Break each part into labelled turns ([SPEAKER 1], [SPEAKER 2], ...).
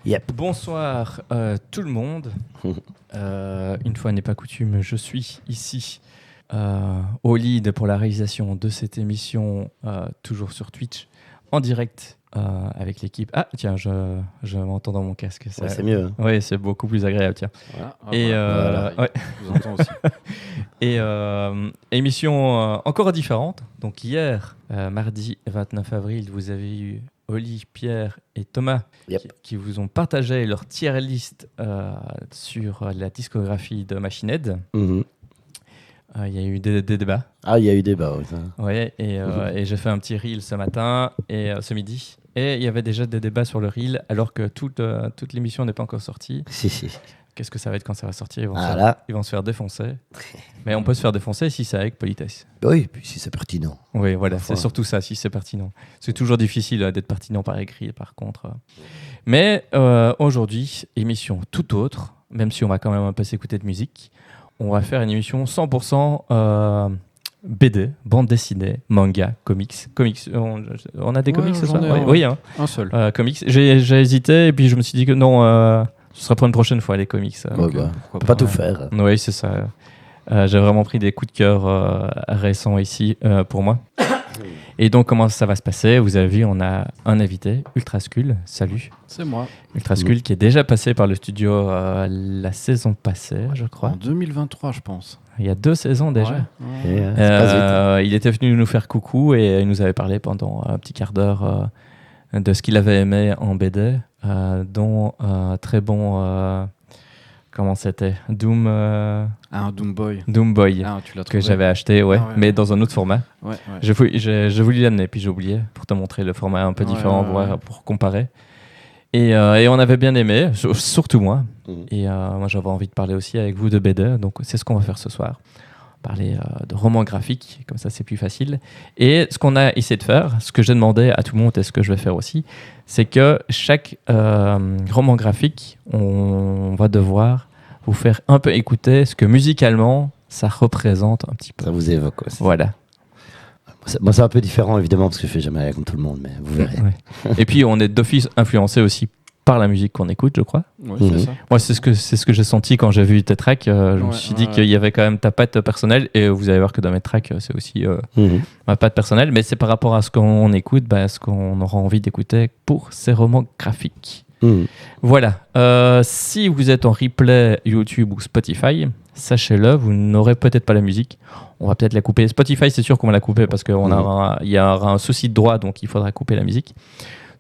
[SPEAKER 1] Yep.
[SPEAKER 2] Bonsoir tout le monde. Une fois n'est pas coutume, je suis ici au lead pour la réalisation de cette émission, toujours sur Twitch, en direct avec l'équipe. Ah tiens, je m'entends dans mon casque.
[SPEAKER 1] Ouais, c'est mieux.
[SPEAKER 2] Oui, c'est beaucoup plus agréable, tiens.
[SPEAKER 3] Voilà.
[SPEAKER 2] Et
[SPEAKER 1] voilà.
[SPEAKER 2] ouais.
[SPEAKER 3] Je vous entends aussi.
[SPEAKER 2] Et émission encore différente. Donc hier, mardi 29 avril, vous avez eu Oli, Pierre et Thomas qui vous ont partagé leur tier list sur la discographie de Machine Head.
[SPEAKER 1] Mm-hmm.
[SPEAKER 2] Il y a eu des débats.
[SPEAKER 1] Ah, il y a eu débat, oui.
[SPEAKER 2] Ouais, et j'ai fait un petit reel ce matin et ce midi. Et il y avait déjà des débats sur le reel alors que toute l'émission n'est pas encore sortie.
[SPEAKER 1] Si.
[SPEAKER 2] Qu'est-ce que ça va être quand ça va sortir? Ils vont se faire défoncer. Mais on peut se faire défoncer si c'est avec politesse.
[SPEAKER 1] Oui, puis si c'est pertinent.
[SPEAKER 2] Oui, voilà,
[SPEAKER 1] Enfin.
[SPEAKER 2] c'est surtout ça, si c'est pertinent. C'est toujours difficile d'être pertinent par écrit, par contre. Mais aujourd'hui, émission tout autre, même si on va quand même un peu s'écouter de musique. On va faire une émission 100% BD, bande dessinée, manga, comics. On a des comics ce soir? Oui, hein.
[SPEAKER 3] Un seul.
[SPEAKER 2] Comics. J'ai hésité et puis je me suis dit que non, ce sera pour une prochaine fois les comics.
[SPEAKER 1] Ouais,
[SPEAKER 3] Ok,
[SPEAKER 1] bah,
[SPEAKER 3] pourquoi
[SPEAKER 1] pas tout faire.
[SPEAKER 2] Oui, c'est ça. J'ai vraiment pris des coups de cœur récents ici pour moi. Et donc, comment ça va se passer? Vous avez vu, on a un invité, Ultraskull. Salut.
[SPEAKER 3] C'est moi.
[SPEAKER 2] Ultraskull qui est déjà passé par le studio la saison passée, je crois.
[SPEAKER 3] En 2023, je pense.
[SPEAKER 2] Il y a 2 saisons déjà.
[SPEAKER 3] Ouais.
[SPEAKER 1] Et, ça passe vite, hein.
[SPEAKER 2] Il était venu nous faire coucou et il nous avait parlé pendant un petit quart d'heure de ce qu'il avait aimé en BD, dont très bon... comment c'était? Doom...
[SPEAKER 3] Ah, un Doom Boy.
[SPEAKER 2] Doom Boy.
[SPEAKER 3] Ah, tu l'as trouvé.
[SPEAKER 2] Que j'avais acheté, ouais,
[SPEAKER 3] Ah ouais,
[SPEAKER 2] mais
[SPEAKER 3] ouais.
[SPEAKER 2] dans un autre format.
[SPEAKER 3] Ouais.
[SPEAKER 2] J'ai voulu l'amener, puis j'ai oublié, pour te montrer le format un peu différent,
[SPEAKER 3] Ouais.
[SPEAKER 2] pour comparer. Et on avait bien aimé, surtout moi. Et moi, j'avais envie de parler aussi avec vous de BD, donc c'est ce qu'on va faire ce soir. Parler de romans graphiques, comme ça c'est plus facile. Et ce qu'on a essayé de faire, ce que j'ai demandé à tout le monde et ce que je vais faire aussi, c'est que chaque roman graphique, on va devoir vous faire un peu écouter ce que musicalement ça représente un petit peu.
[SPEAKER 1] Ça vous évoque. Ouais,
[SPEAKER 2] Voilà.
[SPEAKER 1] Moi, c'est un peu différent, évidemment, parce que je fais jamais comme tout le monde, mais vous verrez.
[SPEAKER 2] Ouais. Et puis on est d'office influencé aussi par la musique qu'on écoute, je crois.
[SPEAKER 3] Oui,
[SPEAKER 1] Mhm.
[SPEAKER 3] c'est ça.
[SPEAKER 2] Moi, c'est ce que j'ai senti quand j'ai vu tes tracks. Je me suis dit qu'il y avait quand même ta patte personnelle, et vous allez voir que dans mes tracks, c'est aussi
[SPEAKER 1] Mhm.
[SPEAKER 2] ma patte personnelle, mais c'est par rapport à ce qu'on écoute, ce qu'on aura envie d'écouter pour ces romans graphiques.
[SPEAKER 1] Mhm.
[SPEAKER 2] Voilà. Si vous êtes en replay YouTube ou Spotify, sachez-le, vous n'aurez peut-être pas la musique. On va peut-être la couper. Spotify, c'est sûr qu'on va la couper parce qu'il y aura un souci de droit, donc il faudra couper la musique.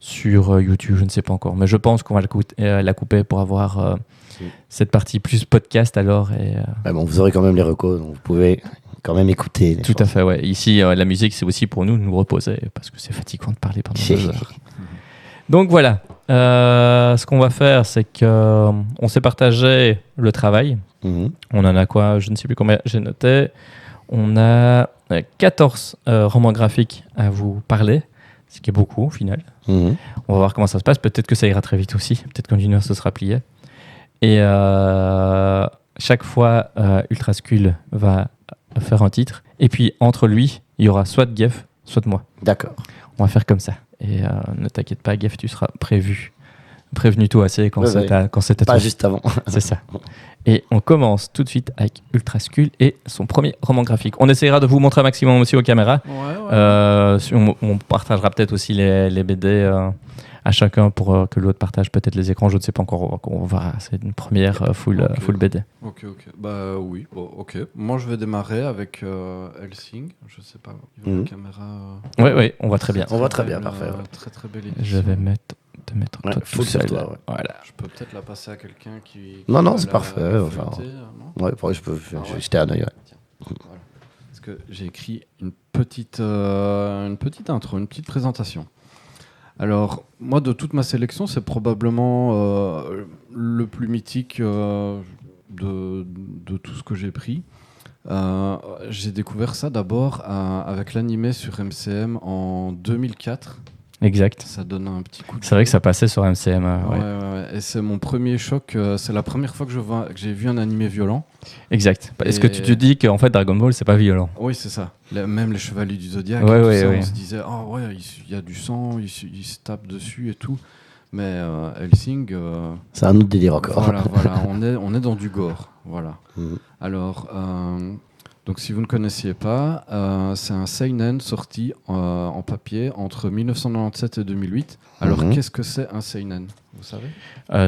[SPEAKER 2] Sur YouTube, je ne sais pas encore, mais je pense qu'on va la couper pour avoir cette partie plus podcast alors.
[SPEAKER 1] Ouais, bon, vous aurez quand même les recos, donc vous pouvez quand même écouter.
[SPEAKER 2] Tout à fait, ouais. Ici, la musique, c'est aussi pour nous reposer, parce que c'est fatigant de parler pendant 2 heures. Donc voilà, ce qu'on va faire, c'est qu'on s'est partagé le travail.
[SPEAKER 1] Mhm.
[SPEAKER 2] On en a quoi? Je ne sais plus combien j'ai noté. On a 14 romans graphiques à vous parler, ce qui est beaucoup au final.
[SPEAKER 1] Mhm.
[SPEAKER 2] On va voir comment ça se passe. Peut-être que ça ira très vite aussi. Peut-être qu'en 1 heure, ce sera plié. Et chaque fois, Ultraskull va faire un titre. Et puis, entre lui, il y aura soit Geff, soit moi.
[SPEAKER 1] D'accord.
[SPEAKER 2] On va faire comme ça. Et ne t'inquiète pas, Geff, tu seras prévenu tout assez quand c'est à
[SPEAKER 1] Pas
[SPEAKER 2] toi.
[SPEAKER 1] juste avant.
[SPEAKER 2] C'est ça. Et on commence tout de suite avec Ultraskull et son premier roman graphique. On essaiera de vous montrer un maximum aussi aux caméras.
[SPEAKER 3] Ouais.
[SPEAKER 2] On partagera peut-être aussi les BD à chacun pour que l'autre partage peut-être les écrans. Je ne sais pas encore. On verra. C'est une première full BD.
[SPEAKER 3] Ok. Bah oui, bon, ok. Moi, je vais démarrer avec Helsing. Je sais pas, il y a la caméra...
[SPEAKER 2] Oui, on voit très bien.
[SPEAKER 1] On voit très bien, parfait. Ouais.
[SPEAKER 3] Très belle édition.
[SPEAKER 2] Je vais te mettre toi tout
[SPEAKER 1] full sur
[SPEAKER 2] seul.
[SPEAKER 1] toi, ouais.
[SPEAKER 2] Voilà.
[SPEAKER 3] Je peux peut-être la passer à quelqu'un qui
[SPEAKER 1] Non,
[SPEAKER 3] va
[SPEAKER 1] c'est
[SPEAKER 3] la
[SPEAKER 1] parfait, enfin.
[SPEAKER 3] feuilleter, non
[SPEAKER 1] Ouais, je peux
[SPEAKER 3] Ah ouais.
[SPEAKER 1] jeter un œil. Ouais.
[SPEAKER 3] Tiens, voilà. Parce que j'ai écrit une petite intro, une petite présentation. Alors, moi, de toute ma sélection, c'est probablement le plus mythique de tout ce que j'ai pris. J'ai découvert ça d'abord avec l'animé sur MCM en 2004.
[SPEAKER 2] Exact.
[SPEAKER 3] Ça donne un petit coup de...
[SPEAKER 2] C'est vrai que ça passait sur MCM. Ouais.
[SPEAKER 3] Ouais. Et c'est mon premier choc. C'est la première fois que j'ai vu un animé violent.
[SPEAKER 2] Exact. Est-ce
[SPEAKER 3] Et-
[SPEAKER 2] que tu te dis qu'en fait Dragon Ball c'est pas violent?
[SPEAKER 3] Oui, c'est ça. Même les Chevaliers du Zodiaque,
[SPEAKER 2] Ouais,
[SPEAKER 3] tout
[SPEAKER 2] ouais,
[SPEAKER 3] ça,
[SPEAKER 2] ouais.
[SPEAKER 3] on se disait, oh ouais, il y a du sang, il se tape dessus et tout. Mais Hellsing,
[SPEAKER 1] C'est un autre délire encore.
[SPEAKER 3] voilà, on est dans du gore. Voilà. Alors, donc si vous ne connaissiez pas, c'est un seinen sorti en papier entre 1997 et 2008. Alors, qu'est-ce que c'est un seinen? Vous savez?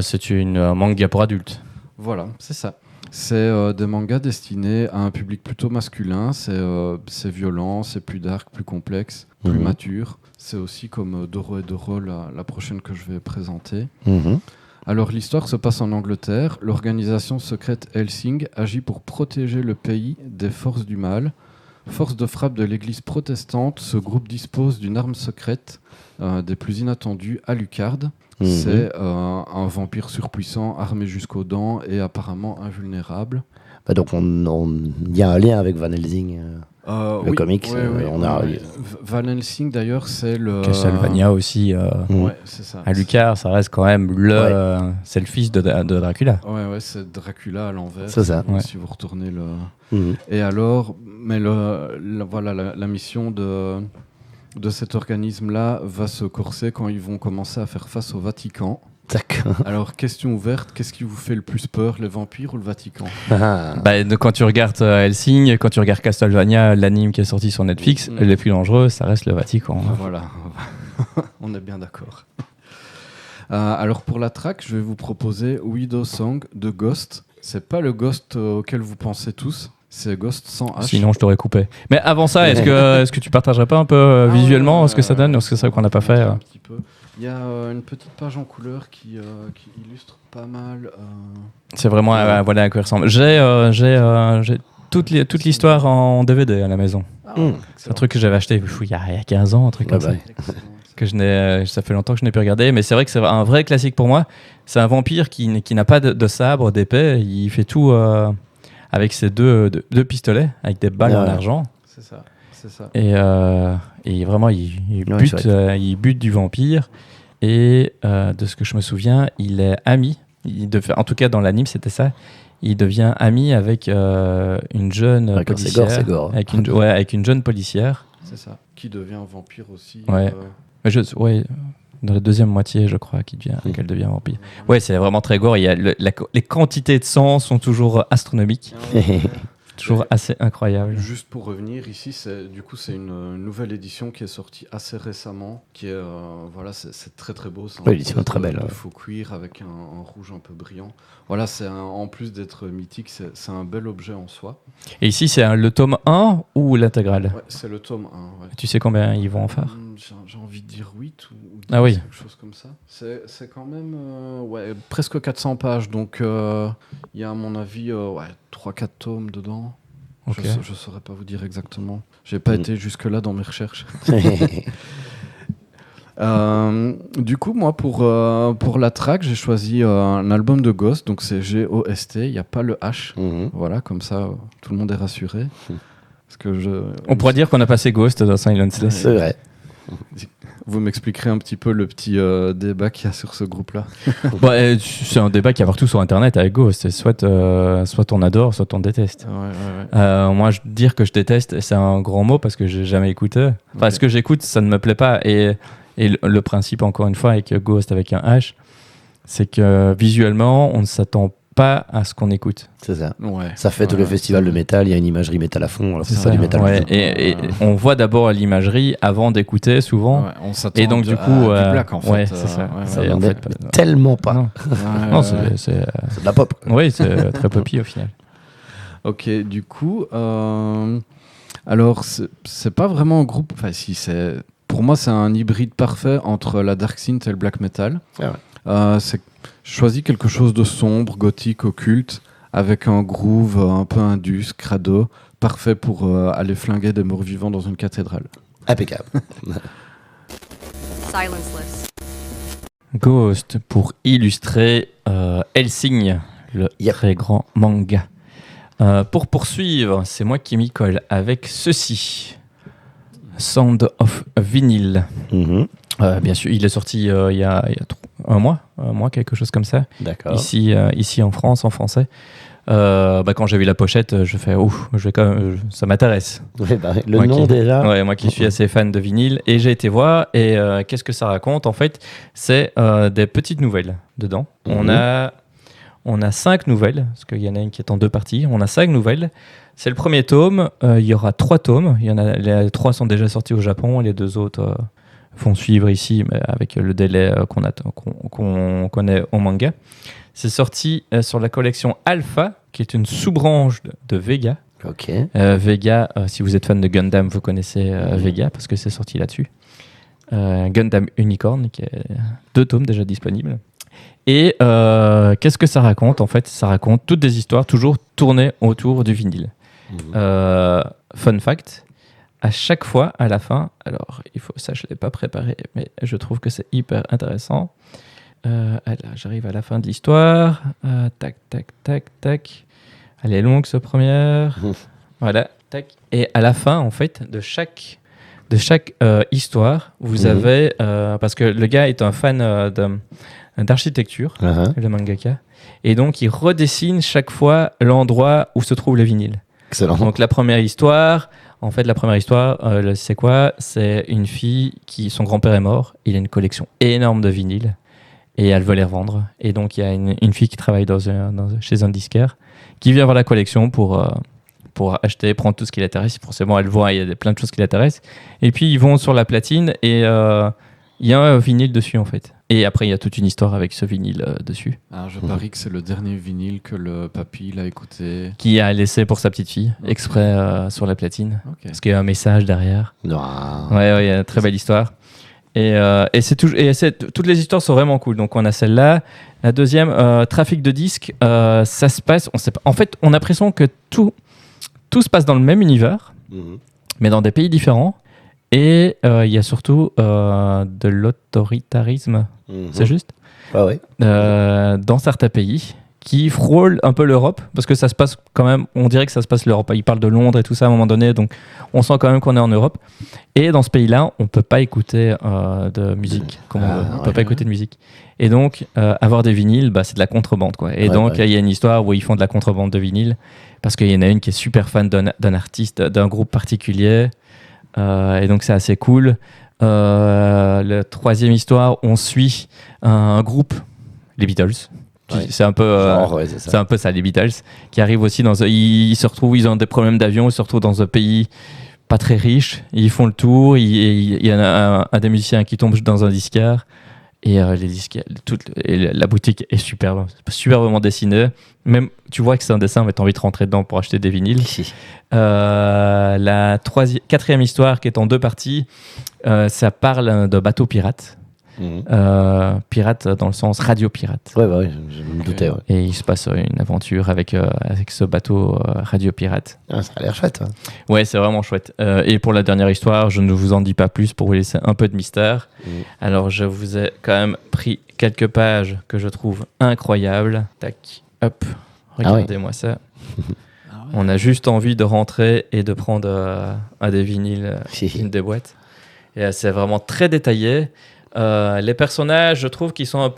[SPEAKER 2] C'est une manga pour adultes.
[SPEAKER 3] Voilà, c'est ça. C'est des mangas destinés à un public plutôt masculin. C'est violent, c'est plus dark, plus complexe, plus mature. C'est aussi comme Doro et Doro, la prochaine que je vais présenter. Alors l'histoire se passe en Angleterre. L'organisation secrète Hellsing agit pour protéger le pays des forces du mal. Force de frappe de l'église protestante, ce groupe dispose d'une arme secrète des plus inattendues, Alucard. C'est un vampire surpuissant, armé jusqu'aux dents et apparemment invulnérable.
[SPEAKER 1] Bah donc il y a un lien avec Van Helsing, le comics.
[SPEAKER 3] Van Helsing d'ailleurs, c'est le...
[SPEAKER 2] Castlevania aussi.
[SPEAKER 3] Ouais, c'est ça.
[SPEAKER 2] Alucard, ça reste quand même c'est le fils de Dracula.
[SPEAKER 3] Ouais, c'est Dracula à l'envers.
[SPEAKER 1] C'est ça.
[SPEAKER 3] Si vous retournez le... Et alors, mais voilà, la mission de cet organisme-là va se corser quand ils vont commencer à faire face au Vatican.
[SPEAKER 1] D'accord.
[SPEAKER 3] Alors, question ouverte, qu'est-ce qui vous fait le plus peur, les vampires ou le Vatican?
[SPEAKER 2] Quand tu regardes Hellsing, quand tu regardes Castlevania, l'anime qui est sorti sur Netflix, les plus dangereux, ça reste le Vatican.
[SPEAKER 3] Voilà, on est bien d'accord. Alors, pour la track, je vais vous proposer Widow Song de Ghost. C'est pas le Ghost auquel vous pensez tous. C'est Ghost sans H.
[SPEAKER 2] Sinon, je t'aurais coupé. Mais avant ça, est-ce que tu partagerais pas un peu visuellement ce que ça donne, parce que c'est ça qu'on n'a pas fait.
[SPEAKER 3] Un petit peu. Il y a une petite page en couleur qui illustre pas mal.
[SPEAKER 2] C'est vraiment voilà à quoi il ressemble. J'ai toute l'histoire en DVD à la maison. C'est un truc que j'avais acheté il y a 15 ans, un truc comme ça. Ça fait longtemps que je n'ai plus regardé, mais c'est vrai que c'est un vrai classique pour moi. C'est un vampire qui n'a pas de sabre, d'épée. Il fait tout avec ses deux pistolets, avec des balles en argent.
[SPEAKER 3] C'est ça.
[SPEAKER 2] Et vraiment, il bute du vampire. Et de ce que je me souviens, il est ami. En tout cas, dans l'anime, c'était ça. Il devient ami avec une jeune policière.
[SPEAKER 1] C'est gore.
[SPEAKER 2] Avec une jeune policière.
[SPEAKER 3] C'est ça. Qui devient vampire aussi.
[SPEAKER 2] Ouais. Dans la deuxième moitié, je crois, qu'elle devient vampire. Ouais, c'est vraiment très gore. Les quantités de sang sont toujours astronomiques. Toujours assez incroyable.
[SPEAKER 3] Juste pour revenir ici, c'est une nouvelle édition qui est sortie assez récemment, qui est c'est très très beau. C'est
[SPEAKER 1] l'édition est très belle.
[SPEAKER 3] De faux cuir avec un rouge un peu brillant. Voilà, en plus d'être mythique, c'est un bel objet en soi.
[SPEAKER 2] Et ici, c'est le tome 1 ou l'intégrale?
[SPEAKER 3] Ouais, c'est le tome 1. Ouais.
[SPEAKER 2] Tu sais combien ils vont en faire?
[SPEAKER 3] J'ai envie de dire 8 ou 10,
[SPEAKER 2] ah oui.
[SPEAKER 3] quelque chose comme ça. C'est quand même presque 400 pages, donc il y a à mon avis 3-4 tomes dedans. Okay. Je ne saurais pas vous dire exactement. J'ai pas été jusque-là dans mes recherches. Du coup, moi, pour la track, j'ai choisi un album de Ghost, donc c'est G-O-S-T, il n'y a pas le H. Voilà, comme ça, tout le monde est rassuré. Parce que
[SPEAKER 2] on pourrait dire qu'on a passé Ghost dans Silent Slay.
[SPEAKER 1] C'est vrai.
[SPEAKER 3] Vous m'expliquerez un petit peu le petit débat qu'il y a sur ce groupe-là?
[SPEAKER 2] C'est un débat qu'il y a partout sur Internet avec Ghost. Soit on adore, soit on déteste. Moi, dire que je déteste, c'est un grand mot parce que j'ai jamais écouté. Enfin, ce que j'écoute, ça ne me plaît pas. Et le principe, encore une fois, avec Ghost avec un H, c'est que visuellement, on ne s'attend pas à ce qu'on écoute.
[SPEAKER 1] C'est ça. Ça fait tous les festivals de métal, il y a une imagerie métal à fond. Alors
[SPEAKER 2] c'est ça, du métal. Et on voit d'abord l'imagerie avant d'écouter souvent.
[SPEAKER 3] On s'attend
[SPEAKER 2] et donc du coup,
[SPEAKER 3] du black en fait.
[SPEAKER 2] C'est ça.
[SPEAKER 1] C'est en fait tellement pas.
[SPEAKER 2] Non, c'est
[SPEAKER 1] de la pop.
[SPEAKER 2] Oui, c'est très poppy au final.
[SPEAKER 3] Ok, du coup, alors c'est pas vraiment un groupe. Enfin, si pour moi, c'est un hybride parfait entre la dark synth et le black metal. Je choisis quelque chose de sombre, gothique, occulte, avec un groove un peu indus, crado, parfait pour aller flinguer des morts vivants dans une cathédrale.
[SPEAKER 1] Impeccable.
[SPEAKER 4] Silenceless.
[SPEAKER 2] Ghost pour illustrer Hellsing, le très grand manga. Pour poursuivre, c'est moi qui m'y colle avec ceci. Sound of Vinyl. Bien sûr, il est sorti il y a un mois, quelque chose comme ça.
[SPEAKER 1] D'accord.
[SPEAKER 2] Ici en France, en français. Quand j'ai vu la pochette, je fais ça m'intéresse.
[SPEAKER 1] Ouais, le nom déjà.
[SPEAKER 2] Ouais, moi qui suis assez fan de vinyle, et j'ai été voir. Et qu'est-ce que ça raconte en fait? C'est des petites nouvelles dedans. On a 5 nouvelles, parce qu'il y en a une qui est en 2 parties. On a 5 nouvelles. C'est le premier tome. Il y aura 3 tomes. Les 3 sont déjà sortis au Japon. Les 2 autres font suivre ici, mais avec le délai qu'on connaît au manga. C'est sorti sur la collection Alpha, qui est une sous-branche de Vega.
[SPEAKER 1] Ok.
[SPEAKER 2] Vega, si vous êtes fan de Gundam, vous connaissez Vega, parce que c'est sorti là-dessus. Gundam Unicorn, qui est 2 tomes déjà disponibles. Et qu'est-ce que ça raconte? En fait, ça raconte toutes des histoires toujours tournées autour du vinyle. Fun fact, à chaque fois, à la fin, alors ça je ne l'ai pas préparé, mais je trouve que c'est hyper intéressant. J'arrive à la fin de l'histoire. Tac, tac, tac, tac. Elle est longue, ce première. Voilà, tac. Et à la fin, en fait, de chaque histoire, vous avez... parce que le gars est un fan d'architecture, le mangaka. Et donc, il redessine chaque fois l'endroit où se trouve le vinyle.
[SPEAKER 1] Excellent.
[SPEAKER 2] Donc, la première histoire, c'est quoi? C'est une fille son grand-père est mort. Il a une collection énorme de vinyles. Et elle veut les revendre. Et donc, il y a une fille qui travaille chez un disquaire qui vient voir la collection pour acheter, prendre tout ce qui l'intéresse. Forcément, elle voit, il y a plein de choses qui l'intéressent. Et puis, ils vont sur la platine et il y a un vinyle dessus, en fait. Et après, il y a toute une histoire avec ce vinyle dessus.
[SPEAKER 3] Ah, je parie que c'est le dernier vinyle que le papy l'a écouté.
[SPEAKER 2] Qui a laissé pour sa petite fille, exprès sur la platine. Okay. Parce qu'il y a un message derrière.
[SPEAKER 1] Non.
[SPEAKER 2] Ouais, il y a une très belle histoire. Et toutes les histoires sont vraiment cool. Donc on a celle-là. La deuxième, trafic de disques, ça se passe. On sait pas. En fait, on a l'impression que tout se passe dans le même univers, mais dans des pays différents. Et il y a surtout de l'autoritarisme, c'est juste, dans certains pays qui frôlent un peu l'Europe, parce que ça se passe quand même, on dirait que ça se passe l'Europe. Ils parlent de Londres et tout ça à un moment donné, donc on sent quand même qu'on est en Europe. Et dans ce pays-là, on ne peut pas écouter de musique, comme on veut. On ne peut pas écouter de musique. Et donc, avoir des vinyles, c'est de la contrebande, quoi. Et donc, il y a une histoire où ils font de la contrebande de vinyles, parce qu'il y en a une qui est super fan d'un artiste, d'un groupe particulier. Et donc, c'est assez cool. La troisième histoire, on suit un groupe, les Beatles. C'est un peu c'est un peu ça, les Beatles, qui arrivent aussi ils se retrouvent, ils ont des problèmes d'avion, ils se retrouvent dans un pays pas très riche, ils font le tour, il y en a un des musiciens qui tombe dans un disquaire, et la boutique est superbement dessinée, même tu vois que c'est un dessin, mais t'as envie de rentrer dedans pour acheter des vinyles. La quatrième histoire, qui est en 2 parties, ça parle de bateaux pirates. Pirate dans le sens radio pirate.
[SPEAKER 1] Ouais, je me doutais. Ouais.
[SPEAKER 2] Et il se passe une aventure avec ce bateau radio pirate.
[SPEAKER 1] Ah, ça a l'air chouette. Hein.
[SPEAKER 2] Ouais, c'est vraiment chouette. Et pour la dernière histoire, je ne vous en dis pas plus pour vous laisser un peu de mystère. Alors, je vous ai quand même pris quelques pages que je trouve incroyables. Tac, hop, regardez-moi ça. On a juste envie de rentrer et de prendre un des vinyles, une des boîtes. Et c'est vraiment très détaillé. Les personnages, je trouve qu'ils sont un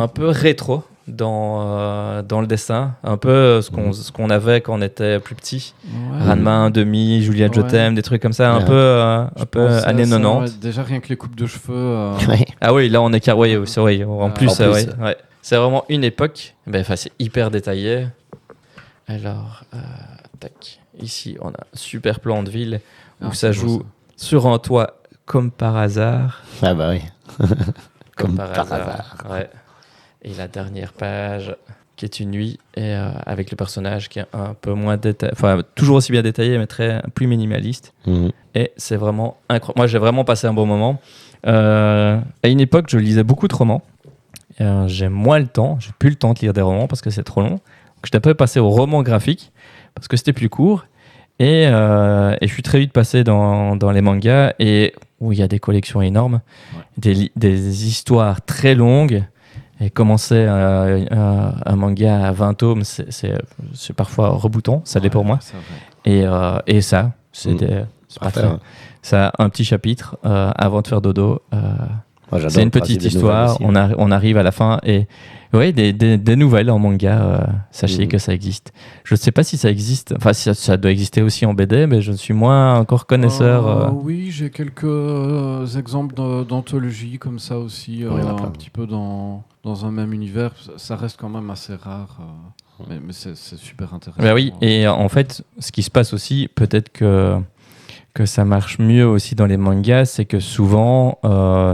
[SPEAKER 2] peu rétro dans le dessin, un peu ce qu'on avait quand on était plus petit. Ranma 1,5, Juliette je t'aime, des trucs comme ça, un peu années 90.
[SPEAKER 3] Déjà rien que les coupes de cheveux.
[SPEAKER 2] Ah oui, là on est c'est vrai. En plus, c'est vraiment une époque. C'est hyper détaillé. Alors, tac. Ici, on a un super plan de ville où ça joue sur un toit. Comme par hasard.
[SPEAKER 1] Ah bah oui.
[SPEAKER 2] Comme par hasard. Ouais. Et la dernière page, qui est une nuit, et avec le personnage qui est un peu moins détaillé, enfin toujours aussi bien détaillé, mais plus minimaliste. Et c'est vraiment incroyable. Moi, j'ai vraiment passé un bon moment. À une époque, je lisais beaucoup de romans. J'ai moins le temps, j'ai plus le temps de lire des romans parce que c'est trop long. Donc, j'étais un peu passé au roman graphique parce que c'était plus court. Et je suis très vite passé dans les mangas, et où il y a des collections énormes, des histoires très longues. Et commencer un manga à 20 tomes, c'est parfois rebootant, ça l'est pour moi. Et ça, c'est parfait. Ça a un petit chapitre avant de faire dodo.
[SPEAKER 1] Moi, j'adore
[SPEAKER 2] C'est une
[SPEAKER 1] le principe
[SPEAKER 2] petite
[SPEAKER 1] des nouvelles
[SPEAKER 2] histoire.
[SPEAKER 1] aussi.
[SPEAKER 2] On arrive à la fin et oui, des nouvelles en manga. Sachez que ça existe. Je ne sais pas si ça existe. Enfin, ça doit exister aussi en BD, mais je ne suis moins encore connaisseur.
[SPEAKER 3] Oui, j'ai quelques exemples d'anthologies comme ça aussi,
[SPEAKER 1] Oui, il y en a plein.
[SPEAKER 3] un petit peu dans un même univers. Ça reste quand même assez rare, mais c'est super intéressant.
[SPEAKER 2] Bah oui, et en fait, ce qui se passe aussi, peut-être que ça marche mieux aussi dans les mangas, c'est que souvent,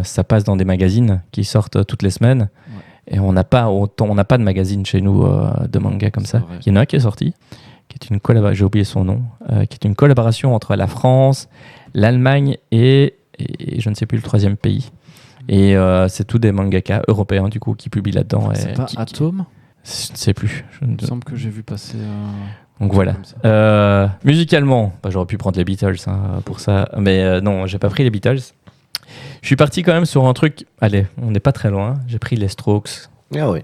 [SPEAKER 2] ça passe dans des magazines qui sortent toutes les semaines.
[SPEAKER 3] Ouais.
[SPEAKER 2] Et on n'a pas de magazine chez nous de manga comme
[SPEAKER 3] C'est
[SPEAKER 2] ça.
[SPEAKER 3] vrai.
[SPEAKER 2] Il y en a un qui est sorti, qui est une collaboration, j'ai oublié son nom, qui est une collaboration entre la France, l'Allemagne et je ne sais plus le troisième pays. Et c'est tous des mangaka européens du coup qui publient là-dedans.
[SPEAKER 3] C'est pas Atom?
[SPEAKER 2] Je ne sais plus.
[SPEAKER 3] Il me semble que j'ai vu passer.
[SPEAKER 2] Donc voilà.
[SPEAKER 3] comme ça.
[SPEAKER 2] Musicalement, j'aurais pu prendre les Beatles pour ça, mais non, j'ai pas pris les Beatles. Je suis parti quand même sur un truc. Allez, on n'est pas très loin. J'ai pris les Strokes.
[SPEAKER 1] Ah oui.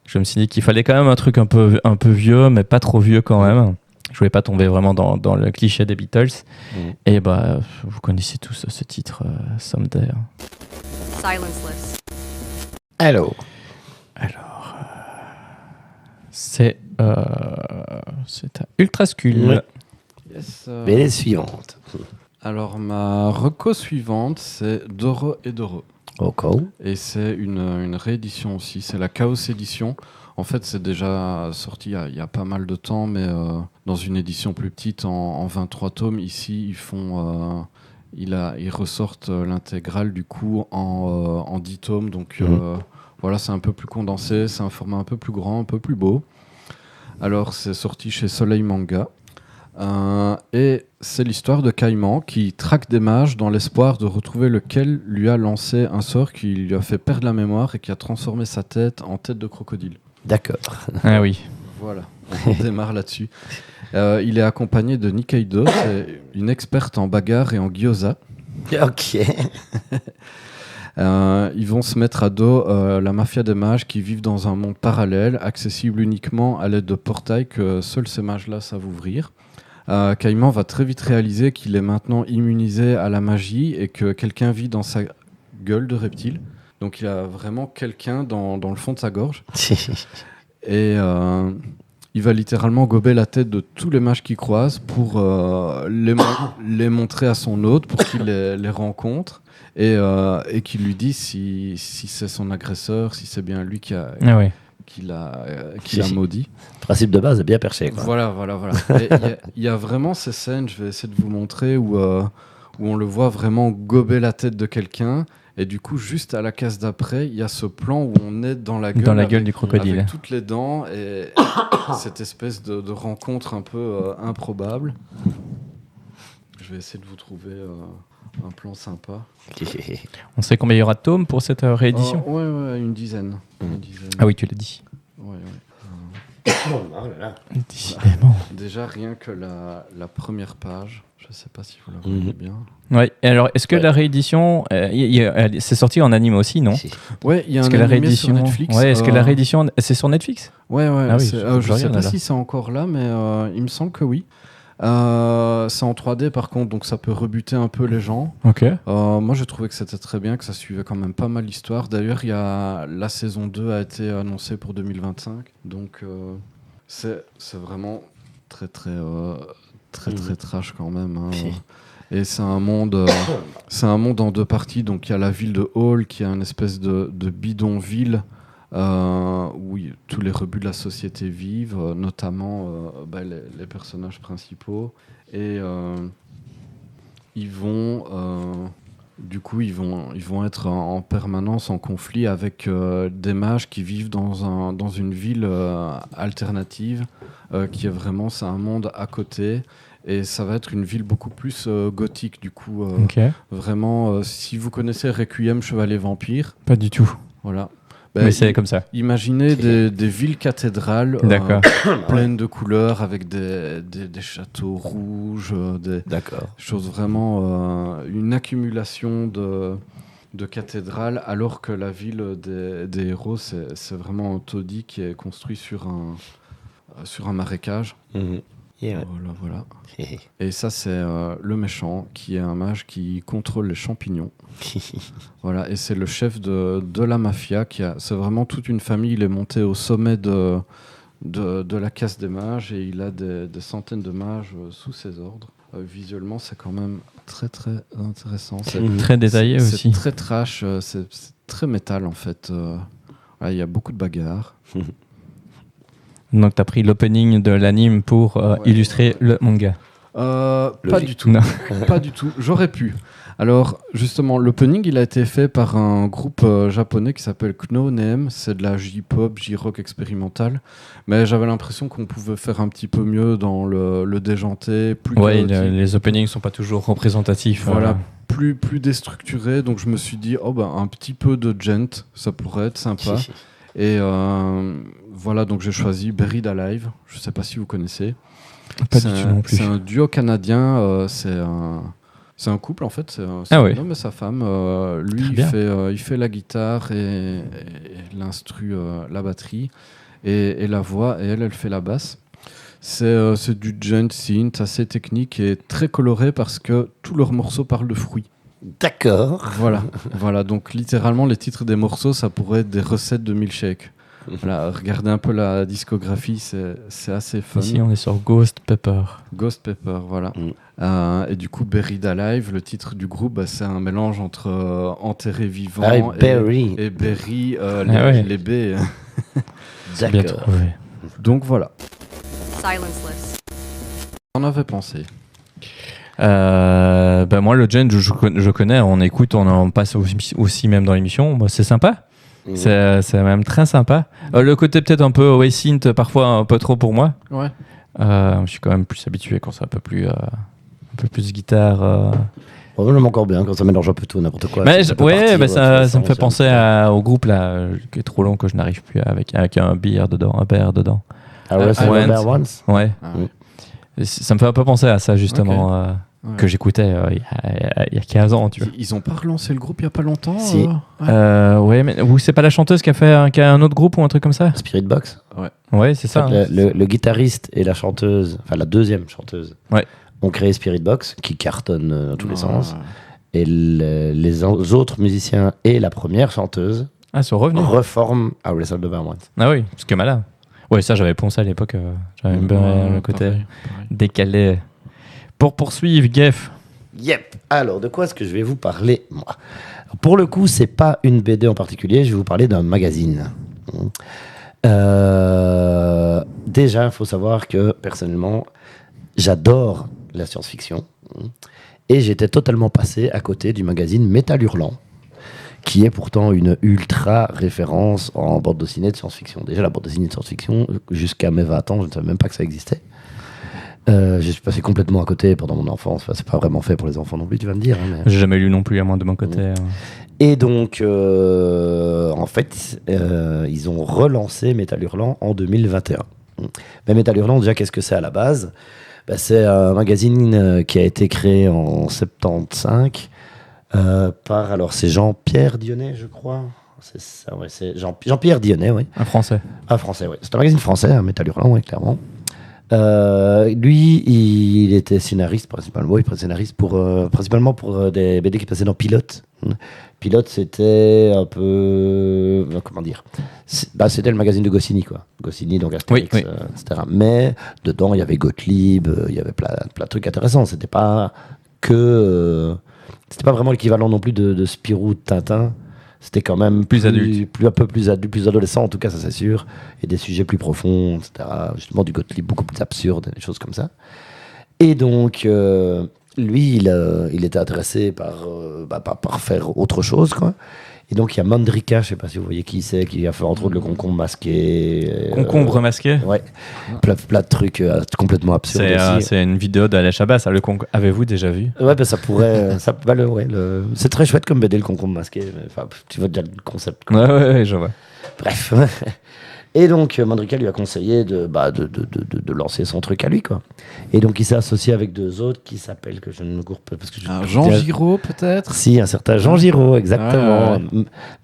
[SPEAKER 2] Je me suis dit qu'il fallait quand même un truc un peu vieux, mais pas trop vieux quand même. Je voulais pas tomber vraiment dans le cliché des Beatles. Et bah, vous connaissez tous ce titre, Someday.
[SPEAKER 4] Silenceless.
[SPEAKER 1] Alors,
[SPEAKER 2] c'est à Ultrascule.
[SPEAKER 1] Ouais.
[SPEAKER 3] Yes,
[SPEAKER 1] mais les suivantes.
[SPEAKER 3] alors, ma reco suivante, c'est Doro et Doro.
[SPEAKER 1] Ok.
[SPEAKER 3] Et c'est une réédition aussi. C'est la Chaos Édition. En fait, c'est déjà sorti il y a pas mal de temps, mais dans une édition plus petite, en 23 tomes. Ici, ils ressortent l'intégrale du coup en 10 tomes. Donc voilà, c'est un peu plus condensé, c'est un format un peu plus grand, un peu plus beau. Alors, c'est sorti chez Soleil Manga. Et c'est l'histoire de Caïman qui traque des mages dans l'espoir de retrouver lequel lui a lancé un sort qui lui a fait perdre la mémoire et qui a transformé sa tête en tête de crocodile.
[SPEAKER 1] D'accord.
[SPEAKER 2] Ah oui.
[SPEAKER 3] Voilà, on démarre là-dessus. Il est accompagné de Nikaido, c'est une experte en bagarre et en gyoza.
[SPEAKER 1] Ok.
[SPEAKER 3] Ils vont se mettre à dos la mafia des mages qui vivent dans un monde parallèle, accessible uniquement à l'aide de portails que seuls ces mages-là savent ouvrir. Caïman va très vite réaliser qu'il est maintenant immunisé à la magie et que quelqu'un vit dans sa gueule de reptile. Donc il a vraiment quelqu'un dans le fond de sa gorge. Et il va littéralement gober la tête de tous les mages qu'il croise pour les montrer à son hôte, pour qu'il les rencontre et qu'il lui dise si c'est son agresseur, si c'est bien lui qui l'a maudit.
[SPEAKER 1] Le principe de base est bien perché, quoi.
[SPEAKER 3] Voilà. Il y a vraiment ces scènes, je vais essayer de vous montrer, où on le voit vraiment gober la tête de quelqu'un. Et du coup, juste à la case d'après, il y a ce plan où on est dans la gueule
[SPEAKER 2] Du crocodile.
[SPEAKER 3] avec toutes les dents et cette espèce de rencontre un peu improbable. Je vais essayer de vous trouver un plan sympa.
[SPEAKER 2] On sait combien il y aura de tomes pour cette réédition
[SPEAKER 3] Ouais, une dizaine.
[SPEAKER 2] Ah oui, tu l'as dit.
[SPEAKER 3] Ouais.
[SPEAKER 2] Décidément.
[SPEAKER 3] Déjà, rien que la première page, je sais pas si vous la voyez bien.
[SPEAKER 2] Ouais. Et alors, est-ce que
[SPEAKER 1] Ouais.
[SPEAKER 2] la réédition, c'est sorti en anime aussi, non?
[SPEAKER 3] Ouais, il y a
[SPEAKER 2] Est-ce
[SPEAKER 3] un
[SPEAKER 2] que la
[SPEAKER 3] animé
[SPEAKER 2] réédition,
[SPEAKER 3] sur Netflix.
[SPEAKER 2] ouais, est-ce que la réédition, c'est sur Netflix?
[SPEAKER 3] Ouais.
[SPEAKER 2] Ah oui,
[SPEAKER 3] Je sais pas
[SPEAKER 2] là.
[SPEAKER 3] si c'est encore là, mais il me semble que oui. C'est en 3D par contre, donc ça peut rebuter un peu les gens.
[SPEAKER 2] Ok.
[SPEAKER 3] Moi, j'ai trouvé que c'était très bien, que ça suivait quand même pas mal l'histoire. D'ailleurs, la saison 2 a été annoncée pour 2025, donc c'est vraiment très trash quand même. Hein. Et c'est un monde en deux parties. Donc il y a la ville de Hall qui est une espèce de bidonville où tous les rebuts de la société vivent, notamment les personnages principaux. Et ils vont être en permanence en conflit avec des mages qui vivent dans une ville alternative qui est vraiment, c'est un monde à côté. Et ça va être une ville beaucoup plus gothique, du coup.
[SPEAKER 2] Ok.
[SPEAKER 3] Vraiment, si vous connaissez Requiem, Chevalier Vampire,
[SPEAKER 2] Pas du tout.
[SPEAKER 3] voilà.
[SPEAKER 2] Mais c'est comme ça.
[SPEAKER 3] Imaginez des villes cathédrales
[SPEAKER 2] D'accord.
[SPEAKER 3] pleines de couleurs, avec des châteaux rouges, des
[SPEAKER 1] D'accord.
[SPEAKER 3] choses vraiment... une accumulation de cathédrales, alors que la ville des héros, c'est vraiment un taudis qui est construit sur un marécage.
[SPEAKER 1] Mhm. Yeah, ouais.
[SPEAKER 3] Voilà. Et ça, c'est le méchant, qui est un mage qui contrôle les champignons. Voilà, et c'est le chef de la mafia. C'est vraiment toute une famille. Il est monté au sommet de la caste des mages et il a des centaines de mages sous ses ordres. Visuellement, c'est quand même très très intéressant. C'est
[SPEAKER 2] Très détaillé
[SPEAKER 3] c'est
[SPEAKER 2] aussi.
[SPEAKER 3] très trash, c'est très métal en fait. Voilà, il y a beaucoup de bagarres.
[SPEAKER 2] Donc, tu as pris l'opening de l'anime pour illustrer le manga.
[SPEAKER 3] Pas
[SPEAKER 1] Logique.
[SPEAKER 3] du tout.
[SPEAKER 2] Non.
[SPEAKER 3] Pas du tout. J'aurais pu. Alors, justement, l'opening, il a été fait par un groupe japonais qui s'appelle Kno Nem. C'est de la J-pop, J-rock expérimentale. Mais j'avais l'impression qu'on pouvait faire un petit peu mieux dans le déjanté, plus
[SPEAKER 2] Ouais,
[SPEAKER 3] chaotique.
[SPEAKER 2] les openings sont pas toujours représentatifs.
[SPEAKER 3] Voilà, plus déstructuré. Donc, je me suis dit, un petit peu de gent, ça pourrait être sympa. Et voilà, donc j'ai choisi Buried Alive. Je sais pas si vous connaissez.
[SPEAKER 2] Pas du tout non plus.
[SPEAKER 3] C'est un duo canadien. C'est un couple en fait. C'est
[SPEAKER 2] Ah
[SPEAKER 3] un
[SPEAKER 2] oui.
[SPEAKER 3] homme et sa femme. Lui,
[SPEAKER 2] Très bien.
[SPEAKER 3] il fait la guitare et l'instru, la batterie et la voix. Et elle fait la basse. C'est du gent synth assez technique et très coloré parce que tous leurs morceaux parlent de fruits.
[SPEAKER 1] D'accord.
[SPEAKER 3] Voilà, donc littéralement les titres des morceaux, ça pourrait être des recettes de milkshake. Voilà, regardez un peu la discographie, c'est assez fun.
[SPEAKER 2] Ici, on est sur Ghost Pepper.
[SPEAKER 3] Ghost Pepper, voilà. Et du coup, Buried Alive, le titre du groupe, c'est un mélange entre enterré vivant
[SPEAKER 1] Berry.
[SPEAKER 3] et Berry,
[SPEAKER 2] ouais.
[SPEAKER 3] les baies.
[SPEAKER 2] C'est bien
[SPEAKER 1] D'accord.
[SPEAKER 2] trouvé.
[SPEAKER 3] Donc voilà,
[SPEAKER 4] Silenceless.
[SPEAKER 3] on avait pensé.
[SPEAKER 2] Moi, le gen, je connais, on écoute, on en passe aussi même dans l'émission. Moi, c'est sympa. C'est même très sympa. Le côté peut-être un peu synth, parfois un peu trop pour moi.
[SPEAKER 3] Ouais.
[SPEAKER 2] Je suis quand même plus habitué quand c'est un peu plus guitare.
[SPEAKER 1] Bon, j'aime encore bien quand ça mélange un peu tout, n'importe quoi.
[SPEAKER 2] Mais
[SPEAKER 1] Ça peut
[SPEAKER 2] ouais,
[SPEAKER 1] partir,
[SPEAKER 2] ça me fait
[SPEAKER 1] c'est
[SPEAKER 2] penser
[SPEAKER 1] un
[SPEAKER 2] au groupe là, qui est trop long que je n'arrive plus avec un beer dedans, un bear dedans.
[SPEAKER 1] peu- Ah ouais, c'est
[SPEAKER 2] ouais,
[SPEAKER 1] Number Ones.
[SPEAKER 2] Ouais.
[SPEAKER 3] Ah,
[SPEAKER 1] Mm.
[SPEAKER 2] Et ça me fait un peu penser à ça justement,
[SPEAKER 3] Ouais.
[SPEAKER 2] que j'écoutais il y a 15 ans, tu vois.
[SPEAKER 3] Ils ont pas relancé le groupe il y a pas longtemps.
[SPEAKER 1] Si.
[SPEAKER 2] Ouais, mais ou c'est pas la chanteuse qui a un autre groupe ou un truc comme ça?
[SPEAKER 1] Spirit Box.
[SPEAKER 2] Ouais, c'est ça.
[SPEAKER 1] En fait, le guitariste et la chanteuse, enfin la deuxième chanteuse,
[SPEAKER 2] Ouais.
[SPEAKER 1] ont créé Spirit Box, qui cartonne dans tous les
[SPEAKER 3] Ouais.
[SPEAKER 1] sens. Et les autres musiciens et la première chanteuse
[SPEAKER 2] Ah, ils sont revenus.
[SPEAKER 1] reforment Our Little Number Ones.
[SPEAKER 2] Ah oui, parce que malin. Ouais, ça j'avais pensé à l'époque. J'avais bien le côté
[SPEAKER 3] Pareil.
[SPEAKER 2] décalé. Pour poursuivre, Geff.
[SPEAKER 1] Yep. Alors, de quoi est-ce que je vais vous parler, moi? Pour le coup, c'est pas une BD en particulier, je vais vous parler d'un magazine. Déjà, il faut savoir que, personnellement, j'adore la science-fiction. Et j'étais totalement passé à côté du magazine Métal Hurlant, qui est pourtant une ultra référence en bande dessinée de science-fiction. Déjà, la bande dessinée de science-fiction, jusqu'à mes 20 ans, je ne savais même pas que ça existait. Je suis passé complètement à côté pendant mon enfance. Enfin, c'est pas vraiment fait pour les enfants non plus, tu vas me dire. Hein, mais...
[SPEAKER 2] J'ai jamais lu non plus, à moins de mon côté.
[SPEAKER 1] Et donc, en fait, ils ont relancé Métal Hurlant en 2021. Mais Métal Hurlant, déjà, qu'est-ce que c'est à la base? C'est un magazine qui a été créé en 75 par, alors c'est Jean-Pierre Dionnet, je crois. C'est ça, ouais, c'est Jean-Pierre Dionnet, oui.
[SPEAKER 2] Un français.
[SPEAKER 1] Ah, français, oui. C'est un magazine français, hein, Métal Hurlant, oui, clairement. Lui, il était scénariste principalement. Oui, scénariste principalement pour des BD qui passaient dans Pilote. Pilote, c'était un peu, comment dire, c'était le magazine de Goscinny, quoi. Goscinny, donc Astérix,
[SPEAKER 2] Oui.
[SPEAKER 1] etc. Mais dedans, il y avait Gottlieb, il y avait plein de trucs intéressants. C'était pas vraiment l'équivalent non plus de Spirou, de Tintin. C'était quand même
[SPEAKER 2] Plus adulte.
[SPEAKER 1] un peu plus adulte, plus adolescent, en tout cas, ça c'est sûr. Et des sujets plus profonds, etc. Justement, du Gottlieb beaucoup plus absurde, des choses comme ça. Et donc, lui, il était intéressé par faire autre chose, quoi. Et donc, il y a Mandrika, je ne sais pas si vous voyez qui c'est, qui a fait entre autres le concombre masqué.
[SPEAKER 2] Concombre masqué.
[SPEAKER 1] Ouais, plein de trucs complètement absurdes aussi.
[SPEAKER 2] C'est une vidéo d'Alain Chabat, ça. Avez-vous déjà vu?
[SPEAKER 1] Ouais, ça pourrait. C'est très chouette comme BD, le concombre masqué. Enfin, tu vois déjà le concept, quoi.
[SPEAKER 2] Ouais, je vois.
[SPEAKER 1] Bref. Et donc, Mandrika lui a conseillé de lancer son truc à lui, quoi. Et donc, il s'est associé avec 2 autres qui s'appellent, que je ne me gourre pas parce que
[SPEAKER 3] Jean Giraud, peut-être.
[SPEAKER 1] Si, un certain Jean Giraud, exactement.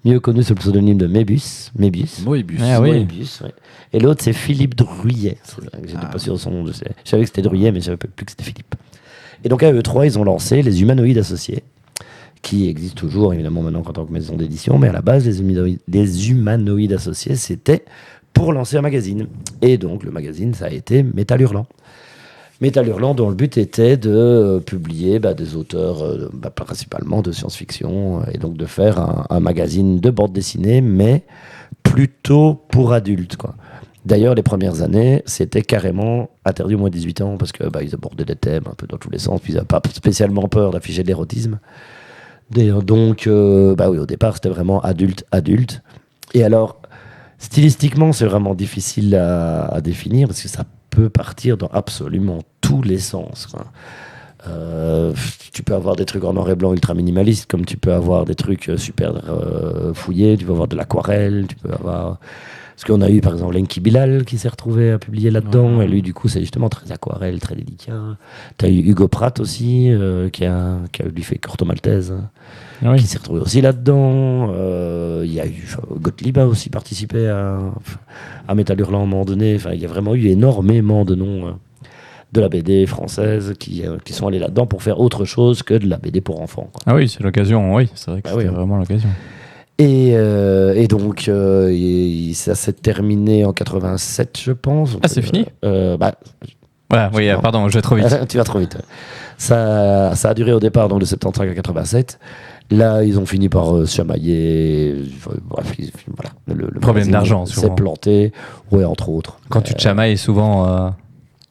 [SPEAKER 1] Mieux connu sous le pseudonyme de Mébius.
[SPEAKER 3] Moebius.
[SPEAKER 1] Moebius, ouais. Et l'autre, c'est Philippe Druyet. J'étais pas sûr de son nom. Je savais que c'était Druyet, mais je savais plus que c'était Philippe. Et donc, à eux 3, ils ont lancé les Humanoïdes Associés, qui existent toujours, évidemment, maintenant en tant que maison d'édition. Mais à la base, les Humanoïdes Associés, c'était pour lancer un magazine. Et donc, le magazine, ça a été Métal Hurlant. Métal Hurlant, dont le but était de publier des auteurs, principalement de science-fiction, et donc de faire un magazine de bande dessinée, mais plutôt pour adultes, quoi. D'ailleurs, les premières années, c'était carrément interdit au moins de 18 ans, parce que ils abordaient des thèmes un peu dans tous les sens, puis ils n'avaient pas spécialement peur d'afficher de l'érotisme. D'ailleurs, donc, au départ, c'était vraiment adulte. Et alors, stylistiquement, c'est vraiment difficile à définir, parce que ça peut partir dans absolument tous les sens, quoi. Tu peux avoir des trucs en noir et blanc ultra minimalistes, comme tu peux avoir des trucs super fouillés, tu peux avoir de l'aquarelle, tu peux avoir... Parce qu'on a eu par exemple Lenki Bilal qui s'est retrouvé à publier là-dedans, et lui du coup c'est justement très aquarelle, très délicat. Tu as eu Hugo Pratt aussi, qui a lui fait Corto Maltese, qui s'est retrouvé aussi là-dedans. Il y a eu Gottlieb a aussi participé à Métal Hurlant à un moment donné. Enfin, il y a vraiment eu énormément de noms de la BD française qui sont allés là-dedans pour faire autre chose que de la BD pour enfants, quoi.
[SPEAKER 2] Ah oui, c'est l'occasion, oui, c'est vrai que c'était vraiment l'occasion.
[SPEAKER 1] Et donc, ça s'est terminé en 87, je pense.
[SPEAKER 2] Ah, c'est fini pardon, je vais trop vite.
[SPEAKER 1] Tu vas trop vite. Ça a duré au départ donc, de 75 à 87. Là, ils ont fini par se chamailler. Bref, voilà. Le
[SPEAKER 2] problème d'argent,
[SPEAKER 1] s'est planté. Oui, entre autres.
[SPEAKER 2] Quand tu te chamailles, souvent...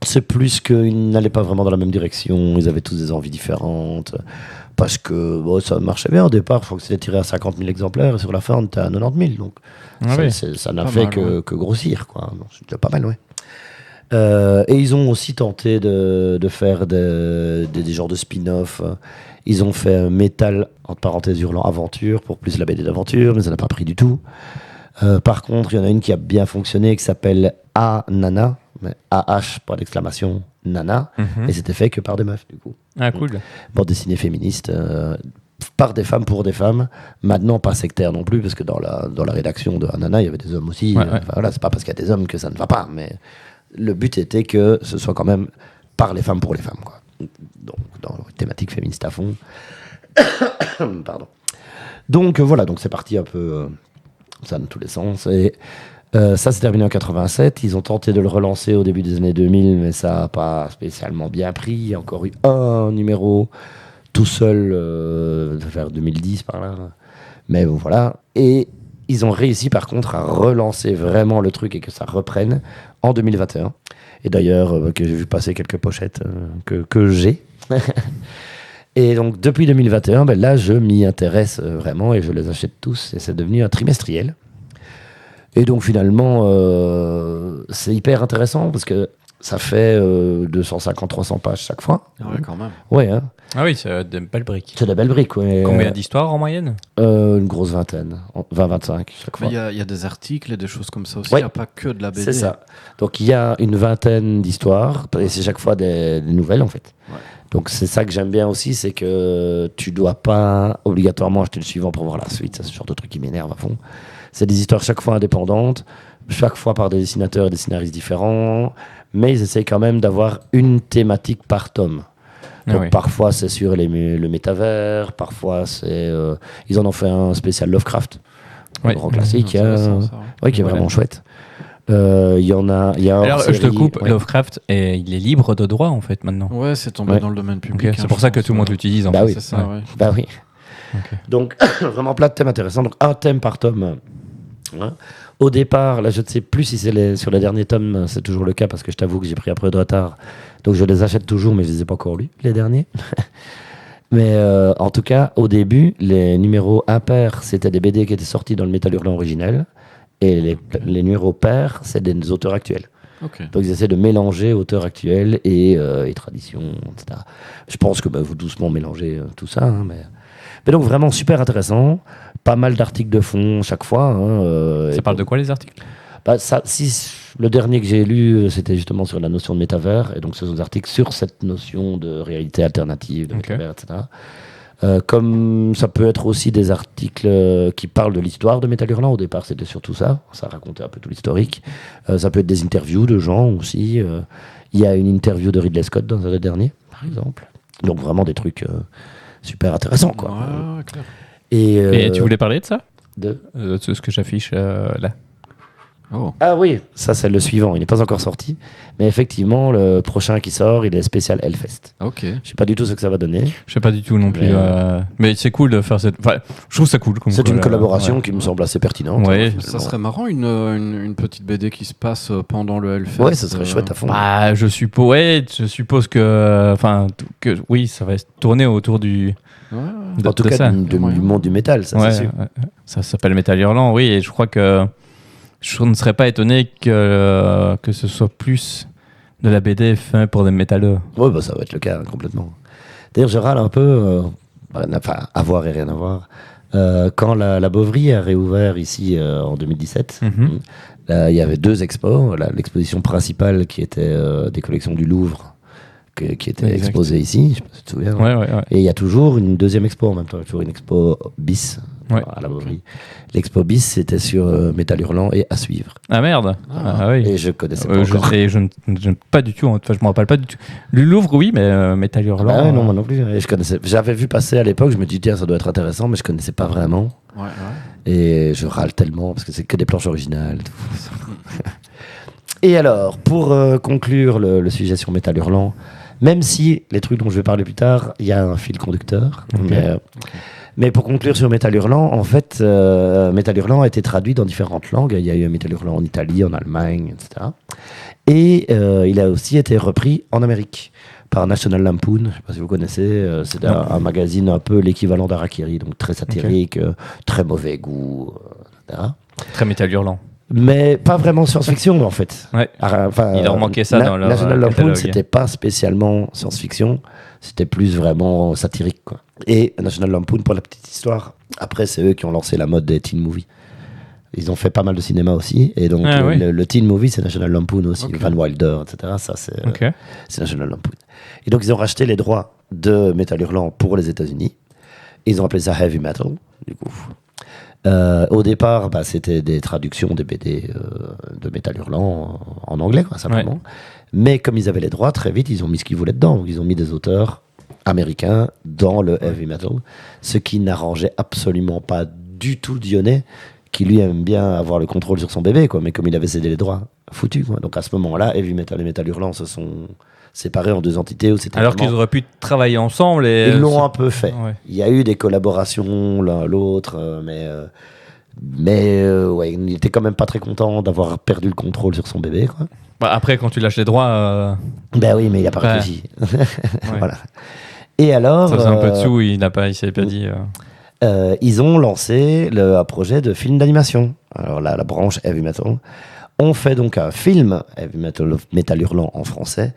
[SPEAKER 1] C'est plus qu'ils n'allaient pas vraiment dans la même direction. Ils avaient tous des envies différentes. Parce que ça marchait bien au départ. Je crois que c'était tiré à 50 000 exemplaires. Et sur la fin, on était à 90 000. Donc, ça n'a fait que grossir, quoi. Donc, c'était pas mal, ouais. Et ils ont aussi tenté de faire des genres de spin-off. Ils ont fait Métal, entre parenthèses, Hurlant Aventure, pour plus la BD d'aventure, mais ça n'a pas pris du tout. Par contre, il y en a une qui a bien fonctionné, qui s'appelle A-Nana, mais A-H, pas d'exclamation, Nana, et c'était fait que par des meufs, du coup.
[SPEAKER 2] Ah, cool.
[SPEAKER 1] Bande dessinée féministe, par des femmes, pour des femmes. Maintenant, pas sectaire non plus, parce que dans la rédaction de A-Nana, il y avait des hommes aussi. Enfin, voilà, c'est pas parce qu'il y a des hommes que ça ne va pas, mais le but était que ce soit quand même par les femmes, pour les femmes, quoi. Donc, dans une thématique féministe à fond. Pardon. Donc, voilà, donc c'est parti un peu... ça dans tous les sens. Et ça s'est terminé en 87. Ils ont tenté de le relancer au début des années 2000, mais ça n'a pas spécialement bien pris. Il y a encore eu un numéro tout seul, vers 2010 par là. Mais bon, voilà. Et ils ont réussi par contre à relancer vraiment le truc et que ça reprenne en 2021. Et d'ailleurs, que j'ai vu passer quelques pochettes que j'ai. Et donc, depuis 2021, là, je m'y intéresse vraiment et je les achète tous. Et c'est devenu un trimestriel. Et donc, finalement, c'est hyper intéressant parce que ça fait 250-300 pages chaque fois.
[SPEAKER 3] Ah ouais, quand même.
[SPEAKER 1] Ouais, hein.
[SPEAKER 2] Ah oui, c'est de belles briques.
[SPEAKER 1] C'est de belles briques, ouais.
[SPEAKER 2] Combien d'histoires en moyenne ?
[SPEAKER 1] Une grosse vingtaine. 20-25 chaque fois.
[SPEAKER 3] Il y a des articles et des choses comme ça aussi. Il
[SPEAKER 1] Ouais.
[SPEAKER 3] n'y a pas que de la BD.
[SPEAKER 1] C'est ça. Donc, il y a une vingtaine d'histoires et c'est chaque fois des nouvelles, en fait.
[SPEAKER 3] Ouais.
[SPEAKER 1] Donc c'est ça que j'aime bien aussi, c'est que tu dois pas obligatoirement acheter le suivant pour voir la suite. Ça, c'est le genre de truc qui m'énerve à fond. C'est des histoires chaque fois indépendantes, chaque fois par des dessinateurs et des scénaristes différents, mais ils essayent quand même d'avoir une thématique par tome. Donc parfois c'est sur le métavers, parfois c'est ils en ont fait un spécial Lovecraft, un grand classique, qui est vraiment chouette. Il y en a.
[SPEAKER 2] Alors, je te coupe, Lovecraft, il est libre de droit en fait maintenant.
[SPEAKER 3] Ouais, c'est tombé dans le domaine public.
[SPEAKER 2] Okay, c'est pour ça que tout le monde l'utilise en fait.
[SPEAKER 1] Oui.
[SPEAKER 3] C'est ça, ouais.
[SPEAKER 1] Bah oui.
[SPEAKER 2] Okay.
[SPEAKER 1] Donc, vraiment plein de thèmes intéressants. Donc, un thème par tome. Hein. Au départ, là, je ne sais plus si c'est sur les derniers tomes, c'est toujours le cas parce que je t'avoue que j'ai pris un peu de retard. Donc, je les achète toujours, mais je ne les ai pas encore lus, les derniers. Mais en tout cas, au début, les numéros impairs, c'était des BD qui étaient sortis dans le Métal Hurlant originel. Et les numéros pairs, c'est des auteurs actuels.
[SPEAKER 3] Okay.
[SPEAKER 1] Donc ils essaient de mélanger auteurs actuels et traditions, etc. Je pense que vous doucement mélangez tout ça. Hein, mais donc vraiment super intéressant. Pas mal d'articles de fond chaque fois. Hein,
[SPEAKER 2] ça parle de quoi les articles ?
[SPEAKER 1] Bah, ça, le dernier que j'ai lu, c'était justement sur la notion de métavers, et donc ce sont des articles sur cette notion de réalité alternative, de métavers, etc. Comme ça peut être aussi des articles qui parlent de l'histoire de Metal Hurlant. Au départ, c'était surtout ça. Ça racontait un peu tout l'historique. Ça peut être des interviews de gens aussi. Il y a une interview de Ridley Scott dans un des derniers, par exemple. Donc vraiment des trucs super intéressants, quoi.
[SPEAKER 3] Ouais, clair.
[SPEAKER 2] Et tu voulais parler de ça
[SPEAKER 1] de
[SPEAKER 2] ce que j'affiche là.
[SPEAKER 3] Oh.
[SPEAKER 1] Ah oui, ça c'est le suivant. Il n'est pas encore sorti, mais effectivement, le prochain qui sort, il est spécial Hellfest.
[SPEAKER 3] Ok.
[SPEAKER 1] Je sais pas du tout ce que ça va donner.
[SPEAKER 2] Je sais pas du tout non plus. Mais c'est cool de faire cette. Enfin, je trouve ça cool.
[SPEAKER 1] C'est une collaboration qui me semble assez pertinente.
[SPEAKER 2] Ouais.
[SPEAKER 3] Ça serait marrant une petite BD qui se passe pendant le Hellfest.
[SPEAKER 1] Ouais, ça serait chouette à fond.
[SPEAKER 2] Bah, je suppose que, oui, ça va se tourner autour du.
[SPEAKER 3] Ouais.
[SPEAKER 1] En tout cas,
[SPEAKER 2] ça.
[SPEAKER 1] du monde du métal, ça
[SPEAKER 2] Ouais,
[SPEAKER 1] c'est sûr.
[SPEAKER 2] ouais. Ça s'appelle Metal Hurlant, oui, et je crois que je ne serais pas étonné que ce soit plus de la BD fait pour des métalleux.
[SPEAKER 1] Ouais, bah, ça va être le cas, complètement. D'ailleurs, je râle un peu, enfin, à voir et rien à voir. Quand la Bovry a réouvert ici en 2017, là, il y avait 2 expos. L'exposition principale qui était des collections du Louvre, qui était
[SPEAKER 2] Exact.
[SPEAKER 1] exposée ici, je sais pas si tu te souviens.
[SPEAKER 2] Ouais.
[SPEAKER 1] Et il y a toujours une deuxième expo en même temps, toujours une expo bis
[SPEAKER 2] Ouais.
[SPEAKER 1] à la Bovry. L'expo bis, c'était sur Metal Hurlant et À Suivre.
[SPEAKER 2] Ah merde. Ah oui.
[SPEAKER 1] Et je connaissais pas encore.
[SPEAKER 2] Je ne pas du tout. Enfin, je me rappelle pas du tout. Le Louvre, oui, mais Metal Hurlant.
[SPEAKER 1] Ah ouais, non, moi non plus. Et j'avais vu passer à l'époque, je me dis, tiens, ça doit être intéressant, mais je connaissais pas vraiment.
[SPEAKER 3] Ouais.
[SPEAKER 1] Et je râle tellement parce que c'est que des planches originales. Et alors, pour conclure le sujet sur Metal Hurlant, même si les trucs dont je vais parler plus tard, il y a un fil conducteur. Mais pour conclure sur Metal Hurlant, en fait, Metal Hurlant a été traduit dans différentes langues. Il y a eu un Metal Hurlant en Italie, en Allemagne, etc. Et il a aussi été repris en Amérique par National Lampoon. Je ne sais pas si vous connaissez. C'est un magazine un peu l'équivalent d'Harakiri, donc très satirique, très mauvais goût, etc.
[SPEAKER 2] Très Metal Hurlant.
[SPEAKER 1] Mais pas vraiment science-fiction, en fait.
[SPEAKER 2] Ouais.
[SPEAKER 1] Enfin,
[SPEAKER 2] Il leur manquait ça dans leur
[SPEAKER 1] National Lampoon,
[SPEAKER 2] catalogue.
[SPEAKER 1] c'était pas spécialement science-fiction, c'était plus vraiment satirique, quoi. Et National Lampoon, pour la petite histoire, après, c'est eux qui ont lancé la mode des teen movies. Ils ont fait pas mal de cinéma aussi, et donc
[SPEAKER 2] oui.
[SPEAKER 1] le teen movie, c'est National Lampoon aussi,
[SPEAKER 3] Ok.
[SPEAKER 1] Van Wilder, etc. Ça, c'est
[SPEAKER 2] Ok.
[SPEAKER 1] c'est National Lampoon. Et donc, ils ont racheté les droits de Metal Hurlant pour les États-Unis. Ils ont appelé ça Heavy Metal, du coup. Au départ, c'était des traductions des BD de Metal Hurlant en anglais, quoi, simplement.
[SPEAKER 2] Ouais.
[SPEAKER 1] Mais comme ils avaient les droits, très vite, ils ont mis ce qu'ils voulaient dedans. Donc, ils ont mis des auteurs américains dans le heavy metal, ce qui n'arrangeait absolument pas du tout Dionnet, qui lui aime bien avoir le contrôle sur son bébé, quoi. Mais comme il avait cédé les droits, foutu, quoi. Donc à ce moment-là, heavy metal et Metal Hurlant se sont séparés en 2 entités où c'était
[SPEAKER 2] Alors
[SPEAKER 1] vraiment-
[SPEAKER 2] qu'ils auraient pu travailler ensemble et.
[SPEAKER 1] Ils l'ont un peu fait.
[SPEAKER 2] Ouais.
[SPEAKER 1] Il y a eu des collaborations l'un à l'autre, mais ouais, il était quand même pas très content d'avoir perdu le contrôle sur son bébé, quoi.
[SPEAKER 2] Bah, après, quand tu lâches les droits,
[SPEAKER 1] Ben oui, mais il a pas
[SPEAKER 2] Ouais.
[SPEAKER 1] réfléchi.
[SPEAKER 2] ouais.
[SPEAKER 1] Voilà. Et alors,
[SPEAKER 2] Ça faisait un peu de sous, il s'avait pas dit.
[SPEAKER 1] ils ont lancé un projet de film d'animation. Alors là, la branche Heavy Metal. On fait donc un film Heavy Metal, Metal Hurlant en français,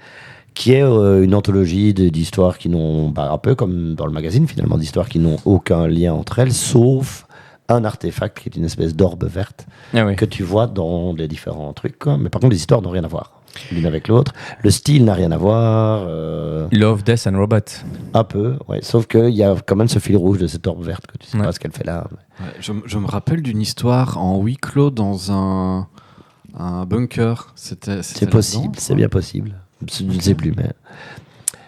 [SPEAKER 1] qui est une anthologie d'histoires qui n'ont, un peu comme dans le magazine finalement, d'histoires qui n'ont aucun lien entre elles, sauf un artefact qui est une espèce d'orbe verte
[SPEAKER 2] Ah oui.
[SPEAKER 1] que tu vois dans les différents trucs, quoi. Mais par contre, les histoires n'ont rien à voir l'une avec l'autre. Le style n'a rien à voir.
[SPEAKER 2] Love, Death and Robot.
[SPEAKER 1] Un peu, ouais. Sauf qu'il y a quand même ce fil rouge de cette orbe verte que tu sais
[SPEAKER 2] Ouais.
[SPEAKER 1] pas ce qu'elle fait là.
[SPEAKER 3] Ouais, je me rappelle d'une histoire en huis clos dans un bunker. C'était
[SPEAKER 1] C'est
[SPEAKER 3] là-dedans,
[SPEAKER 1] possible,
[SPEAKER 3] ça
[SPEAKER 1] c'est bien possible. Je ne sais plus,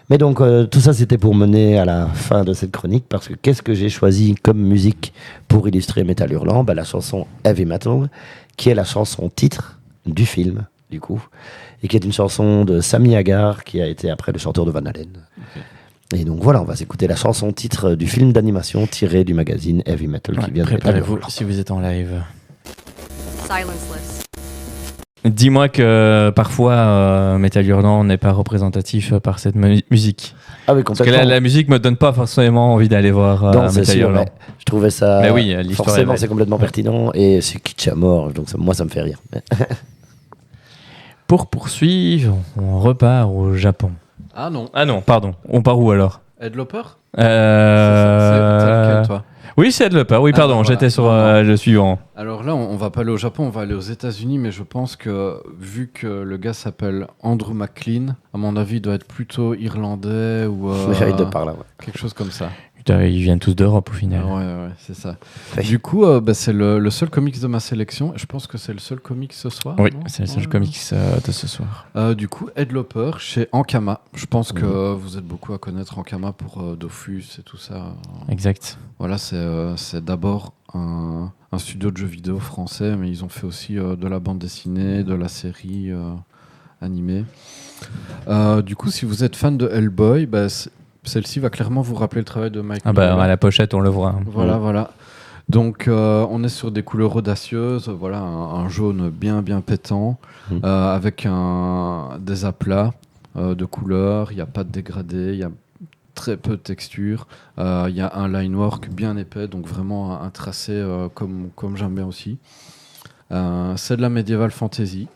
[SPEAKER 1] mais donc tout ça c'était pour mener à la fin de cette chronique, parce que qu'est-ce que j'ai choisi comme musique pour illustrer Metal Hurlant? La chanson Heavy Metal, qui est la chanson titre du film, du coup, et qui est une chanson de Sammy Hagar, qui a été après le chanteur de Van Halen. Et donc voilà, on va s'écouter la chanson titre du film d'animation tiré du magazine Heavy Metal qui vient de Metal
[SPEAKER 2] Préparez-vous
[SPEAKER 1] Hurlant.
[SPEAKER 2] si vous êtes en live.
[SPEAKER 4] Silenceless.
[SPEAKER 2] Dis-moi que parfois Metal Hurlant n'est pas représentatif par cette musique.
[SPEAKER 1] Ah oui,
[SPEAKER 2] Parce que
[SPEAKER 1] complètement.
[SPEAKER 2] la musique me donne pas forcément envie d'aller voir
[SPEAKER 1] Non, c'est
[SPEAKER 2] Metal
[SPEAKER 1] sûr,
[SPEAKER 2] Hurlant.
[SPEAKER 1] mais je trouvais ça.
[SPEAKER 2] Mais oui, l'histoire
[SPEAKER 1] forcément,
[SPEAKER 2] est
[SPEAKER 1] c'est complètement pertinent et c'est kitsch à mort, donc moi, ça me fait rire.
[SPEAKER 2] Pour poursuivre, on repart au Japon.
[SPEAKER 3] Ah non.
[SPEAKER 2] Ah non, pardon. On part où alors
[SPEAKER 3] Ed Loper C'est lequel, toi
[SPEAKER 2] Oui, c'est Headloper. Oui, pardon,
[SPEAKER 3] voilà.
[SPEAKER 2] j'étais sur le suivant.
[SPEAKER 3] Alors là, on va pas aller au Japon, on va aller aux États-Unis, mais je pense que vu que le gars s'appelle Andrew McLean, à mon avis, il doit être plutôt irlandais ou
[SPEAKER 1] J'arrête de par là. Ouais.
[SPEAKER 3] quelque chose comme ça.
[SPEAKER 2] Putain, ils viennent tous d'Europe au final.
[SPEAKER 3] Ouais, c'est ça.
[SPEAKER 1] Ouais.
[SPEAKER 3] Du coup, c'est le seul comics de ma sélection. Et je pense que c'est le seul comics ce soir.
[SPEAKER 2] Oui,
[SPEAKER 3] non
[SPEAKER 2] c'est le seul
[SPEAKER 3] Ouais.
[SPEAKER 2] comics de ce soir.
[SPEAKER 3] Du coup, Headloper chez Ankama. Je pense que vous êtes beaucoup à connaître Ankama pour Dofus et tout ça.
[SPEAKER 2] Exact.
[SPEAKER 3] Voilà, c'est d'abord un studio de jeux vidéo français, mais ils ont fait aussi de la bande dessinée, de la série animée. Du coup, si vous êtes fan de Hellboy, celle-ci va clairement vous rappeler le travail de Mike
[SPEAKER 2] Ah bah,
[SPEAKER 3] Mignola.
[SPEAKER 2] à la pochette, on le voit.
[SPEAKER 3] Voilà. Donc, on est sur des couleurs audacieuses, voilà, un jaune bien pétant, avec des aplats de couleurs. Il n'y a pas de dégradé, il y a très peu de texture. Il y a un line work bien épais, donc vraiment un tracé comme j'aime bien aussi. C'est de la médiéval fantasy.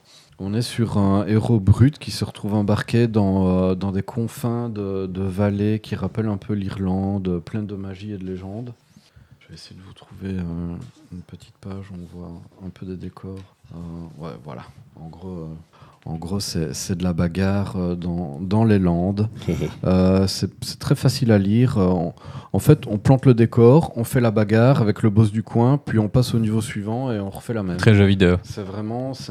[SPEAKER 3] On est sur un héros brut qui se retrouve embarqué dans des confins de vallées qui rappellent un peu l'Irlande, pleine de magie et de légendes. Je vais essayer de vous trouver une petite page où on voit un peu des décors. Ouais, voilà. En gros, c'est de la bagarre dans les Landes. C'est très facile à lire. En fait, on plante le décor, on fait la bagarre avec le boss du coin, puis on passe au niveau suivant et on refait la même.
[SPEAKER 2] Très jeu vidéo.
[SPEAKER 3] C'est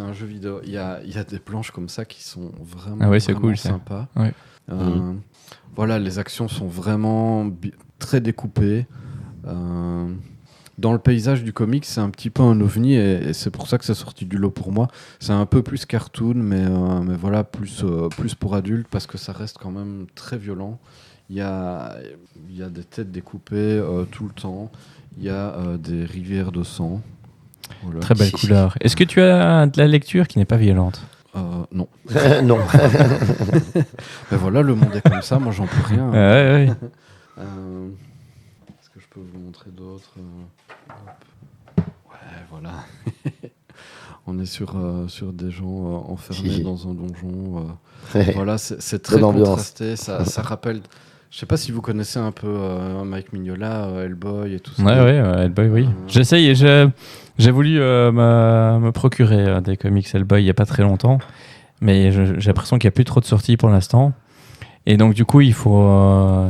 [SPEAKER 3] un jeu vidéo. Il y a des planches comme ça qui sont vraiment,
[SPEAKER 2] Ah ouais, c'est
[SPEAKER 3] vraiment
[SPEAKER 2] cool, ça.
[SPEAKER 3] sympas.
[SPEAKER 2] Ouais.
[SPEAKER 3] Voilà, les actions sont vraiment très découpées. Dans le paysage du comic, c'est un petit peu un ovni et c'est pour ça que c'est sorti du lot pour moi. C'est un peu plus cartoon, mais voilà, plus pour adultes parce que ça reste quand même très violent. Il y a des têtes découpées tout le temps. Il y a des rivières de sang. Voilà.
[SPEAKER 2] Très belle couleur. Est-ce que tu as de la lecture qui n'est pas violente?
[SPEAKER 3] Non.
[SPEAKER 1] Non.
[SPEAKER 3] Ben voilà, le monde est comme ça, moi j'en peux rien.
[SPEAKER 2] Ouais.
[SPEAKER 3] Est-ce que je peux vous montrer d'autres hop. Ouais, voilà. On est sur des gens enfermés dans un donjon. Voilà, c'est très contrasté. Ça rappelle. Je sais pas si vous connaissez un peu Mike Mignola, Hellboy et tout ça.
[SPEAKER 2] Ouais, Hellboy, oui. J'essaye. J'ai voulu me procurer des comics Hellboy il y a pas très longtemps, mais j'ai l'impression qu'il n'y a plus trop de sorties pour l'instant. Et donc du coup, il faut,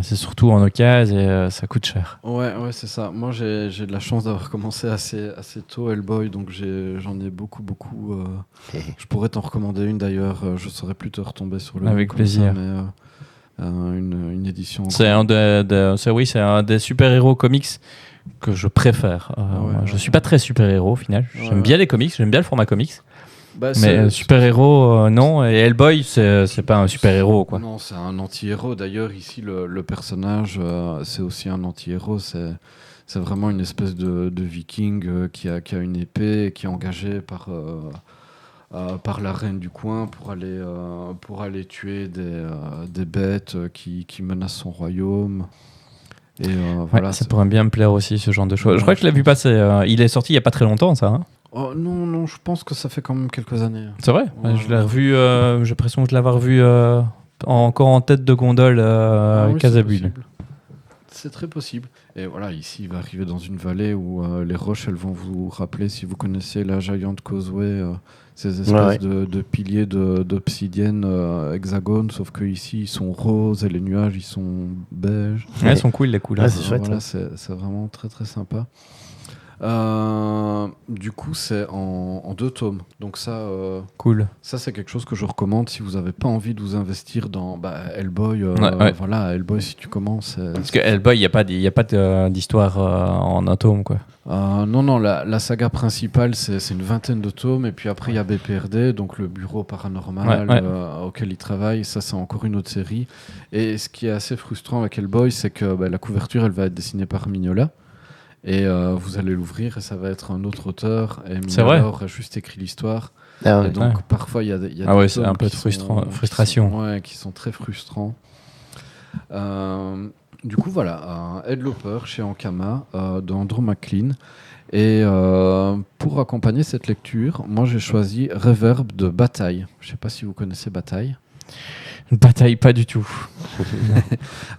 [SPEAKER 2] c'est surtout en occasion et ça coûte cher.
[SPEAKER 3] Ouais, c'est ça. Moi, j'ai de la chance d'avoir commencé assez tôt Hellboy, donc j'en ai beaucoup. Je pourrais t'en recommander une d'ailleurs. Je saurais plus te retomber sur le nom
[SPEAKER 2] Avec
[SPEAKER 3] comme
[SPEAKER 2] plaisir.
[SPEAKER 3] ça, mais une édition.
[SPEAKER 2] C'est un des super-héros comics que je préfère. Je suis pas très super-héros au final. J'aime bien les comics, j'aime bien le format comics. Mais super-héros, non. Et Hellboy, c'est pas un super-héros, quoi.
[SPEAKER 3] Non, c'est un anti-héros. D'ailleurs, ici, le personnage, c'est aussi un anti-héros. C'est vraiment une espèce de viking qui a une épée et qui est engagé par la reine du coin pour aller tuer des bêtes qui menacent son royaume. Et voilà,
[SPEAKER 2] ça pourrait bien me plaire aussi, ce genre de choses. Je crois que je l'ai vu passer. Il est sorti il y a pas très longtemps, ça. Hein.
[SPEAKER 3] Oh, non, je pense que ça fait quand même quelques années.
[SPEAKER 2] C'est vrai.
[SPEAKER 3] Ouais.
[SPEAKER 2] Je l'ai revu. J'ai l'impression de l'avoir vu encore en tête de gondole Casabule.
[SPEAKER 3] C'est très possible. Et voilà, ici, il va arriver dans une vallée où les roches, elles vont vous rappeler, si vous connaissez la Giant Causeway, ces espèces de piliers d'obsidienne hexagone, sauf qu'ici, ils sont roses et les nuages, ils sont beiges.
[SPEAKER 2] Ouais, ils sont cool, les couleurs.
[SPEAKER 1] Ouais, c'est chouette.
[SPEAKER 3] Voilà, c'est vraiment très, très sympa. Du coup, c'est en 2 tomes. Donc ça,
[SPEAKER 2] cool.
[SPEAKER 3] Ça, c'est quelque chose que je recommande si vous n'avez pas envie de vous investir dans Hellboy. Voilà, Hellboy, si tu commences.
[SPEAKER 2] Parce que Hellboy, il n'y a pas d'histoire en un tome, quoi.
[SPEAKER 3] Non, la saga principale, c'est une 20aine de tomes. Et puis après, il y a BPRD, donc le bureau paranormal auquel il travaille. Ça, c'est encore une autre série. Et ce qui est assez frustrant avec Hellboy, c'est que la couverture, elle va être dessinée par Mignola. Et vous allez l'ouvrir et ça va être un autre auteur. Et Mignola aura juste écrit l'histoire.
[SPEAKER 1] Ah ouais.
[SPEAKER 3] Et donc parfois il y a des
[SPEAKER 2] c'est un peu de frustration.
[SPEAKER 3] qui sont très frustrants. Du coup voilà, Headloper chez Ankama d'Andrew McLean. Et pour accompagner cette lecture, moi j'ai choisi Reverb de Bataille. Je sais pas si vous connaissez Bataille.
[SPEAKER 2] Bataille, pas du tout.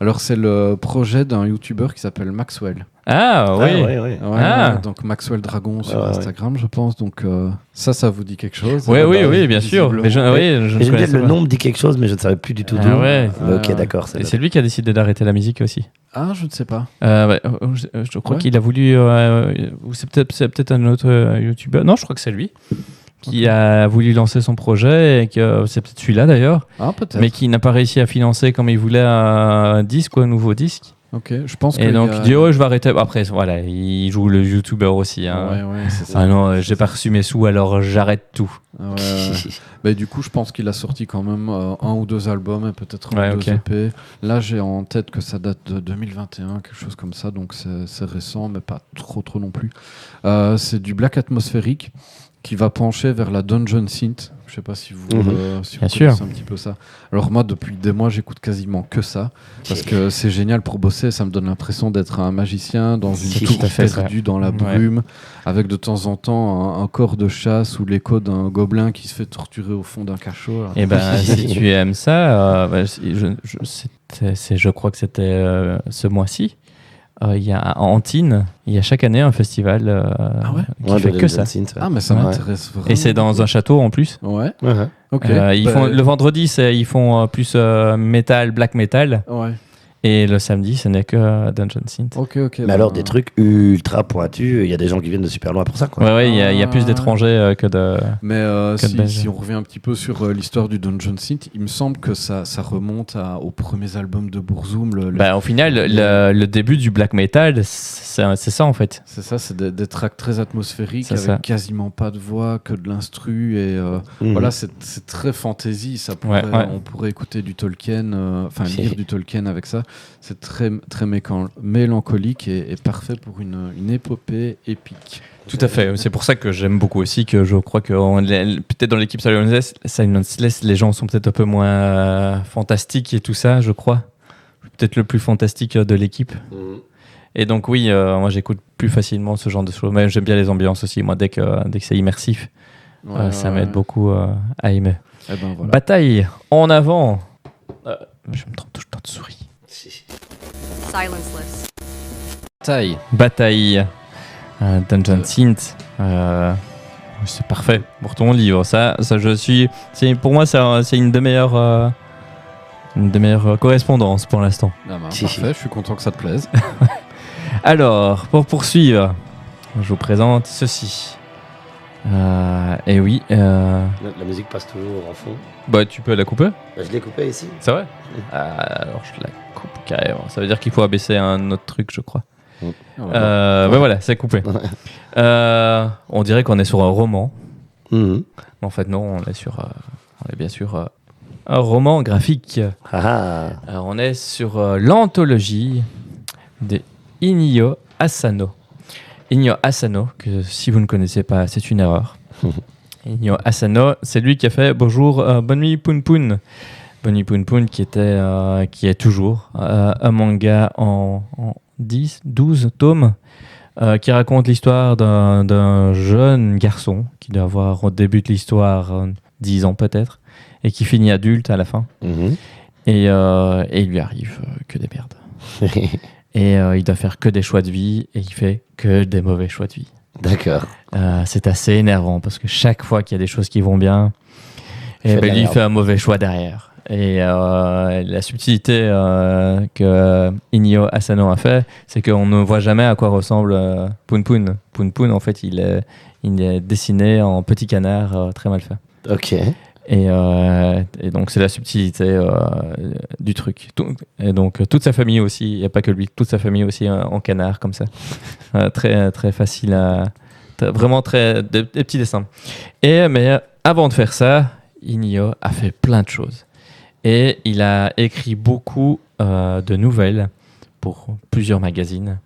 [SPEAKER 3] Alors, c'est le projet d'un YouTuber qui s'appelle Maxwell.
[SPEAKER 2] Ah oui.
[SPEAKER 1] Ah, ouais.
[SPEAKER 3] Ouais,
[SPEAKER 2] Ah.
[SPEAKER 3] donc Maxwell Dragon sur
[SPEAKER 1] Ah, ouais.
[SPEAKER 3] Instagram, je pense. Donc, ça vous dit quelque chose?
[SPEAKER 2] Oui,
[SPEAKER 3] Bah,
[SPEAKER 2] oui, bien sûr. Mais je
[SPEAKER 1] Et
[SPEAKER 2] ne
[SPEAKER 1] j'aime bien
[SPEAKER 2] connaissais
[SPEAKER 1] le
[SPEAKER 2] pas.
[SPEAKER 1] nom me dit quelque chose, mais je ne savais plus du tout
[SPEAKER 2] Ah
[SPEAKER 1] d'où.
[SPEAKER 2] ouais.
[SPEAKER 1] Mais ok,
[SPEAKER 3] Ouais.
[SPEAKER 1] d'accord.
[SPEAKER 2] Et c'est lui qui a décidé d'arrêter la musique aussi.
[SPEAKER 3] Ah, je ne sais pas.
[SPEAKER 2] Je crois
[SPEAKER 3] Ouais.
[SPEAKER 2] qu'il a voulu. Ou c'est peut-être un autre YouTuber. Non, je crois que c'est lui qui a voulu lancer son projet et que c'est peut-être celui-là d'ailleurs,
[SPEAKER 3] Ah, peut-être.
[SPEAKER 2] mais qui n'a pas réussi à financer comme il voulait un disque ou un nouveau disque.
[SPEAKER 3] Ok, je pense que.
[SPEAKER 2] Et donc il dit je vais arrêter. Après voilà, il joue le YouTuber aussi. Hein.
[SPEAKER 3] Ouais, c'est ça.
[SPEAKER 2] Ah non, j'ai pas reçu mes sous alors j'arrête tout.
[SPEAKER 3] Ah, ouais. Bah, du coup, je pense qu'il a sorti quand même 1 ou 2 albums et peut-être
[SPEAKER 2] Ouais,
[SPEAKER 3] 1 ou 2
[SPEAKER 2] ok.
[SPEAKER 3] EP. Là, j'ai en tête que ça date de 2021, quelque chose comme ça, donc c'est récent, mais pas trop non plus. C'est du black atmosphérique qui va pencher vers la dungeon synth. Je sais pas si vous, si vous
[SPEAKER 2] Bien sûr.
[SPEAKER 3] connaissez un petit peu ça. Alors moi, depuis des mois, j'écoute quasiment que ça, parce que c'est génial pour bosser. Ça me donne l'impression d'être un magicien dans une
[SPEAKER 2] C'est
[SPEAKER 3] tour
[SPEAKER 2] tout à fait ça.
[SPEAKER 3] perdue dans la
[SPEAKER 2] Ouais.
[SPEAKER 3] brume, avec de temps en temps un corps de chasse ou l'écho d'un gobelin qui se fait torturer au fond d'un cachot.
[SPEAKER 2] Et ben si tu aimes ça, je crois que c'était ce mois-ci. Il y a à Antine, il y a chaque année un festival
[SPEAKER 3] Ah ouais
[SPEAKER 2] qui fait que ça.
[SPEAKER 3] Ah, mais ça
[SPEAKER 2] Ouais.
[SPEAKER 3] m'intéresse vraiment.
[SPEAKER 2] Et c'est dans un château en plus.
[SPEAKER 3] Ouais,
[SPEAKER 2] Euh,
[SPEAKER 3] ok.
[SPEAKER 2] Ils
[SPEAKER 3] Bah,
[SPEAKER 2] font, le vendredi, ils font plus metal, black metal.
[SPEAKER 3] Ouais,
[SPEAKER 2] Et le samedi, ce n'est que Dungeon Synth.
[SPEAKER 3] ok.
[SPEAKER 1] Mais
[SPEAKER 3] bah,
[SPEAKER 1] alors, des trucs ultra pointus, il y a des gens qui viennent de super loin pour ça, quoi.
[SPEAKER 2] Ouais, il y a plus d'étrangers que de.
[SPEAKER 3] Mais
[SPEAKER 2] Que de Belges.
[SPEAKER 3] si on revient un petit peu sur l'histoire du Dungeon Synth, il me semble que ça remonte aux premiers albums de Bourzoum.
[SPEAKER 2] Au final, le début du black metal, c'est ça en fait.
[SPEAKER 3] C'est ça, c'est des tracks très atmosphériques
[SPEAKER 2] C'est
[SPEAKER 3] avec
[SPEAKER 2] ça.
[SPEAKER 3] quasiment pas de voix, que de l'instru. Et
[SPEAKER 1] Mhm.
[SPEAKER 3] voilà, c'est très fantasy. Ça pourrait,
[SPEAKER 2] Ouais.
[SPEAKER 3] On pourrait écouter du Tolkien,
[SPEAKER 1] Si.
[SPEAKER 3] lire du Tolkien avec ça. C'est très, très mélancolique et parfait pour une épopée épique.
[SPEAKER 2] Tout à fait. C'est pour ça que j'aime beaucoup aussi, que je crois que peut-être dans l'équipe Silence, les gens sont peut-être un peu moins fantastiques et tout ça, je crois. Peut-être le plus fantastique de l'équipe.
[SPEAKER 1] Mhm.
[SPEAKER 2] Et donc oui, moi j'écoute plus facilement ce genre de choses. Mais j'aime bien les ambiances aussi. Moi, dès que c'est immersif, ça m'aide beaucoup à aimer.
[SPEAKER 3] Eh ben, voilà.
[SPEAKER 2] Bataille en avant. Je me trompe tout le temps de souris.
[SPEAKER 4] Silenceless.
[SPEAKER 2] Bataille. Dungeon Synth. C'est parfait pour ton livre. Ça je suis. Pour moi, c'est une des meilleures correspondances pour l'instant.
[SPEAKER 3] Ah ben,
[SPEAKER 1] Si,
[SPEAKER 3] parfait, je suis content que ça te plaise.
[SPEAKER 2] Alors, pour poursuivre, je vous présente ceci. Et oui,
[SPEAKER 1] La musique passe toujours en fond.
[SPEAKER 2] tu peux la couper.
[SPEAKER 1] Bah, je l'ai coupé ici.
[SPEAKER 2] C'est vrai. Alors je la coupe carrément. Ça veut dire qu'il faut abaisser un autre truc, je crois. Voilà, c'est coupé. On dirait qu'on est sur un roman.
[SPEAKER 1] Mhm.
[SPEAKER 2] Mais en fait, non, on est bien sûr un roman graphique.
[SPEAKER 1] Ah,
[SPEAKER 2] Alors, on est sur l'anthologie de Inyo Asano. Inyo Asano, que si vous ne connaissez pas, c'est une erreur. Inyo Asano, c'est lui qui a fait Bonjour, Bonne nuit Poun Poun. Bonne nuit Poun Poun, qui est toujours un manga en 10, 12 tomes, qui raconte l'histoire d'un jeune garçon qui doit avoir au début de l'histoire 10 ans peut-être, et qui finit adulte à la fin.
[SPEAKER 1] mhm.
[SPEAKER 2] Et il lui arrive que des merdes. Et il doit faire que des choix de vie, et il fait que des mauvais choix de vie.
[SPEAKER 1] D'accord.
[SPEAKER 2] C'est assez énervant, parce que chaque fois qu'il y a des choses qui vont bien,
[SPEAKER 1] Il fait de la
[SPEAKER 2] lui il
[SPEAKER 1] merde.
[SPEAKER 2] fait un mauvais choix derrière. Et la subtilité que Inyo Asano a fait, c'est qu'on ne voit jamais à quoi ressemble Poun Poun. Poun Poun, en fait, il est dessiné en petit canard très mal fait.
[SPEAKER 1] Ok.
[SPEAKER 2] Et donc c'est la subtilité du truc. Et donc toute sa famille aussi, il n'y a pas que lui, toute sa famille aussi en canard comme ça. Très, très facile vraiment des petits dessins. Mais avant de faire ça, Inyo a fait plein de choses. Et il a écrit beaucoup de nouvelles pour plusieurs magazines.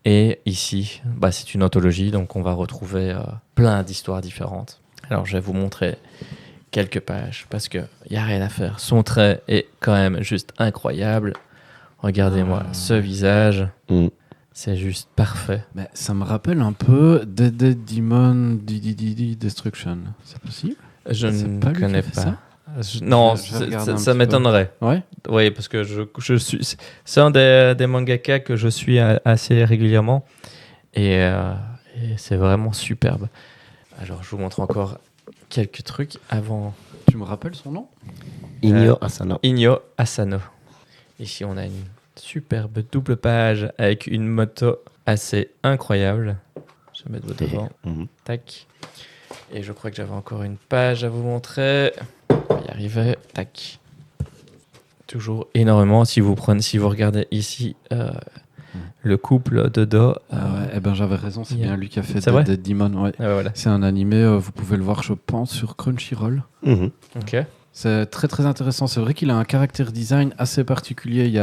[SPEAKER 2] Et ici, c'est une anthologie, donc on va retrouver plein d'histoires différentes. Alors je vais vous montrer quelques pages, parce qu'il n'y a rien à faire. Son trait est quand même juste incroyable. Regardez-moi ce visage.
[SPEAKER 1] Mm.
[SPEAKER 2] C'est juste parfait.
[SPEAKER 3] Mais ça me rappelle un peu Dead Demon Destruction. C'est possible?
[SPEAKER 2] Je
[SPEAKER 3] C'est
[SPEAKER 2] ne
[SPEAKER 3] pas lui qui a
[SPEAKER 2] connais
[SPEAKER 3] fait
[SPEAKER 2] pas.
[SPEAKER 3] ça
[SPEAKER 2] Non,
[SPEAKER 3] Je vais regarder un
[SPEAKER 2] ça
[SPEAKER 3] petit
[SPEAKER 2] m'étonnerait.
[SPEAKER 3] Ouais.
[SPEAKER 2] Oui, parce que je suis. C'est un des mangaka que je suis assez régulièrement. Et c'est vraiment superbe. Alors, je vous montre encore quelques trucs avant.
[SPEAKER 3] Tu me rappelles son nom?
[SPEAKER 1] Inyo Asano.
[SPEAKER 2] Inyo Asano. Ici, on a une superbe double page avec une moto assez incroyable. Je vais mettre devant.
[SPEAKER 1] Mhm.
[SPEAKER 2] Tac. Et je crois que j'avais encore une page à vous montrer. On va y arriver. Tac. Toujours énormément. Si vous regardez ici le couple de dos.
[SPEAKER 3] Eh ben j'avais raison, c'est
[SPEAKER 2] Yeah.
[SPEAKER 3] bien lui qui a fait
[SPEAKER 2] C'est vrai
[SPEAKER 3] Dead Demon. Ouais.
[SPEAKER 2] Ah, voilà.
[SPEAKER 3] C'est un animé, vous pouvez le voir, je pense, sur Crunchyroll.
[SPEAKER 1] Mhm.
[SPEAKER 2] Ok.
[SPEAKER 3] C'est très très intéressant. C'est vrai qu'il a un caractère design assez particulier. Il y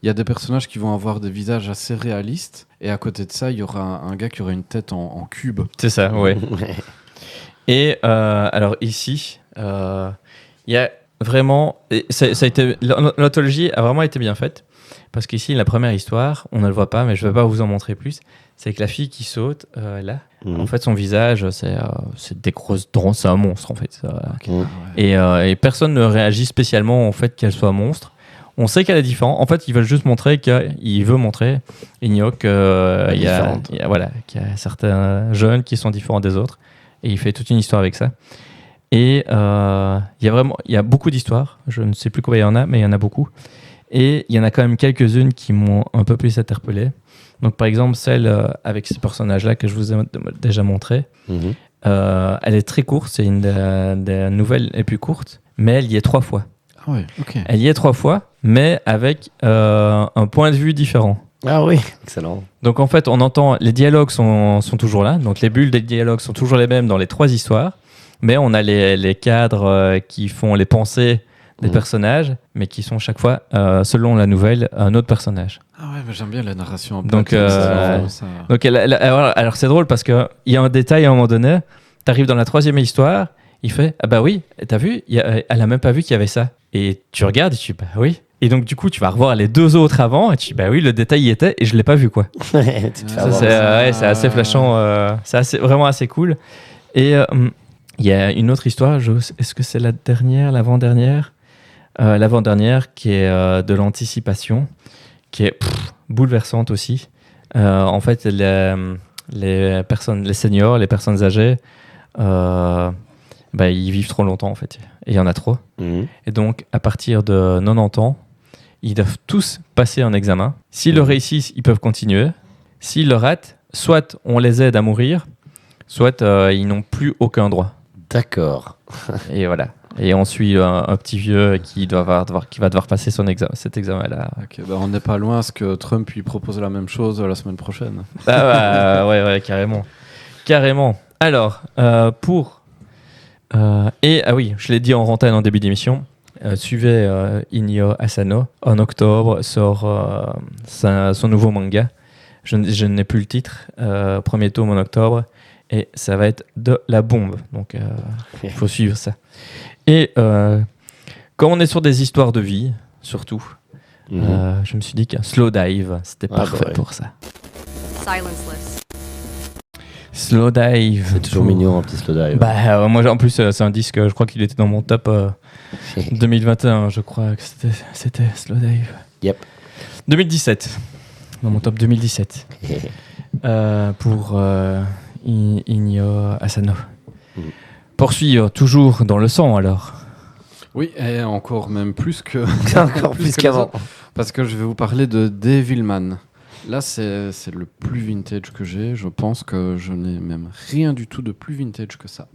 [SPEAKER 3] a des personnages qui vont avoir des visages assez réalistes. Et à côté de ça, il y aura un gars qui aura une tête en cube.
[SPEAKER 2] C'est ça, ouais. Et alors ici, il y a vraiment. Ça a été, l'anthologie a vraiment été bien faite. Parce qu'ici, la première histoire, on ne le voit pas, mais je ne vais pas vous en montrer plus. C'est que la fille qui saute, là, en fait, son visage, c'est des grosses dents, c'est un monstre, en fait.
[SPEAKER 1] Mhm.
[SPEAKER 2] Et personne ne réagit spécialement au fait qu'elle soit monstre. On sait qu'elle est différente. En fait, ils veulent juste montrer qu'il veut montrer, Inyo, qu'il y a certains jeunes qui sont différents des autres. Et il fait toute une histoire avec ça. Et il y a beaucoup d'histoires. Je ne sais plus combien il y en a, mais il y en a beaucoup. Et il y en a quand même quelques-unes qui m'ont un peu plus interpellé. Donc, par exemple, celle avec ce personnage-là que je vous ai déjà montré.
[SPEAKER 1] Mhm.
[SPEAKER 2] Elle est très courte. C'est une des nouvelles les plus courtes. Mais elle y est 3 fois.
[SPEAKER 3] Ah ouais, ok.
[SPEAKER 2] Elle y est 3 fois, mais avec un point de vue différent.
[SPEAKER 1] Ah oui, excellent.
[SPEAKER 2] Donc, en fait, on entend... Les dialogues sont toujours là. Donc, les bulles des dialogues sont toujours les mêmes dans les 3 histoires. Mais on a les cadres qui font les pensées des personnages, mais qui sont chaque fois, selon la nouvelle, un autre personnage.
[SPEAKER 3] Ah ouais, mais j'aime bien la narration.
[SPEAKER 2] Donc,
[SPEAKER 3] ça.
[SPEAKER 2] Donc, alors c'est drôle parce qu'il y a un détail à un moment donné, tu arrives dans la 3e histoire, il fait « Ah bah oui, t'as vu, elle a même pas vu qu'il y avait ça. » Et tu regardes et tu dis « Bah oui. » Et donc, du coup, tu vas revoir les 2 autres avant et tu dis « Bah oui, le détail y était et je l'ai pas vu, quoi. »
[SPEAKER 1] Tu te fais
[SPEAKER 3] Ça,
[SPEAKER 1] avoir.
[SPEAKER 2] C'est assez flashant, vraiment assez cool. Et il y a une autre histoire, est-ce que c'est la dernière, l'avant-dernière l'avant-dernière qui est de l'anticipation, qui est bouleversante aussi. En fait, les personnes, les seniors, les personnes âgées, ils vivent trop longtemps en fait. Et il y en a trop.
[SPEAKER 1] Mhm.
[SPEAKER 2] Et donc, à partir de 90 ans, ils doivent tous passer un examen. S'ils le réussissent, ils peuvent continuer. S'ils le ratent, soit on les aide à mourir, soit ils n'ont plus aucun droit.
[SPEAKER 1] D'accord.
[SPEAKER 2] Et voilà. Et on suit un petit vieux qui va devoir passer cet examen-là.
[SPEAKER 3] Ok, bah on n'est pas loin à ce que Trump lui propose la même chose la semaine prochaine.
[SPEAKER 2] Ouais, carrément. Carrément. Alors, ah oui, je l'ai dit en antenne en début d'émission, suivez Inyo Asano. En octobre sort son nouveau manga. Je n'ai plus le titre. Premier tome en octobre. Et ça va être de la bombe. Donc, il faut suivre ça. Et quand on est sur des histoires de vie, surtout, je me suis dit qu'un slow dive, c'était parfait pour ça.
[SPEAKER 4] Silenceless.
[SPEAKER 2] Slow dive.
[SPEAKER 1] C'est toujours mignon, un petit slow dive.
[SPEAKER 2] Moi, en plus, c'est un disque, je crois qu'il était dans mon top 2021, je crois que c'était slow dive.
[SPEAKER 1] Yep.
[SPEAKER 2] 2017. Dans mon top 2017. Pour Inyo Asano. Poursuivre toujours dans le sang alors.
[SPEAKER 3] Oui, et encore même plus que...
[SPEAKER 1] Encore plus qu'avant.
[SPEAKER 3] Parce que je vais vous parler de Devilman. Là, c'est le plus vintage que j'ai. Je pense que je n'ai même rien du tout de plus vintage que ça.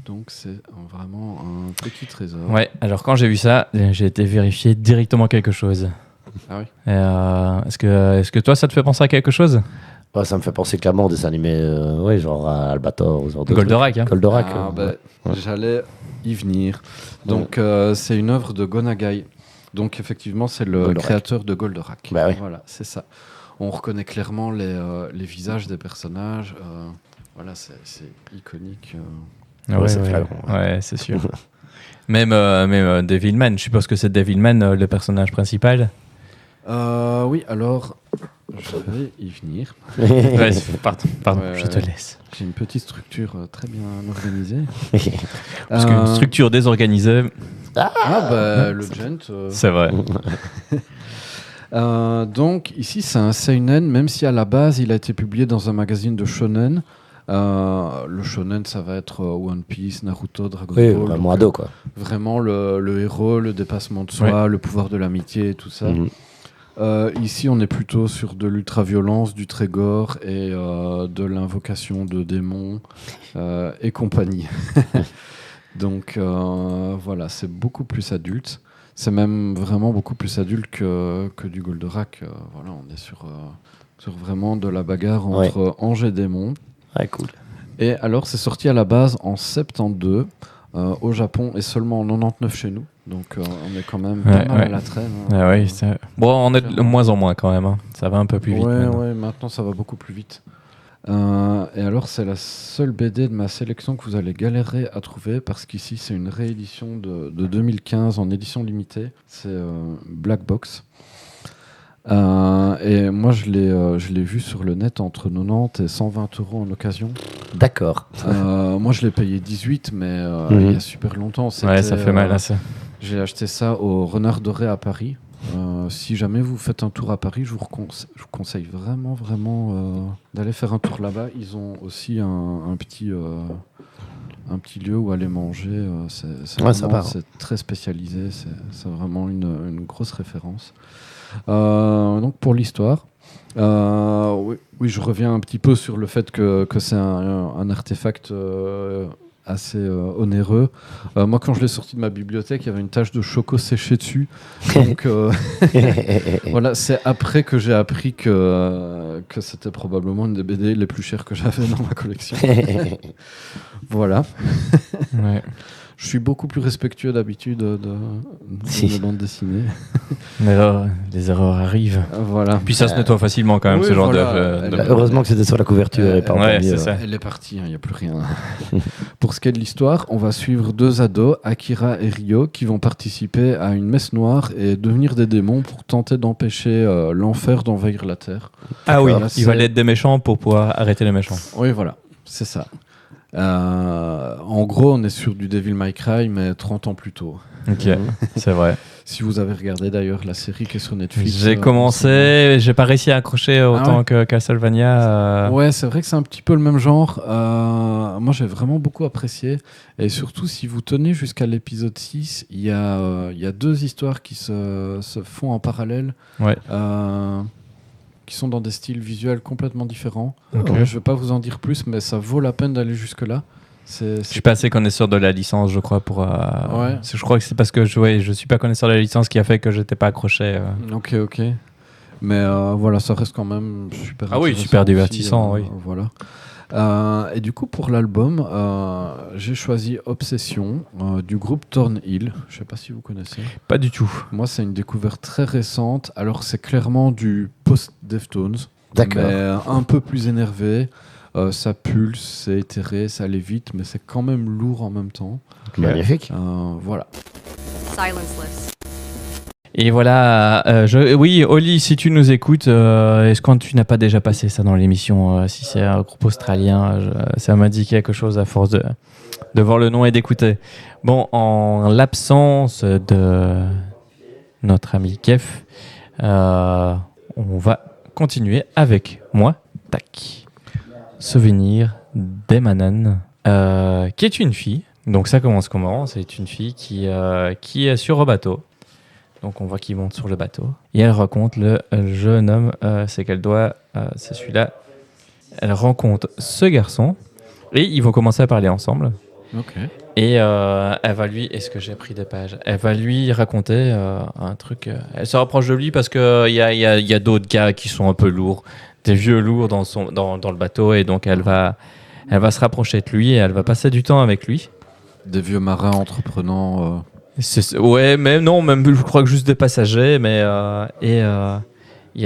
[SPEAKER 3] Donc, c'est vraiment un petit trésor.
[SPEAKER 2] Ouais, alors quand j'ai vu ça, j'ai été vérifier directement quelque chose.
[SPEAKER 3] Ah oui.
[SPEAKER 2] Est-ce que toi, ça te fait penser à quelque chose?
[SPEAKER 1] Ouais, ça me fait penser clairement aux dessins animés, genre à Albator ou genre de
[SPEAKER 2] Goldorak, hein.
[SPEAKER 1] Goldorak.
[SPEAKER 3] J'allais y venir. Donc, c'est une œuvre de Gonagai. Donc, effectivement, c'est le
[SPEAKER 1] Goldorak.
[SPEAKER 3] créateur de Goldorak.
[SPEAKER 1] Bah oui.
[SPEAKER 3] Voilà, c'est ça. On reconnaît clairement les visages des personnages. Voilà, c'est iconique.
[SPEAKER 1] c'est flagrant,
[SPEAKER 2] ouais, c'est sûr. même Devilman, je suppose que c'est Devilman le personnage principal.
[SPEAKER 3] Oui, alors, Je vais y venir.
[SPEAKER 2] Ouais, pardon,
[SPEAKER 3] Ouais,
[SPEAKER 2] je te laisse.
[SPEAKER 3] J'ai une petite structure très bien organisée.
[SPEAKER 2] Parce qu'une structure désorganisée,
[SPEAKER 3] Le gent.
[SPEAKER 2] c'est vrai.
[SPEAKER 3] Donc ici c'est un seinen, même si à la base il a été publié dans un magazine de shonen. Le shonen ça va être One Piece, Naruto, Dragon
[SPEAKER 1] Oui,
[SPEAKER 3] Ball.
[SPEAKER 1] vraiment
[SPEAKER 3] donc,
[SPEAKER 1] ado, quoi.
[SPEAKER 3] vraiment le héros, le dépassement de soi, le pouvoir de l'amitié et tout ça.
[SPEAKER 1] Mhm.
[SPEAKER 3] Ici on est plutôt sur de l'ultra-violence, du très gore et de l'invocation de démons et compagnie. Donc voilà, c'est beaucoup plus adulte. C'est même vraiment beaucoup plus adulte que du Goldorak. Voilà, on est sur vraiment de la bagarre entre anges et démons.
[SPEAKER 1] Ouais, cool.
[SPEAKER 3] Et alors, c'est sorti à la base en 72 au Japon et seulement en 99 chez nous. Donc, on est quand même pas mal à la traîne.
[SPEAKER 2] Ah oui, bon, on est de moins en moins quand même. Hein. Ça va un peu plus vite.
[SPEAKER 3] Ouais, maintenant ça va beaucoup plus vite. Et alors, c'est la seule BD de ma sélection que vous allez galérer à trouver parce qu'ici, c'est une réédition de 2015 en édition limitée. C'est Black Box. Et moi, je l'ai vu sur le net entre 90 et 120 € en occasion.
[SPEAKER 1] D'accord.
[SPEAKER 3] Moi, je l'ai payé 18, mais il y a super longtemps.
[SPEAKER 2] Ouais, ça fait mal. Là, ça.
[SPEAKER 3] J'ai acheté ça au Renard Doré à Paris. Si jamais vous faites un tour à Paris, je vous conseille vraiment d'aller faire un tour là-bas. Ils ont aussi un petit lieu où aller manger. C'est très spécialisé. C'est vraiment une grosse référence. Donc pour l'histoire, oui, je reviens un petit peu sur le fait que c'est un artefact assez onéreux. Moi, quand je l'ai sorti de ma bibliothèque, il y avait une tache de choco séchée dessus. Donc voilà, c'est après que j'ai appris que c'était probablement une des BD les plus chères que j'avais dans ma collection. Voilà.
[SPEAKER 2] Ouais.
[SPEAKER 3] Je suis beaucoup plus respectueux d'habitude de bande dessinée.
[SPEAKER 2] Mais les erreurs arrivent.
[SPEAKER 3] Voilà.
[SPEAKER 2] Puis ça se nettoie facilement quand même,
[SPEAKER 3] Oui,
[SPEAKER 2] ce genre
[SPEAKER 3] voilà.
[SPEAKER 2] de...
[SPEAKER 1] Heureusement que c'était sur la couverture et pas en
[SPEAKER 2] ouais,
[SPEAKER 1] premier,
[SPEAKER 2] c'est ça.
[SPEAKER 3] Elle est partie, il n'y a plus rien. Pour ce qui est de l'histoire, on va suivre deux ados, Akira et Ryo, qui vont participer à une messe noire et devenir des démons pour tenter d'empêcher l'enfer d'envahir la Terre.
[SPEAKER 2] Ah oui,
[SPEAKER 3] Là,
[SPEAKER 2] il va être des méchants pour pouvoir arrêter les méchants.
[SPEAKER 3] Oui, voilà, c'est ça. En gros, on est sur du Devil May Cry, mais 30 ans plus tôt.
[SPEAKER 2] Ok, c'est vrai.
[SPEAKER 3] Si vous avez regardé d'ailleurs la série qui est sur Netflix.
[SPEAKER 2] J'ai commencé, j'ai pas réussi à accrocher autant que Castlevania.
[SPEAKER 3] Ouais, c'est vrai que c'est un petit peu le même genre. Moi, j'ai vraiment beaucoup apprécié. Et surtout, si vous tenez jusqu'à l'épisode 6, il y a deux histoires qui se font en parallèle.
[SPEAKER 2] Ouais.
[SPEAKER 3] Qui sont dans des styles visuels complètement différents.
[SPEAKER 2] Okay.
[SPEAKER 3] Je vais pas vous en dire plus, mais ça vaut la peine d'aller jusque-là.
[SPEAKER 2] Je suis pas assez connaisseur de la licence, je crois, pour.
[SPEAKER 3] Ouais.
[SPEAKER 2] Je crois que c'est parce que je suis pas connaisseur de la licence qui a fait que j'étais pas accroché.
[SPEAKER 3] Ok. Mais voilà, ça reste quand même super.
[SPEAKER 2] Ah oui, super divertissant, oui.
[SPEAKER 3] Voilà. Et du coup, pour l'album, j'ai choisi Obsession du groupe Thornhill. Je sais pas si vous connaissez.
[SPEAKER 2] Pas du tout.
[SPEAKER 3] Moi, c'est une découverte très récente. Alors, c'est clairement du post-Deftones.
[SPEAKER 1] D'accord.
[SPEAKER 3] Mais un peu plus énervé. Ça pulse, c'est éthéré, ça allait vite, mais c'est quand même lourd en même temps.
[SPEAKER 1] Magnifique.
[SPEAKER 3] Voilà.
[SPEAKER 4] Silenceless.
[SPEAKER 2] Et voilà, oui, Oli, si tu nous écoutes, est-ce que tu n'as pas déjà passé ça dans l'émission si c'est un groupe australien, ça m'a dit quelque chose à force de voir le nom et d'écouter. Bon, en l'absence de notre ami Kev, on va continuer avec moi. Tac. Souvenir d'Emanan, qui est une fille. Donc ça commence comment ? C'est une fille qui est sur un bateau. Donc on voit qu'il monte sur le bateau. Et elle rencontre le jeune homme, c'est celui-là. Elle rencontre ce garçon et ils vont commencer à parler ensemble.
[SPEAKER 3] Ok.
[SPEAKER 2] Et elle va lui, est-ce que j'ai pris des pages ? Elle va lui raconter un truc. Elle se rapproche de lui parce qu'il y a d'autres gars qui sont un peu lourds, des vieux lourds dans le bateau, et donc elle va se rapprocher de lui et elle va passer du temps avec lui. Des
[SPEAKER 3] vieux marins entreprenants.
[SPEAKER 2] Ouais, mais non, même je crois que juste des passagers. Mais et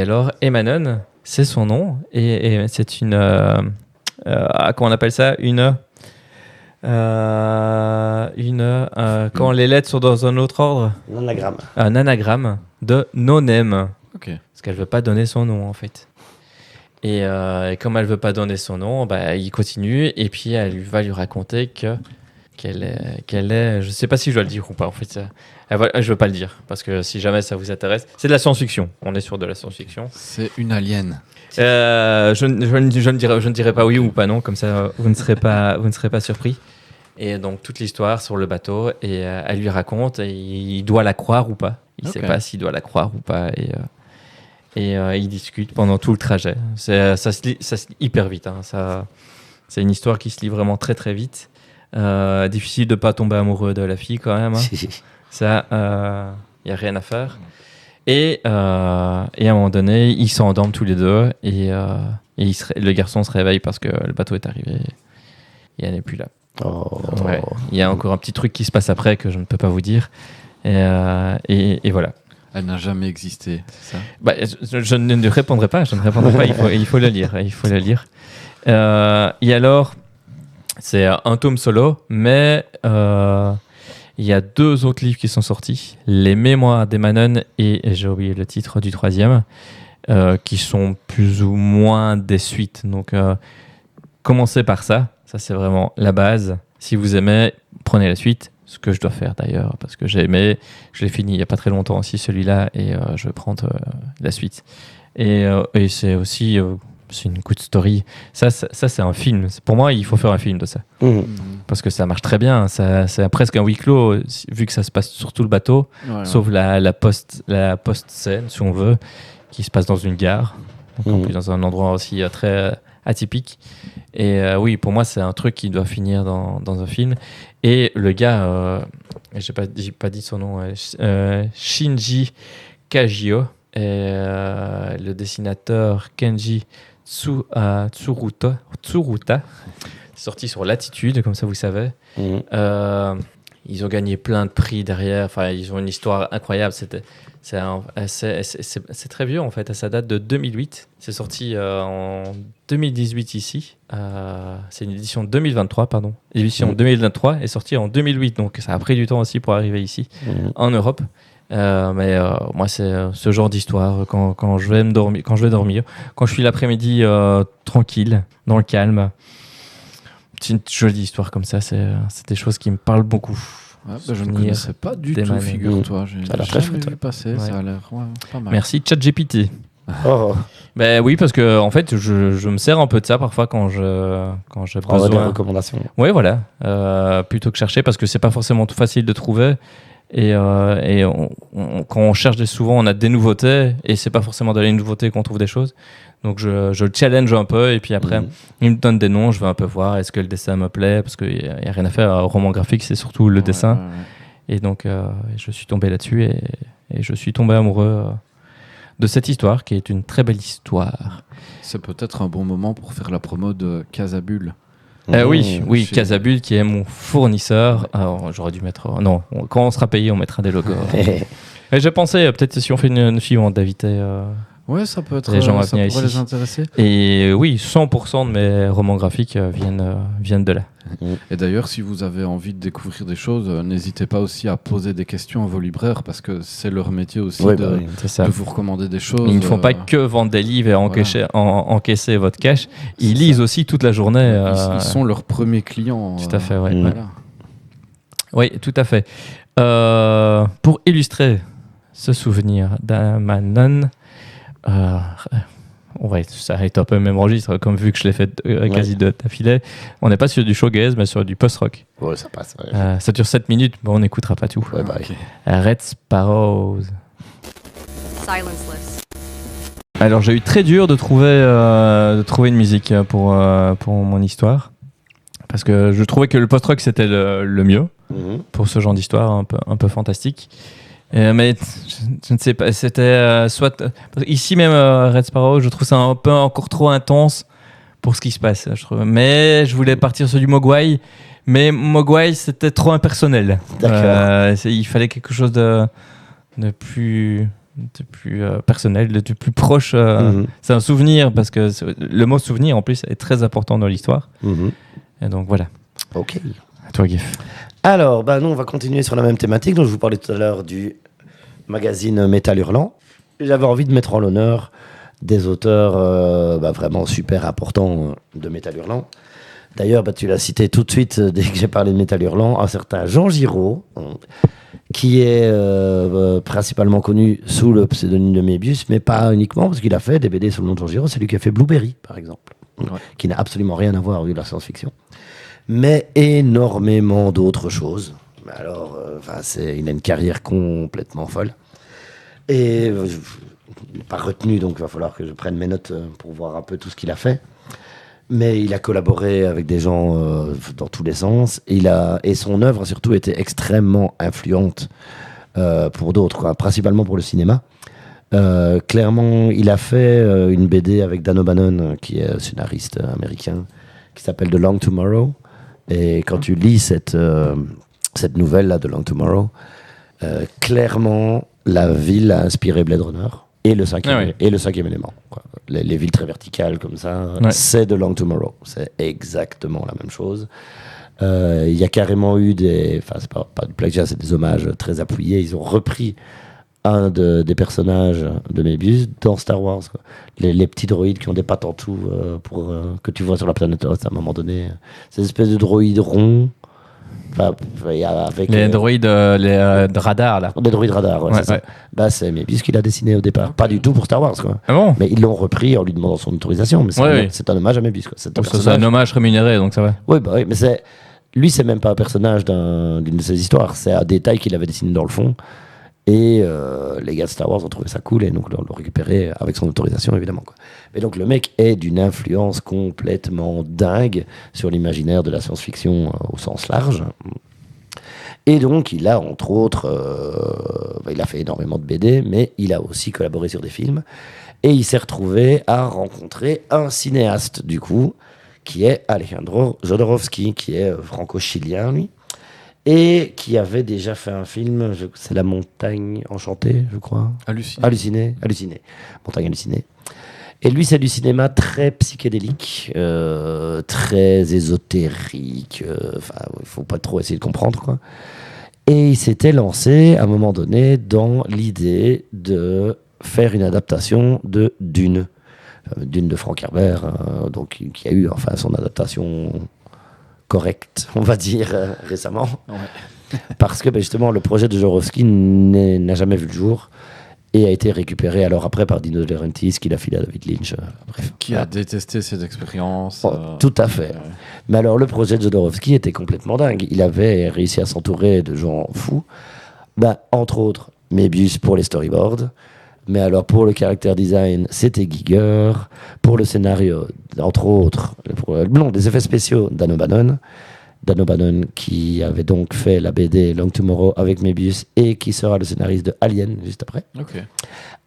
[SPEAKER 2] alors Emanon, c'est son nom et c'est une comment on appelle ça, quand les lettres sont dans un autre ordre.
[SPEAKER 1] Un anagramme.
[SPEAKER 2] Un anagramme de no-name.
[SPEAKER 3] Ok.
[SPEAKER 2] Parce qu'elle veut pas donner son nom en fait. Et comme elle veut pas donner son nom, il continue et puis elle va lui raconter qu'elle est, je sais pas si je dois le dire ou pas en fait. Je veux pas le dire parce que si jamais ça vous intéresse, c'est de la science-fiction. On est sur de la science-fiction.
[SPEAKER 3] C'est une alien.
[SPEAKER 2] Je ne dirai pas oui ou pas non, comme ça vous ne serez pas surpris. Et donc toute l'histoire sur le bateau et elle lui raconte et il doit la croire ou pas. Il sait pas s'il doit la croire ou pas et ils discutent pendant tout le trajet. Ça se lit hyper vite. Hein. C'est une histoire qui se lit vraiment très très vite. Difficile de pas tomber amoureux de la fille quand même. Hein. Ça, y a rien à faire. Et à un moment donné, ils s'endorment tous les deux et le garçon se réveille parce que le bateau est arrivé et elle n'est plus là.
[SPEAKER 1] Oh.
[SPEAKER 2] Ouais. Il y a encore un petit truc qui se passe après que je ne peux pas vous dire. Et voilà.
[SPEAKER 3] Elle n'a jamais existé, c'est ça?
[SPEAKER 2] Je ne répondrai pas. Il faut le lire. Et alors, c'est un tome solo, mais il y a 2 autres livres qui sont sortis. Les Mémoires d'Emanon et j'ai oublié le titre du 3e, qui sont plus ou moins des suites. Donc, commencez par ça. Ça, c'est vraiment la base. Si vous aimez, prenez la suite. Ce que je dois faire d'ailleurs, parce que j'ai aimé. Je l'ai fini il n'y a pas très longtemps aussi, celui-là, et je vais prendre la suite. Et c'est aussi c'est une good story. Ça, c'est un film. Pour moi, il faut faire un film de ça. Parce que ça marche très bien. C'est presque un huis clos, vu que ça se passe sur tout le bateau, sauf la post-scène, si on veut, qui se passe dans une gare. Donc, en plus, dans un endroit aussi très atypique. Et oui, pour moi, c'est un truc qui doit finir dans un film. Et le gars, j'ai pas dit son nom, Shinji Kagio, et le dessinateur Kenji Tsuruta, sorti sur Latitude, comme ça vous savez. Ils ont gagné plein de prix derrière. Enfin, ils ont une histoire incroyable. C'est très vieux en fait. Ça date de 2008. C'est sorti en 2018 ici. C'est une édition 2023, pardon. L'édition 2023 est sortie en 2008, donc ça a pris du temps aussi pour arriver ici en Europe. Mais moi, c'est ce genre d'histoire quand je vais dormir, quand je suis l'après-midi tranquille, dans le calme. C'est une jolie histoire comme ça. C'est des choses qui me parlent beaucoup.
[SPEAKER 3] Ouais, je ne connaissais pas du tout, figure-toi. Ça a l'air très chouette. Ça a l'air pas mal.
[SPEAKER 2] Merci ChatGPT. Ben oui, parce que en fait, je me sers un peu de ça parfois quand j'ai besoin
[SPEAKER 1] des recommandations.
[SPEAKER 2] Oui, voilà. Plutôt que chercher, parce que c'est pas forcément tout facile de trouver. Et quand on cherche souvent, on a des nouveautés, et c'est pas forcément dans les nouveautés qu'on trouve des choses. Donc je le challenge un peu, et puis après, il me donne des noms, je vais un peu voir, est-ce que le dessin me plaît, parce qu'il n'y a rien à faire. Un roman graphique, c'est surtout le dessin. Ouais. Et donc, je suis tombé là-dessus, et je suis tombé amoureux de cette histoire, qui est une très belle histoire.
[SPEAKER 3] C'est peut-être un bon moment pour faire la promo de Casabule.
[SPEAKER 2] Oui, Casabule qui est mon fournisseur. Alors, j'aurais dû mettre... Non, quand on sera payé, on mettra des logos. Et j'ai pensé, peut-être si on fait une suivante, d'inviter
[SPEAKER 3] ouais, ça peut être,
[SPEAKER 2] les gens à
[SPEAKER 3] ça
[SPEAKER 2] venir
[SPEAKER 3] pourrait
[SPEAKER 2] ici.
[SPEAKER 3] les intéresser.
[SPEAKER 2] Et oui, 100% de mes romans graphiques viennent de là.
[SPEAKER 3] Et d'ailleurs, si vous avez envie de découvrir des choses, n'hésitez pas aussi à poser des questions à vos libraires, parce que c'est leur métier aussi de vous recommander des choses.
[SPEAKER 2] Ils ne font pas que vendre des livres et encaisser votre cash. Ils lisent aussi toute la journée.
[SPEAKER 3] Ils sont leurs premiers clients.
[SPEAKER 2] Tout à fait, oui.
[SPEAKER 3] Voilà.
[SPEAKER 2] Oui, tout à fait. Pour illustrer ce souvenir d'Emanon, on va s'arrêter un peu le même registre, comme vu que je l'ai fait quasi d'affilée. On n'est pas sur du showgaze, mais sur du post-rock.
[SPEAKER 1] Ouais, ça passe. Ouais.
[SPEAKER 2] Ça dure 7 minutes, bon, on n'écoutera pas tout.
[SPEAKER 1] Ouais,
[SPEAKER 3] Okay.
[SPEAKER 2] Red Sparrows.
[SPEAKER 4] Silenceless.
[SPEAKER 2] Alors, j'ai eu très dur de trouver une musique pour mon histoire. Parce que je trouvais que le post-rock, c'était le mieux pour ce genre d'histoire un peu fantastique. Mais je ne sais pas, c'était soit ici même Red Sparrow, je trouve ça un peu encore trop intense pour ce qui se passe, je trouve. Mais je voulais partir sur du Mogwai, mais Mogwai c'était trop impersonnel. Il fallait quelque chose de plus personnel, de plus proche. C'est un souvenir, parce que le mot souvenir en plus est très important dans l'histoire. Et donc voilà.
[SPEAKER 1] Ok.
[SPEAKER 2] À toi, Gif.
[SPEAKER 1] Alors, nous, on va continuer sur la même thématique. Donc, je vous parlais tout à l'heure du magazine Métal Hurlant. J'avais envie de mettre en l'honneur des auteurs vraiment super importants de Métal Hurlant. D'ailleurs, tu l'as cité tout de suite dès que j'ai parlé de Métal Hurlant, un certain Jean Giraud, qui est principalement connu sous le pseudonyme de Mébius, mais pas uniquement, parce qu'il a fait des BD sous le nom de Jean Giraud. C'est lui qui a fait Blueberry, par exemple, qui n'a absolument rien à voir avec la science-fiction, mais énormément d'autres choses. Alors, il a une carrière complètement folle. Et pas retenu, donc il va falloir que je prenne mes notes pour voir un peu tout ce qu'il a fait. Mais il a collaboré avec des gens dans tous les sens. Et son œuvre, surtout, était extrêmement influente pour d'autres, quoi, principalement pour le cinéma. Clairement, il a fait une BD avec Dan O'Bannon, qui est scénariste américain, qui s'appelle The Long Tomorrow. Et quand tu lis cette nouvelle-là, The Long Tomorrow, clairement, la ville a inspiré Blade Runner. Et le cinquième élément. Quoi. Les villes très verticales comme ça, c'est The Long Tomorrow. C'est exactement la même chose. Il y a carrément eu c'est pas du plagiat, c'est des hommages très appuyés. Ils ont repris un des personnages de Mébius dans Star Wars. Quoi. Les petits droïdes qui ont des pattes en tout que tu vois sur la planète Hoth à un moment donné. Ces espèces de droïdes ronds. Avec
[SPEAKER 2] les droïdes de radar là.
[SPEAKER 1] Des droïdes radar, c'est ça. C'est Mébius qui l'a dessiné au départ. Pas du tout pour Star Wars, quoi.
[SPEAKER 2] Ah bon?
[SPEAKER 1] Mais ils l'ont repris en lui demandant son autorisation. Mais c'est un hommage à Mébius, quoi. C'est
[SPEAKER 2] un hommage rémunéré, donc ça va.
[SPEAKER 1] Oui, mais lui, c'est même pas un personnage d'une de ses histoires. C'est un détail qu'il avait dessiné dans le fond. Et les gars de Star Wars ont trouvé ça cool et donc l'ont récupéré avec son autorisation, évidemment, quoi. Mais donc le mec est d'une influence complètement dingue sur l'imaginaire de la science-fiction au sens large. Et donc il a, entre autres, il a fait énormément de BD, mais il a aussi collaboré sur des films. Et il s'est retrouvé à rencontrer un cinéaste, du coup, qui est Alejandro Jodorowsky, qui est franco-chilien, lui. Et qui avait déjà fait un film, c'est La Montagne Enchantée, je crois. Halluciné. Montagne Hallucinée. Et lui, c'est du cinéma très psychédélique, très ésotérique. Il faut pas trop essayer de comprendre, quoi. Et il s'était lancé, à un moment donné, dans l'idée de faire une adaptation de Dune. Dune de Frank Herbert, donc, qui a eu son adaptation correcte, on va dire, récemment. Ouais. Parce que justement, le projet de Jodorowsky n'a jamais vu le jour et a été récupéré alors après par Dino De Laurentiis, qui l'a filé à David Lynch. Bref.
[SPEAKER 3] Qui a détesté cette expérience.
[SPEAKER 1] Tout à fait. Mais alors, le projet de Jodorowsky était complètement dingue. Il avait réussi à s'entourer de gens fous. Entre autres, Mébius pour les storyboards. Mais alors, pour le character design, c'était Giger. Pour le scénario, entre autres, des effets spéciaux, Dan O'Bannon. Dan O'Bannon qui avait donc fait la BD Long Tomorrow avec Mébius et qui sera le scénariste de Alien juste après.
[SPEAKER 3] Okay.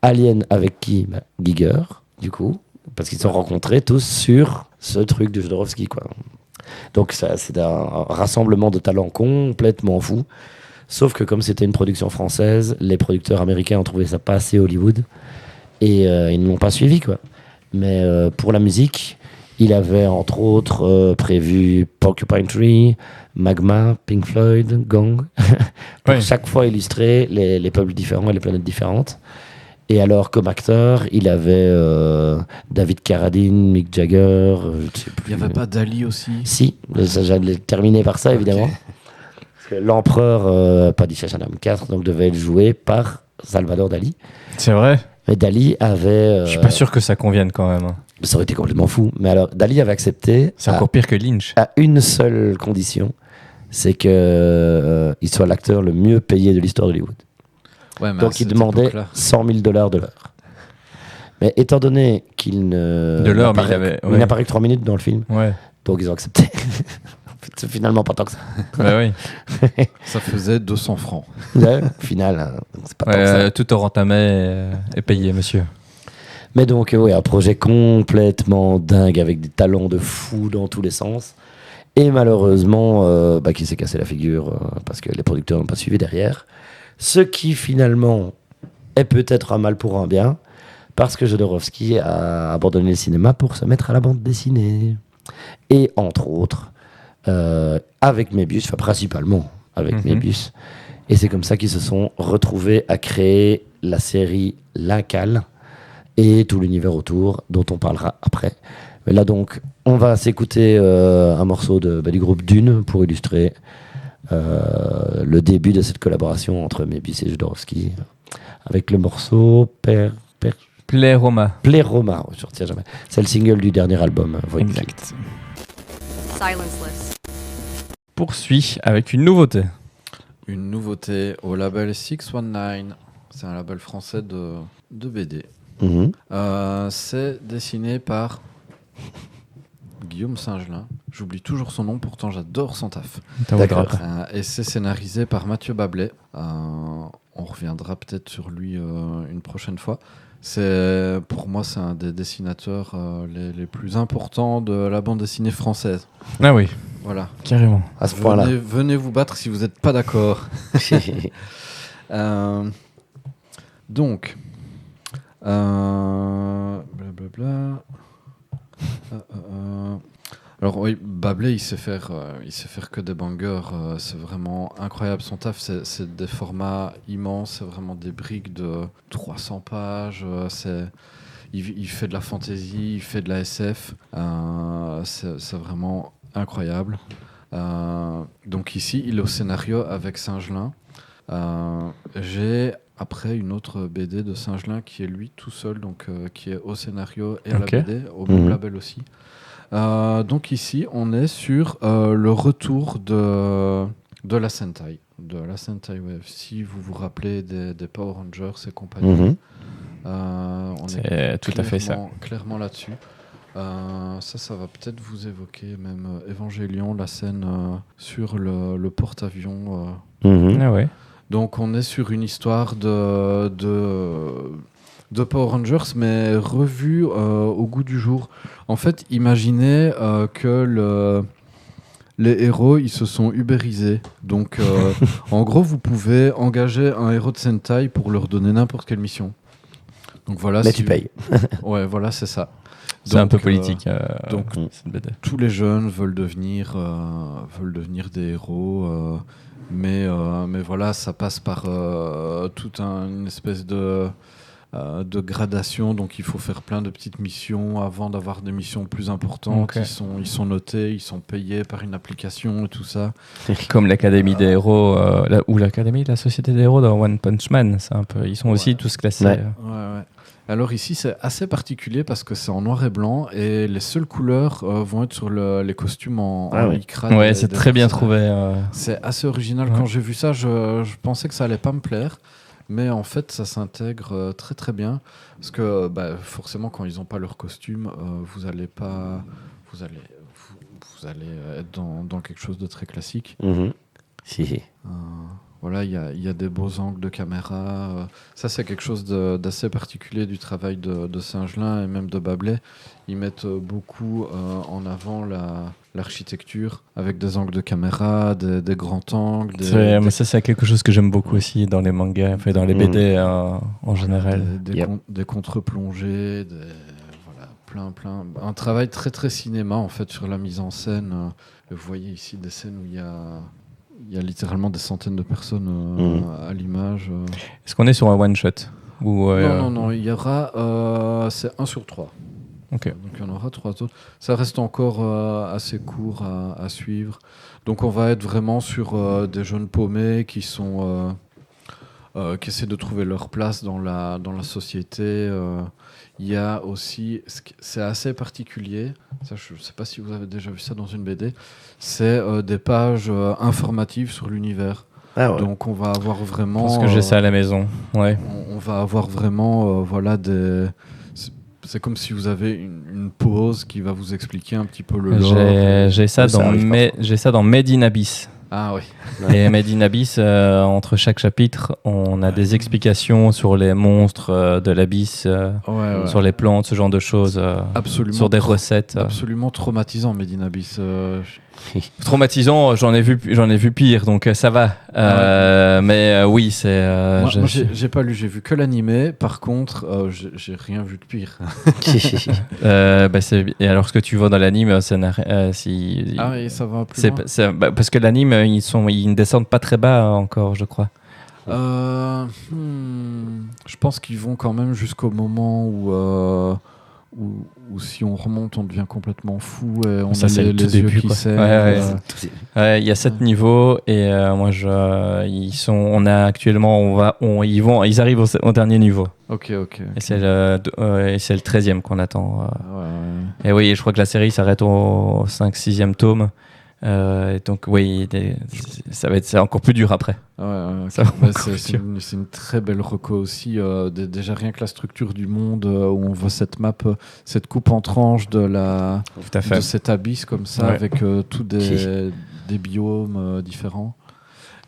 [SPEAKER 1] Alien avec qui? Giger, du coup, parce qu'ils se sont rencontrés tous sur ce truc de Jodorowsky, quoi. Donc, c'est un rassemblement de talents complètement fou. Sauf que comme c'était une production française, les producteurs américains ont trouvé ça pas assez Hollywood et ils ne l'ont pas suivi, quoi. Mais pour la musique, il avait entre autres prévu Porcupine Tree, Magma, Pink Floyd, Gong, pour chaque fois illustrer les peuples différents et les planètes différentes. Et alors comme acteur, il avait David Carradine, Mick Jagger, je sais plus.
[SPEAKER 3] Il n'y avait pas Dali aussi?
[SPEAKER 1] Si, j'allais terminer par ça, évidemment. Parce que l'empereur Padishah 4 donc, devait être joué par Salvador Dali.
[SPEAKER 2] C'est vrai?
[SPEAKER 1] Mais Dali avait...
[SPEAKER 2] Je suis pas sûr que ça convienne quand même.
[SPEAKER 1] Ça aurait été complètement fou. Mais alors, Dali avait accepté...
[SPEAKER 2] C'est encore pire que Lynch.
[SPEAKER 1] À une seule condition, c'est qu'il soit l'acteur le mieux payé de l'histoire d'Hollywood. Ouais, donc il demandait $100 000 de l'heure. Mais étant donné qu'il n'apparaît que 3 minutes dans le film, donc ils ont accepté. C'est finalement pas tant que ça.
[SPEAKER 2] Oui.
[SPEAKER 3] Ça faisait 200 francs.
[SPEAKER 1] Ouais, au final, c'est pas tant que ça.
[SPEAKER 2] Tout au entamé est payé, monsieur.
[SPEAKER 1] Mais donc, un projet complètement dingue avec des talents de fou dans tous les sens. Et malheureusement, qui s'est cassé la figure parce que les producteurs n'ont pas suivi derrière. Ce qui finalement est peut-être un mal pour un bien, parce que Jodorowsky a abandonné le cinéma pour se mettre à la bande dessinée. Et entre autres, avec Mébius, principalement avec Mébius. Et c'est comme ça qu'ils se sont retrouvés à créer la série L'Incal et tout l'univers autour, dont on parlera après. Mais là donc, on va s'écouter un morceau du groupe Dune pour illustrer le début de cette collaboration entre Mébis et Jodorowsky, avec le morceau
[SPEAKER 2] Pleroma.
[SPEAKER 1] Pleroma, je ne retiens jamais. C'est le single du dernier album. Void Kid.
[SPEAKER 2] Exact.
[SPEAKER 4] Silenceless.
[SPEAKER 2] Poursuit avec une nouveauté.
[SPEAKER 3] Une nouveauté au label 619. C'est un label français de BD.
[SPEAKER 1] Mhm.
[SPEAKER 3] C'est dessiné par Guillaume Singelin. J'oublie toujours son nom, pourtant j'adore son taf.
[SPEAKER 1] D'accord.
[SPEAKER 3] Et c'est scénarisé par Mathieu Bablet. On reviendra peut-être sur lui une prochaine fois. Pour moi, c'est un des dessinateurs les plus importants de la bande dessinée française.
[SPEAKER 2] Ah oui,
[SPEAKER 3] Voilà.
[SPEAKER 2] carrément.
[SPEAKER 1] À ce point-là.
[SPEAKER 3] Venez vous battre si vous n'êtes pas d'accord. Donc, blablabla. Alors oui, Bablet, il sait faire que des bangers. C'est vraiment incroyable son taf. C'est des formats immenses. C'est vraiment des briques de 300 pages. Il fait de la fantasy, il fait de la SF. C'est vraiment incroyable. Donc ici, il est au scénario avec Singelin. J'ai après une autre BD de Singelin qui est lui tout seul, donc qui est au scénario et à
[SPEAKER 2] Ok.
[SPEAKER 3] la BD, au même label aussi. Donc ici, on est sur le retour de la Sentai. De la Sentai Wave. Si vous vous rappelez des Power Rangers et compagnie,
[SPEAKER 1] Mhm.
[SPEAKER 3] on
[SPEAKER 2] C'est tout à fait ça.
[SPEAKER 3] clairement là-dessus. Ça va peut-être vous évoquer même Evangelion, la scène sur le porte-avions.
[SPEAKER 1] Mhm.
[SPEAKER 2] Ah ouais.
[SPEAKER 3] Donc on est sur une histoire de Power Rangers, mais revue au goût du jour. En fait, imaginez que les héros, ils se sont ubérisés. Donc, en gros, vous pouvez engager un héros de Sentai pour leur donner n'importe quelle mission. Donc voilà.
[SPEAKER 1] Mais tu payes.
[SPEAKER 3] Ouais, voilà, c'est ça.
[SPEAKER 2] C'est un peu
[SPEAKER 3] Donc,
[SPEAKER 2] politique.
[SPEAKER 3] donc,
[SPEAKER 2] cette BD.
[SPEAKER 3] tous les jeunes veulent devenir des héros, mais voilà, ça passe par toute une espèce de gradation, donc il faut faire plein de petites missions avant d'avoir des missions plus importantes.
[SPEAKER 2] Ok.
[SPEAKER 3] Ils sont notés, ils sont payés par une application et tout ça.
[SPEAKER 2] Comme l'Académie des héros, ou l'Académie de la Société des héros dans One Punch Man. C'est un peu, ils sont aussi
[SPEAKER 3] Ouais.
[SPEAKER 2] tous classés.
[SPEAKER 1] Ouais.
[SPEAKER 3] Ouais. Alors ici, c'est assez particulier parce que c'est en noir et blanc et les seules couleurs vont être sur les costumes en
[SPEAKER 1] ouais.
[SPEAKER 3] lycra.
[SPEAKER 2] Ouais, c'est très bien trouvé.
[SPEAKER 3] C'est assez original.
[SPEAKER 2] Ouais.
[SPEAKER 3] Quand j'ai vu ça, je pensais que ça allait pas me plaire. Mais en fait, ça s'intègre très très bien. Parce que forcément, quand ils n'ont pas leur costume, vous allez être dans quelque chose de très classique.
[SPEAKER 1] Mhm. Si.
[SPEAKER 3] Voilà, il y a des beaux angles de caméra. Ça, c'est quelque chose d'assez particulier du travail de Singelin et même de Bablet. Ils mettent beaucoup en avant l'architecture avec des angles de caméra, des grands angles.
[SPEAKER 2] Mais ça, c'est quelque chose que j'aime beaucoup aussi dans les mangas, enfin, dans les BD en général.
[SPEAKER 3] Des contre-plongées, voilà, plein. Un travail très très cinéma en fait sur la mise en scène. Vous voyez ici des scènes où il y a littéralement des centaines de personnes à l'image.
[SPEAKER 2] Est-ce qu'on est sur un one-shot ou,
[SPEAKER 3] Non, il y aura... c'est 1 sur 3.
[SPEAKER 2] Ok.
[SPEAKER 3] Donc il y en aura 3 autres. Ça reste encore assez court à suivre. Donc on va être vraiment sur des jeunes paumés qui essaient de trouver leur place dans la société. Il y a aussi... C'est assez particulier. Ça, je ne sais pas si vous avez déjà vu ça dans une BD. C'est des pages informatives sur l'univers.
[SPEAKER 1] Ah ouais.
[SPEAKER 3] Donc on va avoir vraiment...
[SPEAKER 2] Je pense que j'ai ça à la maison. Ouais.
[SPEAKER 3] On va avoir vraiment voilà, c'est comme si vous avez une pause qui va vous expliquer un petit peu le lore.
[SPEAKER 2] J'ai ça,
[SPEAKER 1] Ça arrive
[SPEAKER 2] j'ai ça dans Made in Abyss.
[SPEAKER 3] Ah oui.
[SPEAKER 2] Et Made in Abyss, entre chaque chapitre, on a des explications sur les monstres de l'Abyss,
[SPEAKER 3] Ouais.
[SPEAKER 2] sur les plantes, ce genre de choses,
[SPEAKER 3] Absolument.
[SPEAKER 2] sur des recettes.
[SPEAKER 3] Absolument traumatisant, Made in Abyss.
[SPEAKER 2] Traumatisant, j'en ai vu pire, donc ça va. Mais oui, c'est.
[SPEAKER 3] Moi, j'ai pas lu, j'ai vu que l'animé. Par contre, j'ai rien vu de pire.
[SPEAKER 2] Et alors, ce que tu vois dans l'anime, ça n'a
[SPEAKER 3] Ah oui, ça va plus loin.
[SPEAKER 2] parce que l'anime, ils ne descendent pas très bas encore, je crois.
[SPEAKER 3] Je pense qu'ils vont quand même jusqu'au moment où si on remonte, on devient complètement fou et on
[SPEAKER 2] Ça,
[SPEAKER 3] a
[SPEAKER 2] c'est
[SPEAKER 3] les
[SPEAKER 2] le tout
[SPEAKER 3] yeux
[SPEAKER 2] début,
[SPEAKER 3] qui
[SPEAKER 2] quoi.
[SPEAKER 3] saignent.
[SPEAKER 2] Ouais, ouais. Ouais, il y a 7 niveaux et ils arrivent au dernier niveau.
[SPEAKER 3] Ok.
[SPEAKER 2] Et c'est le 13e qu'on attend.
[SPEAKER 3] Ouais.
[SPEAKER 2] Et oui, je crois que la série s'arrête au 5-6e tome. Donc oui, c'est encore plus dur après.
[SPEAKER 3] Ouais,
[SPEAKER 2] Ça va encore
[SPEAKER 3] c'est une très belle reco aussi. Déjà rien que la structure du monde où on voit cette map, cette coupe en tranches
[SPEAKER 2] Tout à fait.
[SPEAKER 3] de cet abysse comme ça,
[SPEAKER 2] Ouais.
[SPEAKER 3] avec tous des biomes différents.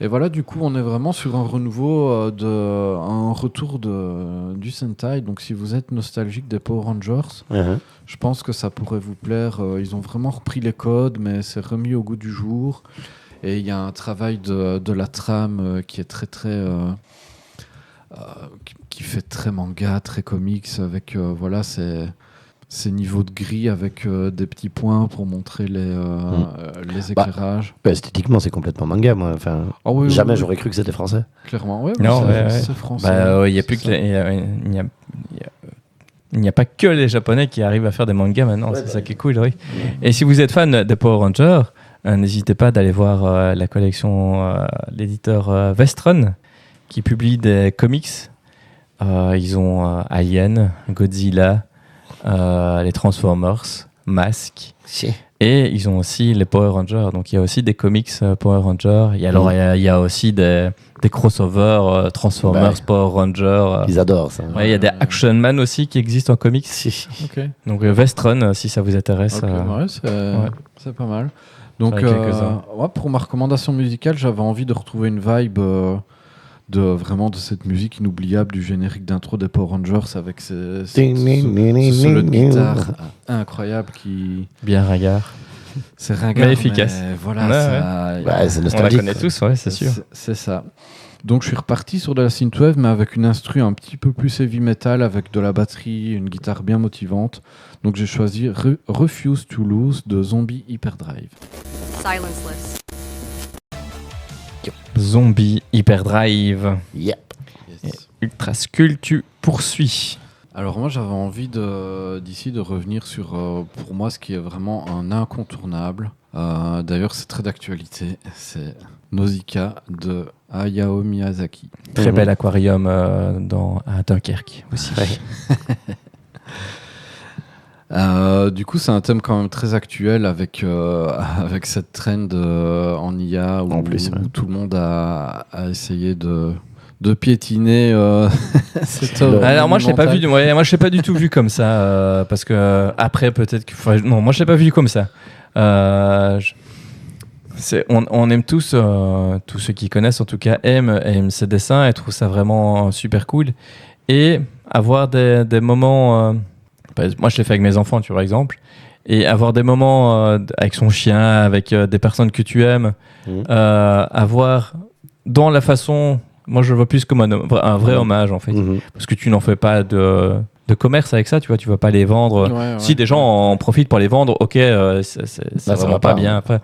[SPEAKER 3] Et voilà, du coup, on est vraiment sur un renouveau, un retour du Sentai. Donc, si vous êtes nostalgique des Power Rangers, je pense que ça pourrait vous plaire. Ils ont vraiment repris les codes, mais c'est remis au goût du jour. Et il y a un travail de la trame qui est très, très... qui fait très manga, très comics, avec ces niveaux de gris avec des petits points pour montrer les éclairages.
[SPEAKER 1] Esthétiquement, c'est complètement manga, moi. Enfin,
[SPEAKER 3] Ah oui,
[SPEAKER 1] jamais
[SPEAKER 3] oui,
[SPEAKER 1] j'aurais cru que c'était français.
[SPEAKER 3] clairement, ouais.
[SPEAKER 2] Non,
[SPEAKER 3] C'est français.
[SPEAKER 2] Il n'y a plus
[SPEAKER 3] c'est ça.
[SPEAKER 2] il n'y a pas que les Japonais qui arrivent à faire des mangas maintenant,
[SPEAKER 1] Ouais,
[SPEAKER 2] c'est
[SPEAKER 1] bah
[SPEAKER 2] ça
[SPEAKER 1] oui.
[SPEAKER 2] qui est cool, oui. Et si vous êtes fan des Power Rangers, n'hésitez pas d'aller voir la collection, l'éditeur Vestron, qui publie des comics. Ils ont Alien, Godzilla, les Transformers, Mask, et ils ont aussi les Power Rangers. Donc il y a aussi des comics Power Rangers. Il y a aussi des crossovers Transformers,
[SPEAKER 1] Ouais.
[SPEAKER 2] Power Rangers.
[SPEAKER 1] Ils adorent ça.
[SPEAKER 2] Ouais, il y a des Action Man aussi qui existent en comics.
[SPEAKER 3] Ok.
[SPEAKER 2] Donc Vestron, si ça vous intéresse.
[SPEAKER 3] Ok, c'est pas mal. Donc,
[SPEAKER 2] J'en ai quelques-uns.
[SPEAKER 3] pour ma recommandation musicale, j'avais envie de retrouver une vibe de cette musique inoubliable du générique d'intro des Power Rangers avec ce solo de guitare incroyable qui...
[SPEAKER 2] Bien ringard.
[SPEAKER 3] C'est ringard,
[SPEAKER 2] Mais efficace.
[SPEAKER 3] voilà,
[SPEAKER 2] Ouais,
[SPEAKER 3] ça...
[SPEAKER 1] Ouais, c'est
[SPEAKER 2] On la
[SPEAKER 1] nostalgique.
[SPEAKER 2] connaît tous, ouais, c'est sûr.
[SPEAKER 3] C'est ça. Donc je suis reparti sur de la synthwave, mais avec une instru un petit peu plus heavy metal, avec de la batterie, une guitare bien motivante. Donc j'ai choisi Refuse to Lose de Zombie Hyperdrive.
[SPEAKER 4] Silenceless.
[SPEAKER 2] Zombie Hyperdrive.
[SPEAKER 1] Yep.
[SPEAKER 2] Ultra Skull, tu poursuis.
[SPEAKER 3] Alors moi j'avais envie d'ici de revenir sur pour moi ce qui est vraiment un incontournable. D'ailleurs c'est très d'actualité, c'est Nausicaa de Hayao Miyazaki.
[SPEAKER 2] Très bel aquarium à Dunkerque aussi.
[SPEAKER 3] Du coup c'est un thème quand même très actuel avec cette trend en IA où,
[SPEAKER 1] En plus, ouais.
[SPEAKER 3] où tout le monde a essayé de piétiner cette œuvre
[SPEAKER 2] Alors moi je l'ai pas vu,
[SPEAKER 3] monumentale.
[SPEAKER 2] moi je l'ai pas du tout vu comme ça parce que après peut-être que non, moi je l'ai pas vu comme ça. On aime tous ceux qui connaissent en tout cas aiment ces dessins et trouvent ça vraiment super cool et avoir des moments moi je l'ai fait avec mes enfants tu vois par exemple et avoir des moments avec son chien avec des personnes que tu aimes avoir dans la façon moi je le vois plus comme un vrai hommage en fait parce que tu n'en fais pas de commerce avec ça tu vois tu vas pas les vendre si des gens en profitent pour les vendre ok ça
[SPEAKER 1] va
[SPEAKER 2] va
[SPEAKER 1] pas,
[SPEAKER 2] pas bien après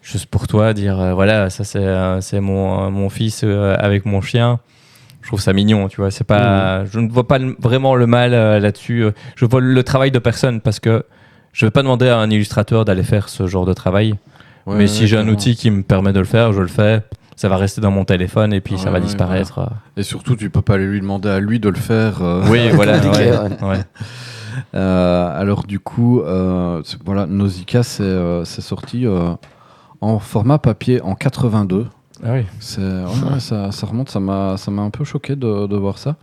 [SPEAKER 2] juste pour toi dire voilà ça c'est mon fils avec mon chien je trouve ça mignon tu vois c'est pas je ne vois pas vraiment le mal là-dessus je vois le travail de personne parce que je vais pas demander à un illustrateur d'aller faire ce genre de travail mais si j'ai un outil qui me permet de le faire je le fais ça va rester dans mon téléphone et puis ça va disparaître
[SPEAKER 3] voilà. Et surtout tu peux pas aller lui demander à lui de le faire
[SPEAKER 2] oui voilà
[SPEAKER 1] ouais.
[SPEAKER 3] alors du coup voilà Nausicaa c'est sorti en format papier en 82.
[SPEAKER 2] Ah oui.
[SPEAKER 3] Ça remonte, ça m'a un peu choqué de voir ça.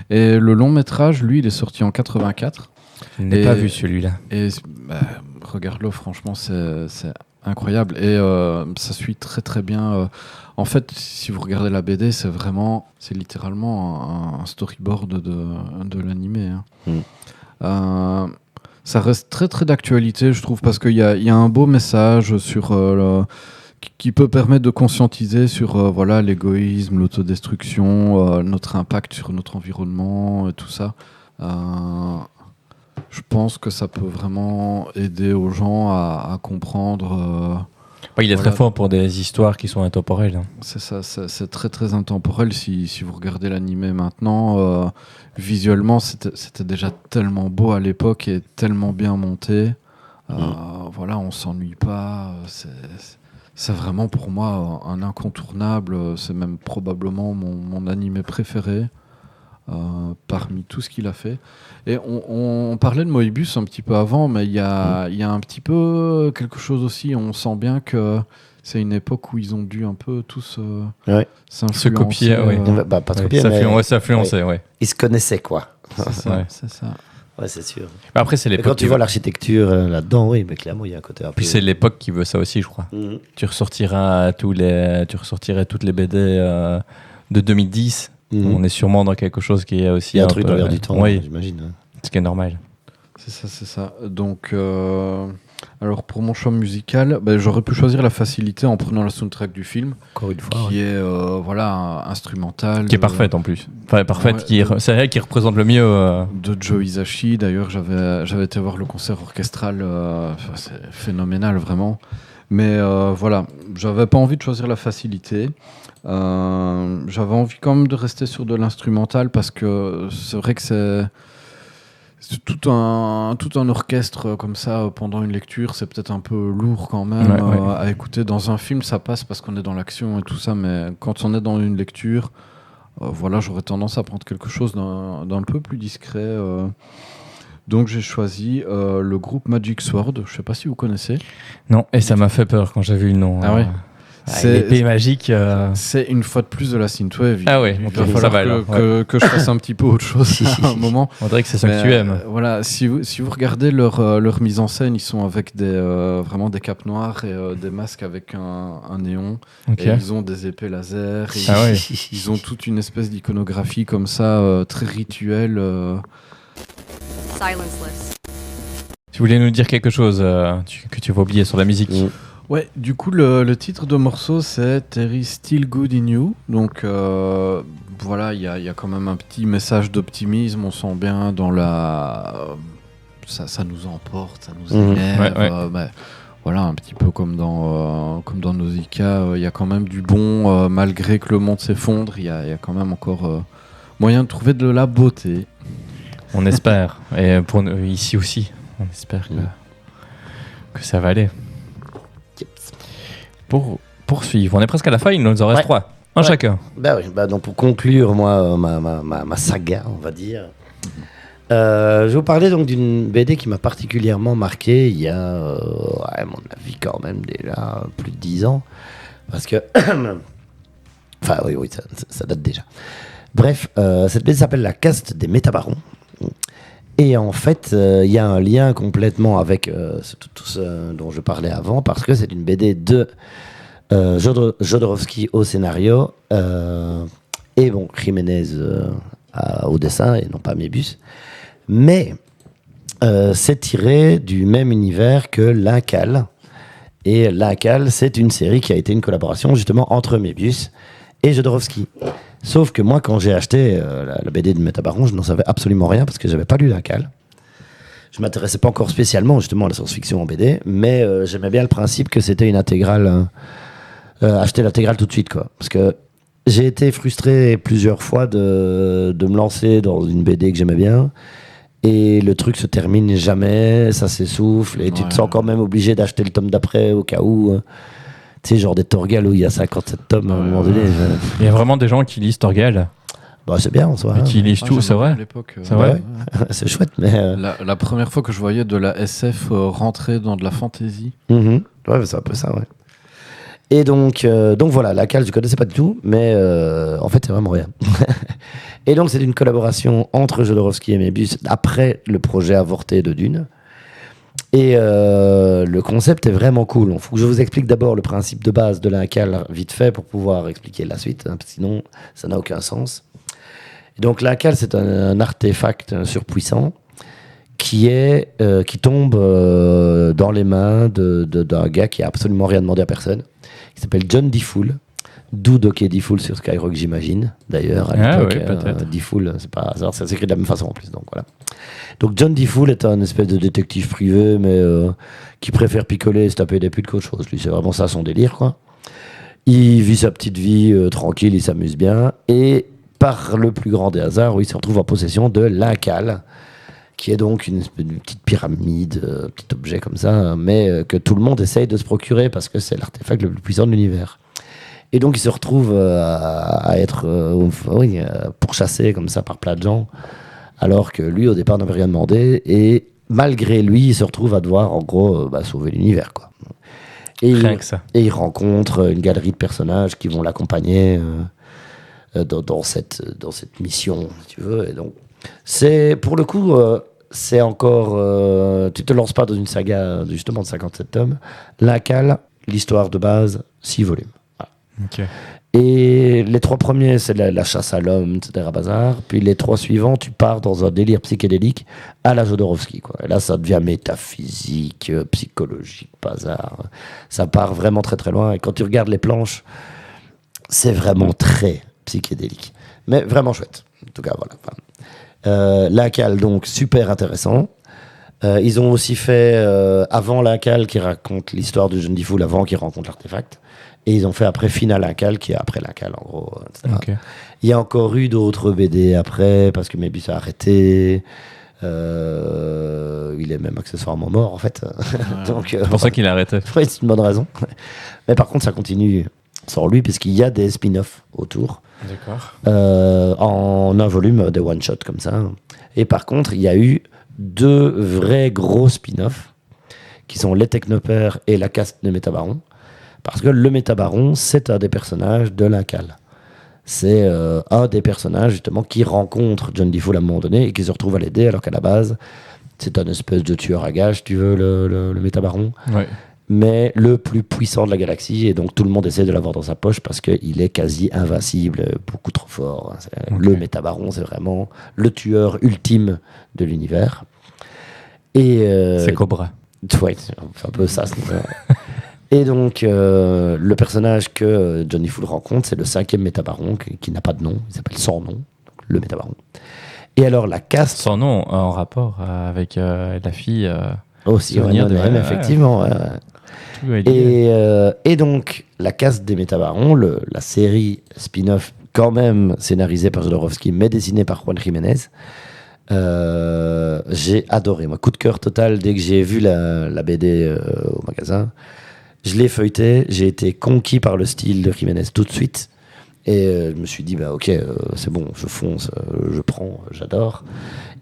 [SPEAKER 3] Et le long métrage, lui, il est sorti en 84.
[SPEAKER 2] Je n'ai pas vu celui-là.
[SPEAKER 3] Et regarde-le, franchement, c'est incroyable. Et ça suit très très bien. En fait, si vous regardez la BD, c'est littéralement un storyboard de l'animé. Hein. Ça reste très très d'actualité, je trouve, parce qu'il y a un beau message sur qui peut permettre de conscientiser sur l'égoïsme, l'autodestruction, notre impact sur notre environnement et tout ça. Je pense que ça peut vraiment aider aux gens à comprendre
[SPEAKER 2] Il est
[SPEAKER 3] Voilà.
[SPEAKER 2] très fort pour des histoires qui sont intemporelles. Hein.
[SPEAKER 3] C'est ça, c'est très très intemporel. Si vous regardez l'animé maintenant, visuellement, c'était déjà tellement beau à l'époque et tellement bien monté. Voilà, on s'ennuie pas. C'est vraiment pour moi un incontournable. C'est même probablement mon animé préféré parmi tout ce qu'il a fait. Et on parlait de Moebius un petit peu avant, mais il y a un petit peu quelque chose aussi. On sent bien que c'est une époque où ils ont dû un peu tous s'influencer.
[SPEAKER 2] Se copier, oui.
[SPEAKER 1] Pas trop bien, mais
[SPEAKER 2] S'influencer, ouais.
[SPEAKER 1] ils se connaissaient, quoi.
[SPEAKER 3] C'est ça,
[SPEAKER 2] Ouais.
[SPEAKER 3] c'est ça.
[SPEAKER 1] Ouais, c'est sûr.
[SPEAKER 2] Après, c'est
[SPEAKER 1] Et
[SPEAKER 2] l'époque.
[SPEAKER 1] quand tu vois l'architecture là-dedans, oui, mais clairement, il y a un côté un peu...
[SPEAKER 2] Puis c'est l'époque qui veut ça aussi, je crois.
[SPEAKER 1] Mhm.
[SPEAKER 2] Tu ressortirais toutes les BD de 2010.
[SPEAKER 1] Mhm.
[SPEAKER 2] On est sûrement dans quelque chose qui est aussi
[SPEAKER 1] Il y a un truc
[SPEAKER 2] peu,
[SPEAKER 1] dans l'air du temps,
[SPEAKER 2] oui,
[SPEAKER 1] j'imagine. Hein.
[SPEAKER 2] ce qui est normal.
[SPEAKER 3] C'est ça. Donc, alors pour mon choix musical, j'aurais pu choisir la facilité en prenant la soundtrack du film,
[SPEAKER 1] Encore une fois.
[SPEAKER 3] qui est instrumentale.
[SPEAKER 2] Qui est parfaite en plus. Enfin, parfaite,
[SPEAKER 3] Ouais,
[SPEAKER 2] c'est elle qui représente le mieux.
[SPEAKER 3] De Joe Hisaishi. D'ailleurs, j'avais été voir le concert orchestral. C'est phénoménal, vraiment. Mais voilà, j'avais pas envie de choisir la facilité. J'avais envie quand même de rester sur de l'instrumental parce que c'est vrai que c'est tout un orchestre comme ça pendant une lecture, c'est peut-être un peu lourd quand même
[SPEAKER 2] Ouais.
[SPEAKER 3] à écouter. Dans un film, ça passe parce qu'on est dans l'action et tout ça, mais quand on est dans une lecture, voilà, j'aurais tendance à prendre quelque chose d'un peu plus discret. Donc j'ai choisi le groupe Magic Sword. Je sais pas si vous connaissez.
[SPEAKER 2] Non, et ça m'a fait peur quand j'ai vu le nom.
[SPEAKER 3] Ah ouais.
[SPEAKER 2] L'épée magique.
[SPEAKER 3] C'est une fois de plus de la synthwave.
[SPEAKER 2] Ah ouais,
[SPEAKER 3] Il
[SPEAKER 2] ok,
[SPEAKER 3] va
[SPEAKER 2] ça
[SPEAKER 3] falloir
[SPEAKER 2] va alors,
[SPEAKER 3] que je fasse un petit peu autre chose à un moment.
[SPEAKER 2] On dirait que c'est ça
[SPEAKER 3] Mais,
[SPEAKER 2] que tu aimes.
[SPEAKER 3] voilà, si vous regardez leur mise en scène, ils sont avec vraiment des capes noires et des masques avec un néon.
[SPEAKER 2] Ok.
[SPEAKER 3] Et ils ont des épées laser. Et
[SPEAKER 2] Ah ouais.
[SPEAKER 3] ils ont toute une espèce d'iconographie comme ça, très rituelle.
[SPEAKER 4] Silenceless.
[SPEAKER 2] Tu voulais nous dire quelque chose que tu vas oublier sur la musique.
[SPEAKER 1] Mhm.
[SPEAKER 3] Ouais, du coup, le titre de morceau, c'est There is Still Good in You. Donc, voilà, il y a quand même un petit message d'optimisme. On sent bien dans ça nous emporte, ça nous
[SPEAKER 1] Mhm.
[SPEAKER 3] élève.
[SPEAKER 2] Ouais.
[SPEAKER 3] Voilà, un petit peu comme dans Nausicaa, il y a quand même du bon, malgré que le monde s'effondre, il y a quand même encore moyen de trouver de la beauté.
[SPEAKER 2] On espère. Et pour nous, ici aussi, on espère que ça va aller. Pour poursuivre, on est presque à la fin, il nous en reste 3. Un
[SPEAKER 1] Ouais.
[SPEAKER 2] chacun.
[SPEAKER 1] Oui, donc pour conclure, moi, ma saga, on va dire, je vais vous parler donc d'une BD qui m'a particulièrement marqué il y a, à mon avis, quand même déjà plus de 10 ans. Parce que. Enfin, oui, ça date déjà. Bref, cette BD s'appelle La caste des métabarons. Et en fait, il y a un lien complètement avec tout ce dont je parlais avant, parce que c'est une BD de Jodorowsky au scénario et bon, Jiménez au dessin, et non pas Mébius. Mais c'est tiré du même univers que L'Incal. Et L'Incal, c'est une série qui a été une collaboration justement entre Mébius et Jodorowsky. Sauf que moi, quand j'ai acheté la BD de Métabaron, je n'en savais absolument rien parce que j'avais pas lu L'Incal. Je m'intéressais pas encore spécialement justement à la science-fiction en BD, mais j'aimais bien le principe que c'était une intégrale, acheter l'intégrale tout de suite, quoi. Parce que j'ai été frustré plusieurs fois de me lancer dans une BD que j'aimais bien, et le truc se termine jamais, ça s'essouffle, et tu te sens quand même obligé d'acheter le tome d'après au cas où. Tu sais, genre des Torgal où il y a 57 tomes à un moment donné.
[SPEAKER 2] Il y a vraiment des gens qui lisent Torgal
[SPEAKER 1] Bah, c'est bien en soi.
[SPEAKER 2] et qui lisent tout, c'est vrai.
[SPEAKER 3] À l'époque,
[SPEAKER 2] C'est vrai.
[SPEAKER 1] Ouais. C'est chouette, mais.
[SPEAKER 3] la première fois que je voyais de la SF rentrer dans de la fantasy.
[SPEAKER 1] Ouais, c'est un peu ça, ouais. Et donc voilà, la cale, je connaissais pas du tout, mais en fait, c'est vraiment rien. Et donc, c'est une collaboration entre Jodorowsky et Mébius après le projet avorté de Dune. Et le concept est vraiment cool. Il faut que je vous explique d'abord le principe de base de l'Incal vite fait pour pouvoir expliquer la suite, hein, parce que sinon, ça n'a aucun sens. Et donc, l'Incal, c'est un artefact surpuissant qui tombe dans les mains d'un gars qui a absolument rien demandé à personne, qui s'appelle John D. Fool. D'où Donkey D-Fool sur Skyrock, j'imagine. D'ailleurs, à l'époque,
[SPEAKER 2] oui, peut-être.
[SPEAKER 1] D-Fool, c'est pas hasard, ça s'écrit de la même façon en plus. Donc voilà. Donc John D-Fool est un espèce de détective privé, mais qui préfère picoler et se taper des putes qu'autre chose. Lui, c'est vraiment ça son délire, quoi. Il vit sa petite vie tranquille, il s'amuse bien. Et par le plus grand des hasards, il se retrouve en possession de l'Incal, qui est donc une espèce de petite pyramide, petit objet comme ça, mais que tout le monde essaye de se procurer parce que c'est l'artefact le plus puissant de l'univers. Et donc il se retrouve à être pourchassé comme ça par plein de gens, alors que lui au départ n'avait rien demandé, et malgré lui il se retrouve à devoir en gros sauver l'univers, quoi.
[SPEAKER 2] Rien que ça.
[SPEAKER 1] Et il rencontre une galerie de personnages qui vont l'accompagner dans cette mission, si tu veux. Et donc c'est pour le coup c'est encore tu te lances pas dans une saga justement de 57 tomes. L'Incal, l'histoire de base, 6 volumes.
[SPEAKER 2] Ok.
[SPEAKER 1] Et les 3 premiers, c'est la chasse à l'homme, etc. bazar. Puis les 3 suivants, tu pars dans un délire psychédélique à la Jodorowsky, quoi. Et là, ça devient métaphysique, psychologique, bazar. Ça part vraiment très très loin. Et quand tu regardes les planches, c'est vraiment très psychédélique. Mais vraiment chouette. En tout cas, voilà. L'Incal, donc, super intéressant. Ils ont aussi fait avant l'Incal, qui raconte l'histoire de John D-Fool avant qu'il rencontre l'artefact. Et ils ont fait après Final Incal, qui est après l'Incal, en gros. Etc.
[SPEAKER 2] Okay.
[SPEAKER 1] Il y a encore eu d'autres BD après, parce que Mébius a arrêté. Il est même accessoirement mort, en fait. Donc,
[SPEAKER 2] C'est pour ça qu'il a arrêté.
[SPEAKER 1] Oui, c'est une bonne raison. Mais par contre, ça continue sans lui, puisqu'il y a des spin-offs autour.
[SPEAKER 2] D'accord.
[SPEAKER 1] En un volume, des one-shots comme ça. Et par contre, il y a eu 2 vrais gros spin-offs, qui sont les Technopères et la caste de Métabaron. Parce que le Métabaron, c'est un des personnages de l'Incal. C'est un des personnages, justement, qui rencontre John D-Fool à un moment donné et qui se retrouve à l'aider, alors qu'à la base, c'est un espèce de tueur à gages, tu veux, le Métabaron.
[SPEAKER 2] Ouais.
[SPEAKER 1] Mais le plus puissant de la galaxie, et donc tout le monde essaie de l'avoir dans sa poche parce qu'il est quasi invincible, beaucoup trop fort. Okay. Le Métabaron, c'est vraiment le tueur ultime de l'univers. Et
[SPEAKER 2] c'est Cobra.
[SPEAKER 1] Ouais, c'est un peu ça. Et donc, le personnage que John D-Fool rencontre, c'est le 5e Métabaron qui n'a pas de nom. Il s'appelle Sans Nom, le Métabaron. Et alors, la caste...
[SPEAKER 2] Sans nom, en rapport avec la fille...
[SPEAKER 1] aussi, effectivement. Et donc, la caste des Métabarons, la série spin-off, quand même scénarisée par Jodorowsky, mais dessinée par Juan Jiménez, j'ai adoré. Moi, coup de cœur total dès que j'ai vu la BD au magasin. Je l'ai feuilleté, j'ai été conquis par le style de Jiménez tout de suite. Et je me suis dit, ok, c'est bon, je fonce, je prends, j'adore.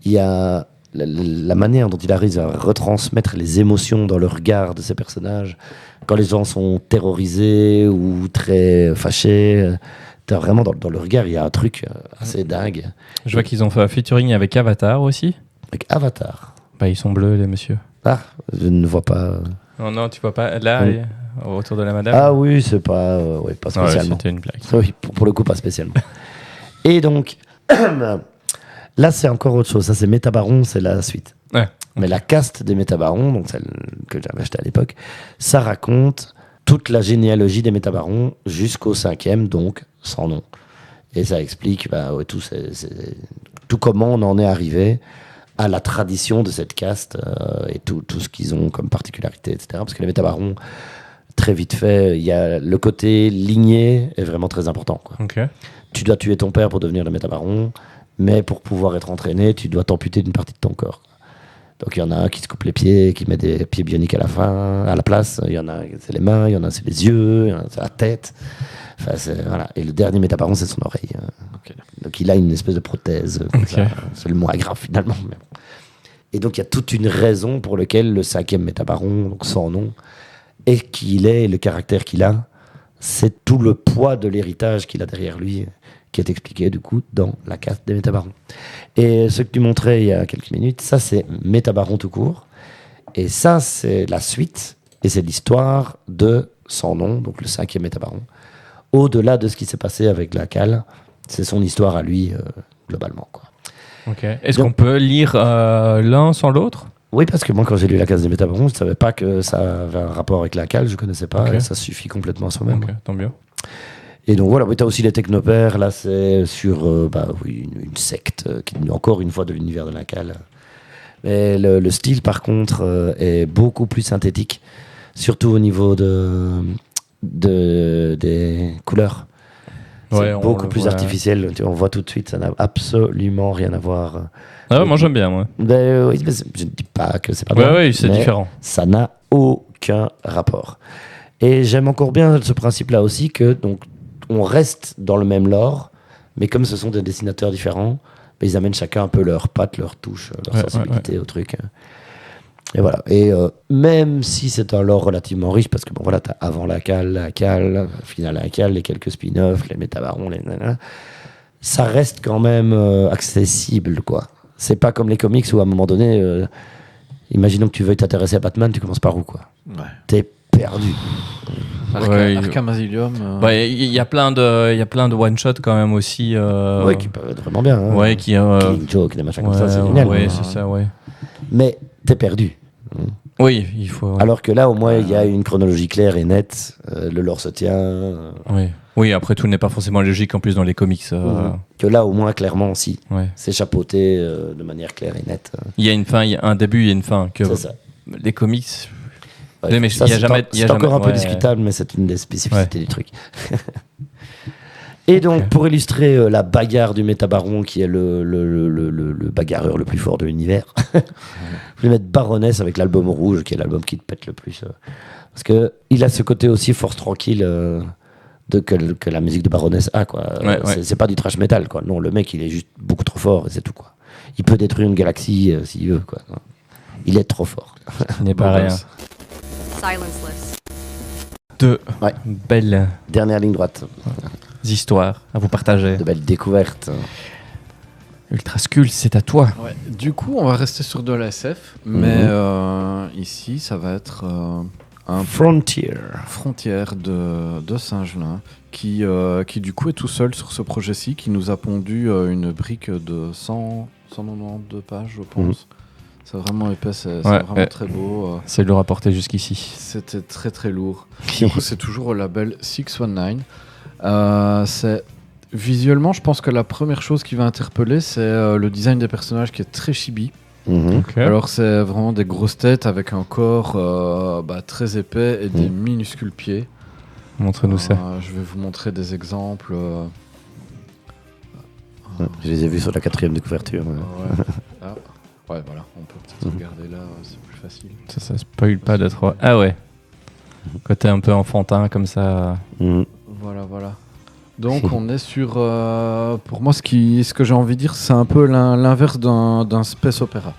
[SPEAKER 1] Il y a la manière dont il arrive à retransmettre les émotions dans le regard de ces personnages. Quand les gens sont terrorisés ou très fâchés, vraiment dans le regard, il y a un truc assez dingue.
[SPEAKER 2] Je vois qu'ils ont fait un featuring avec Avatar aussi.
[SPEAKER 1] Avec Avatar.
[SPEAKER 2] Ils sont bleus, les messieurs.
[SPEAKER 1] Ah, je ne vois pas...
[SPEAKER 2] Non, tu vois pas là, autour de la madame.
[SPEAKER 1] Ah oui, c'est pas, pas spécialement.
[SPEAKER 2] Ouais, c'était une blague.
[SPEAKER 1] Oui, pour le coup, pas spécialement. Et donc, là, c'est encore autre chose. Ça, c'est Métabaron, c'est la suite.
[SPEAKER 2] Ouais, okay.
[SPEAKER 1] Mais la caste des Métabarons, donc celle que j'avais achetée à l'époque, ça raconte toute la généalogie des Métabarons jusqu'au 5e, donc sans nom. Et ça explique tout comment on en est arrivé à la tradition de cette caste et tout ce qu'ils ont comme particularité, etc. Parce que les Métabarons, très vite fait, il y a le côté ligné est vraiment très important, quoi.
[SPEAKER 2] Okay.
[SPEAKER 1] Tu dois tuer ton père pour devenir le Métabaron, mais pour pouvoir être entraîné, tu dois t'amputer d'une partie de ton corps. Donc il y en a un qui se coupe les pieds, qui met des pieds bioniques à la place. Il y en a c'est les mains, il y en a c'est les yeux, il y en a c'est la tête. Enfin, voilà. Et le dernier Métabaron, c'est son oreille.
[SPEAKER 2] Okay.
[SPEAKER 1] Donc il a une espèce de prothèse.
[SPEAKER 2] Okay.
[SPEAKER 1] C'est le moins grave finalement. Mais bon. Et donc il y a toute une raison pour laquelle le 5e Métabaron, donc sans nom, est qui il est et le caractère qu'il a. C'est tout le poids de l'héritage qu'il a derrière lui qui est expliqué du coup dans la caste des Métabarons. Et ce que tu montrais il y a quelques minutes, ça c'est Métabaron tout court. Et ça c'est la suite et c'est l'histoire de Sans Nom, donc le 5e Métabaron. Au-delà de ce qui s'est passé avec la Cale, c'est son histoire à lui globalement, quoi.
[SPEAKER 2] Okay. Est-ce qu'on peut lire l'un sans l'autre ?
[SPEAKER 1] Oui, parce que moi, quand j'ai lu La Case des Métabarons, je ne savais pas que ça avait un rapport avec la Cale, je ne connaissais pas,
[SPEAKER 2] okay.
[SPEAKER 1] Et ça suffit complètement à soi-même.
[SPEAKER 2] Okay, tant mieux.
[SPEAKER 1] Et donc voilà, tu as aussi les technopères, là c'est sur une secte, qui est encore une fois de l'univers de l'Incal. Mais le style par contre est beaucoup plus synthétique, surtout au niveau des couleurs.
[SPEAKER 2] Ouais,
[SPEAKER 1] C'est beaucoup plus artificiel, on voit tout de suite, ça n'a absolument rien à voir.
[SPEAKER 2] Ah ouais, moi j'aime bien, moi.
[SPEAKER 1] Oui, mais je ne dis pas que c'est pas bien.
[SPEAKER 2] Ouais, c'est
[SPEAKER 1] mais
[SPEAKER 2] différent.
[SPEAKER 1] Ça n'a aucun rapport. Et j'aime encore bien ce principe-là aussi, que donc on reste dans le même lore, mais comme ce sont des dessinateurs différents, ils amènent chacun un peu leur patte, leur touche, leur sensibilité au truc. Et voilà. Et même si c'est un lore relativement riche, parce que bon voilà, t'as avant la cale, finale la cale, les quelques spin-offs, les métabarons, ça reste quand même accessible, quoi. C'est pas comme les comics où à un moment donné, imaginons que tu veuilles t'intéresser à Batman, tu commences par où, quoi.
[SPEAKER 3] Ouais.
[SPEAKER 1] T'es perdu.
[SPEAKER 3] Arkham Asylum.
[SPEAKER 2] Il y a plein de one shot quand même aussi.
[SPEAKER 1] Ouais, qui peuvent être vraiment bien. Hein.
[SPEAKER 2] Ouais, qui.
[SPEAKER 1] Killing Joke, des machins comme ça, c'est génial.
[SPEAKER 2] Ouais, c'est ça, ouais.
[SPEAKER 1] Mais t'es perdu.
[SPEAKER 2] Oui, il faut. Ouais.
[SPEAKER 1] Alors que là, au moins, il y a une chronologie claire et nette. Le lore se tient.
[SPEAKER 2] Oui. Oui, après, tout n'est pas forcément logique en plus dans les comics.
[SPEAKER 1] Que là, au moins, clairement, si.
[SPEAKER 2] Ouais.
[SPEAKER 1] C'est chapeauté de manière claire et nette.
[SPEAKER 2] Il y a une fin, il y a un début, il y a une fin.
[SPEAKER 1] C'est ça.
[SPEAKER 2] Les comics.
[SPEAKER 1] Ouais,
[SPEAKER 2] mais
[SPEAKER 1] ça,
[SPEAKER 2] il y a jamais.
[SPEAKER 1] C'est encore un peu discutable, mais c'est une des spécificités du truc. Et donc, pour illustrer la bagarre du Métabaron, qui est le bagarreur le plus fort de l'univers, je vais mettre Baroness avec l'album rouge, qui est l'album qui te pète le plus. Parce qu'il a ce côté aussi force tranquille que la musique de Baroness a, quoi. C'est pas du trash metal, quoi. Non, le mec, il est juste beaucoup trop fort, et c'est tout, quoi. Il peut détruire une galaxie s'il veut, quoi. Il est trop fort.
[SPEAKER 2] Il n'est pas rien.
[SPEAKER 4] Silenceless.
[SPEAKER 2] Deux belles
[SPEAKER 1] Dernière ligne droite.
[SPEAKER 2] histoires à vous partager.
[SPEAKER 1] De belles découvertes.
[SPEAKER 2] Ultra Skull, c'est à toi.
[SPEAKER 3] Ouais. Du coup, on va rester sur de la SF, mais ici, ça va être un Frontière de Singelin qui du coup est tout seul sur ce projet-ci, qui nous a pondu une brique de 192 pages, je pense. C'est vraiment épais, c'est vraiment très beau.
[SPEAKER 2] C'est de le rapporter jusqu'ici.
[SPEAKER 3] C'était très très lourd. Du coup, c'est toujours au label 619. Visuellement, je pense que la première chose qui va interpeller, c'est le design des personnages qui est très chibi.
[SPEAKER 2] Okay.
[SPEAKER 3] Alors, c'est vraiment des grosses têtes avec un corps très épais et des minuscules pieds.
[SPEAKER 2] Montre-nous ça.
[SPEAKER 3] Je vais vous montrer des exemples.
[SPEAKER 1] Je les ai vus sur la 4e de couverture.
[SPEAKER 3] Ouais, voilà, on peut peut-être regarder là, c'est plus facile.
[SPEAKER 2] Ça spoil pas de trop. Ah ouais. Côté un peu enfantin comme ça.
[SPEAKER 3] Voilà. Donc on est sur, pour moi, ce que j'ai envie de dire, c'est un peu l'inverse d'un space opéra.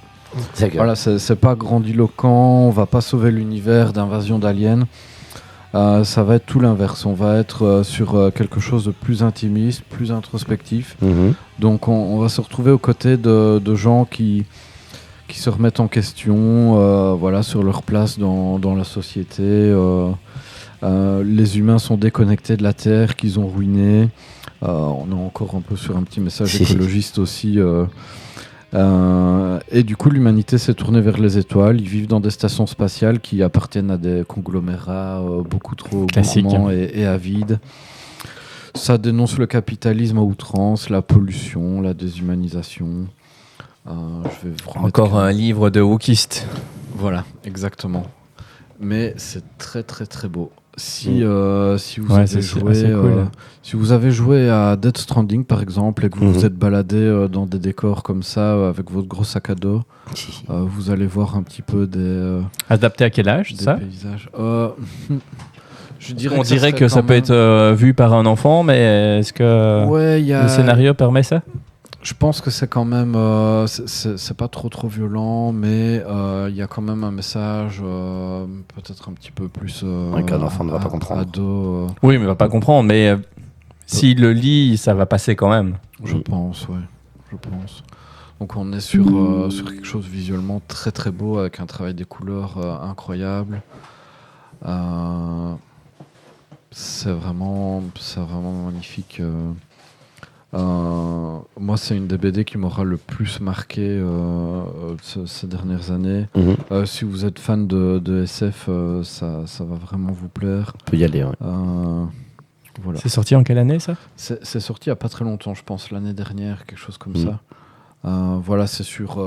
[SPEAKER 3] Voilà, c'est pas grandiloquent, on va pas sauver l'univers d'invasion d'aliens. Ça va être tout l'inverse. On va être sur quelque chose de plus intimiste, plus introspectif. Donc on va se retrouver aux côtés de gens qui se remettent en question, sur leur place dans la société. Les humains sont déconnectés de la Terre qu'ils ont ruinée. On est encore un peu sur un petit message écologiste aussi. Et du coup, l'humanité s'est tournée vers les étoiles. Ils vivent dans des stations spatiales qui appartiennent à des conglomérats beaucoup trop gourmands et avides. Ça dénonce le capitalisme à outrance, la pollution, la déshumanisation.
[SPEAKER 2] Encore un livre de wokiste.
[SPEAKER 3] Voilà, exactement. Mais c'est très très très beau. Si vous avez joué à Death Stranding par exemple et que vous vous êtes baladé dans des décors comme ça avec votre gros sac à dos, vous allez voir un petit peu des
[SPEAKER 2] adapté à quel âge ça
[SPEAKER 3] paysages. On
[SPEAKER 2] dirait que ça peut être vu par un enfant, mais est-ce que le scénario permet ça?
[SPEAKER 3] Je pense que c'est quand même c'est pas trop violent, mais il y a quand même un message peut-être un petit peu plus
[SPEAKER 1] qu'un enfant ne va pas comprendre.
[SPEAKER 3] Ado,
[SPEAKER 2] oui, mais il va pas comprendre, mais s'il le lit, ça va passer quand même.
[SPEAKER 3] Je pense. Donc on est sur quelque chose visuellement très très beau avec un travail des couleurs incroyable. C'est vraiment magnifique. Moi, c'est une des BD qui m'aura le plus marqué ces dernières années. Si vous êtes fan de SF, ça va vraiment vous plaire.
[SPEAKER 1] On peut y aller, ouais.
[SPEAKER 3] Voilà.
[SPEAKER 2] C'est sorti en quelle année, ça?
[SPEAKER 3] C'est sorti il n'y a pas très longtemps, je pense, l'année dernière, quelque chose comme ça. Voilà, c'est sur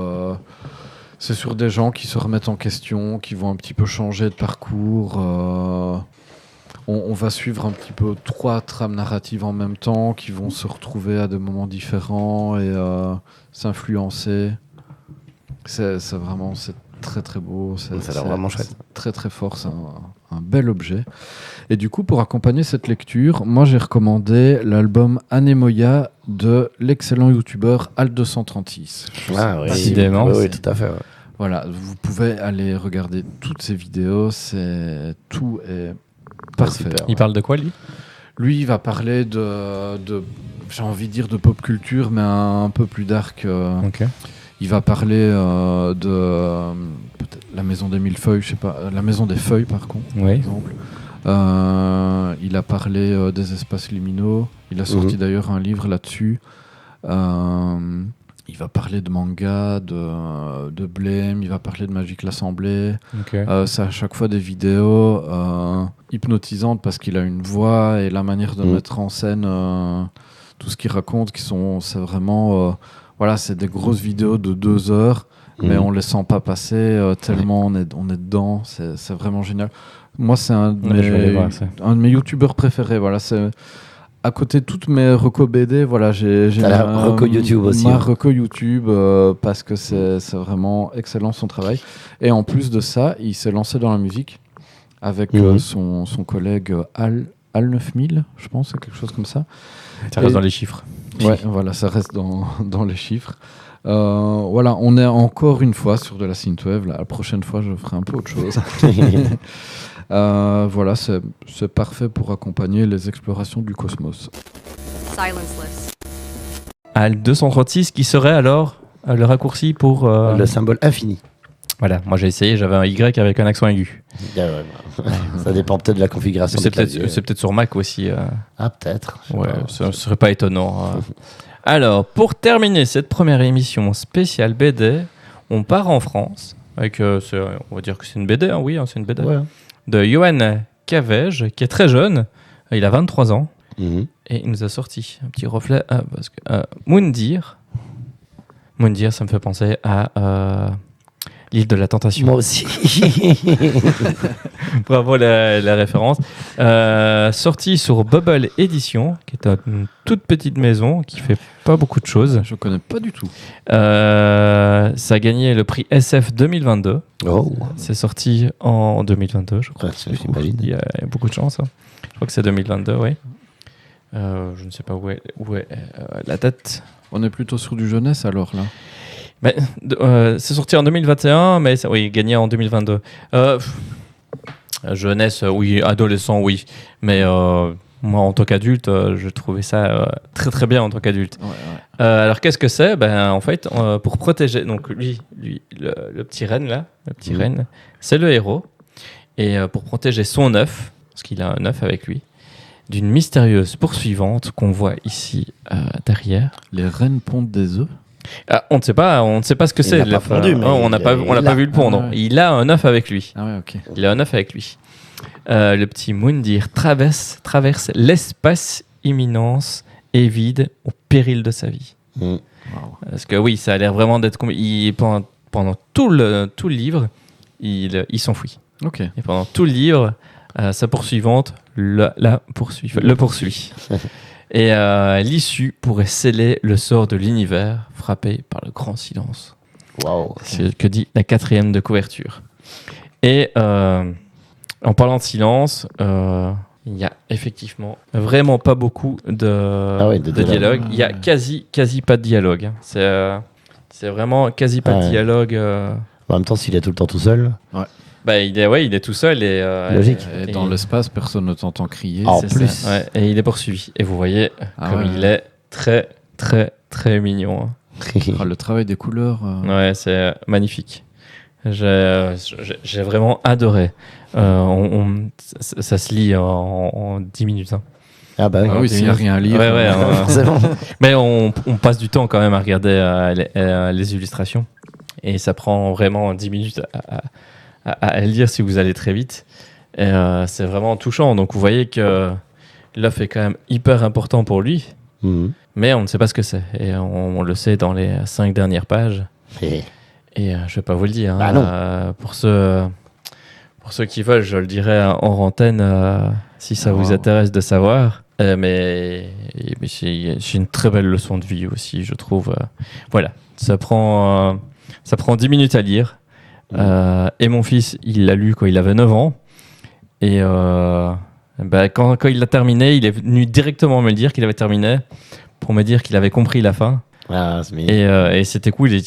[SPEAKER 3] des gens qui se remettent en question, qui vont un petit peu changer de parcours. On va suivre un petit peu 3 trames narratives en même temps qui vont se retrouver à des moments différents et s'influencer. C'est très très beau.
[SPEAKER 1] Ça a l'air vraiment chouette.
[SPEAKER 3] C'est très très fort, c'est un bel objet. Et du coup, pour accompagner cette lecture, moi j'ai recommandé l'album Anemoya de l'excellent youtubeur Alt236.
[SPEAKER 1] Ah oui,
[SPEAKER 2] Décidément,
[SPEAKER 1] oui,
[SPEAKER 2] c'est-
[SPEAKER 1] tout à fait. Ouais.
[SPEAKER 3] Voilà, vous pouvez aller regarder toutes ces vidéos, tout est parfait.
[SPEAKER 1] super.
[SPEAKER 2] Il parle de quoi, lui?
[SPEAKER 3] Lui, il va parler de j'ai envie de dire de pop culture, mais un peu plus dark.
[SPEAKER 2] Ok.
[SPEAKER 3] Il va parler de peut-être la maison des millefeuilles, je sais pas, la maison des feuilles par contre, par
[SPEAKER 2] Oui.
[SPEAKER 3] exemple. Il a parlé des espaces liminaux. Il a sorti d'ailleurs un livre là-dessus. Il va parler de manga, de Blame, il va parler de Magic l'Assemblée.
[SPEAKER 2] Ok.
[SPEAKER 3] C'est à chaque fois des vidéos hypnotisantes parce qu'il a une voix et la manière de mettre en scène tout ce qu'il raconte, c'est vraiment... voilà, c'est des grosses vidéos de 2 heures, mais on les sent pas passer tellement on est dedans. C'est vraiment génial. Moi, c'est un de
[SPEAKER 2] Ouais, je vais aller voir ça.
[SPEAKER 3] mes youtubeurs préférés. Voilà, c'est... À côté de toutes mes recos BD, voilà, j'ai
[SPEAKER 1] T'as la reco YouTube aussi,
[SPEAKER 3] ma
[SPEAKER 1] hein.
[SPEAKER 3] reco YouTube parce que c'est vraiment excellent son travail. Et en plus de ça, il s'est lancé dans la musique avec son collègue Al 9000, je pense, quelque chose comme ça.
[SPEAKER 2] Ça reste dans les chiffres.
[SPEAKER 3] Ouais, voilà, ça reste dans les chiffres. Voilà, on est encore une fois sur de la synthwave. La prochaine fois, je ferai un peu autre chose. Voilà, c'est parfait pour accompagner les explorations du cosmos.
[SPEAKER 4] Silenceless.
[SPEAKER 2] Al 236, qui serait alors le raccourci pour...
[SPEAKER 1] Le symbole infini.
[SPEAKER 2] Voilà, moi j'ai essayé, j'avais un Y avec un accent aigu.
[SPEAKER 1] Ça dépend peut-être de la configuration.
[SPEAKER 2] C'est
[SPEAKER 1] des claviers.
[SPEAKER 2] peut-être sur Mac aussi.
[SPEAKER 1] Ah, peut-être. Je sais
[SPEAKER 2] Ouais,
[SPEAKER 1] pas.
[SPEAKER 2] ce ne serait pas étonnant. Alors, pour terminer cette première émission spéciale BD, on part en France avec, on va dire que c'est une BD, hein, oui, hein, c'est une BD,
[SPEAKER 1] Ouais.
[SPEAKER 2] de Johan Cavege, qui est très jeune, il a 23 ans,
[SPEAKER 1] Mhm.
[SPEAKER 2] et il nous a sorti un petit reflet, parce que Moundir, ça me fait penser à l'île de la Tentation.
[SPEAKER 1] Moi aussi.
[SPEAKER 2] Bravo la référence. Sorti sur Bubble Edition, qui est une toute petite maison qui fait pas beaucoup de choses.
[SPEAKER 3] Je connais pas du tout.
[SPEAKER 2] Ça a gagné le prix SF 2022.
[SPEAKER 1] Oh.
[SPEAKER 2] C'est sorti en 2022, je crois.
[SPEAKER 1] Ouais, j'imagine.
[SPEAKER 2] Il y a beaucoup de chance. Hein. Je crois que c'est 2022, oui. Je ne sais pas où est la date.
[SPEAKER 3] On est plutôt sur du jeunesse alors là.
[SPEAKER 2] Mais, c'est sorti en 2021, mais oui, gagné en 2022. Jeunesse, oui, adolescent, oui. Mais moi, en tant qu'adulte, je trouvais ça très très bien en tant qu'adulte.
[SPEAKER 3] Ouais.
[SPEAKER 2] Alors, qu'est-ce que c'est? En fait, pour protéger... Donc, lui le petit renne, là, renne, c'est le héros. Et pour protéger son œuf, parce qu'il a un œuf avec lui, d'une mystérieuse poursuivante qu'on voit ici derrière.
[SPEAKER 3] Les rennes pondent des œufs.
[SPEAKER 2] On ne sait pas ce que c'est.
[SPEAKER 1] l'a pas pondu, mais
[SPEAKER 2] on n'a pas vu le pondre.
[SPEAKER 3] Ah ouais.
[SPEAKER 2] Il a un œuf avec lui.
[SPEAKER 3] Ah ouais, ok.
[SPEAKER 2] Il a un œuf avec lui. Le petit Moundir traverse l'espace imminence et vide au péril de sa vie.
[SPEAKER 1] Mhm.
[SPEAKER 2] Parce que oui, ça a l'air vraiment d'être... Pendant tout le livre, il s'enfuit.
[SPEAKER 3] Ok.
[SPEAKER 2] Et pendant tout le livre, sa poursuivante le poursuit. Et l'issue pourrait sceller le sort de l'univers frappé par le grand silence.
[SPEAKER 1] Waouh.
[SPEAKER 2] C'est ce que dit la 4e de couverture. Et en parlant de silence, il y a effectivement vraiment pas beaucoup de dialogue. Il y a quasi pas de dialogue. Hein. C'est vraiment quasi pas de dialogue.
[SPEAKER 1] En même temps, s'il est tout le temps tout seul.
[SPEAKER 2] Il est tout seul et
[SPEAKER 1] Logique.
[SPEAKER 3] Et dans l'espace, personne ne t'entend crier.
[SPEAKER 1] En
[SPEAKER 2] c'est
[SPEAKER 1] plus.
[SPEAKER 2] ça. Ouais, et il est poursuivi. Et vous voyez comme il est très très très mignon. Hein.
[SPEAKER 3] Ah, le travail des couleurs.
[SPEAKER 2] Ouais, c'est magnifique. J'ai vraiment adoré. Ça se lit en 10 minutes. Hein.
[SPEAKER 1] Ah bah oui.
[SPEAKER 3] Ah oui, s'il n'y a rien à lire.
[SPEAKER 2] Ouais,
[SPEAKER 1] C'est bon.
[SPEAKER 2] mais on passe du temps quand même à regarder les illustrations. Et ça prend vraiment 10 minutes à lire si vous allez très vite. Et c'est vraiment touchant. Donc vous voyez que l'œuf est quand même hyper important pour lui,
[SPEAKER 1] Mhm.
[SPEAKER 2] mais on ne sait pas ce que c'est. Et on le sait dans les 5 dernières pages.
[SPEAKER 1] Et-
[SPEAKER 2] Et je vais pas vous le dire.
[SPEAKER 1] Bah
[SPEAKER 2] hein.
[SPEAKER 1] non.
[SPEAKER 2] Pour ceux qui veulent, je le dirai en antenne si ça vous intéresse de savoir. Mais c'est une très belle leçon de vie aussi, je trouve. Voilà, ça prend 10 minutes à lire. Et mon fils, il l'a lu quand il avait 9 ans. Et quand il l'a terminé, il est venu directement me le dire qu'il avait terminé pour me dire qu'il avait compris la fin.
[SPEAKER 1] Ah, c'est mignon.
[SPEAKER 2] Et c'était cool. Et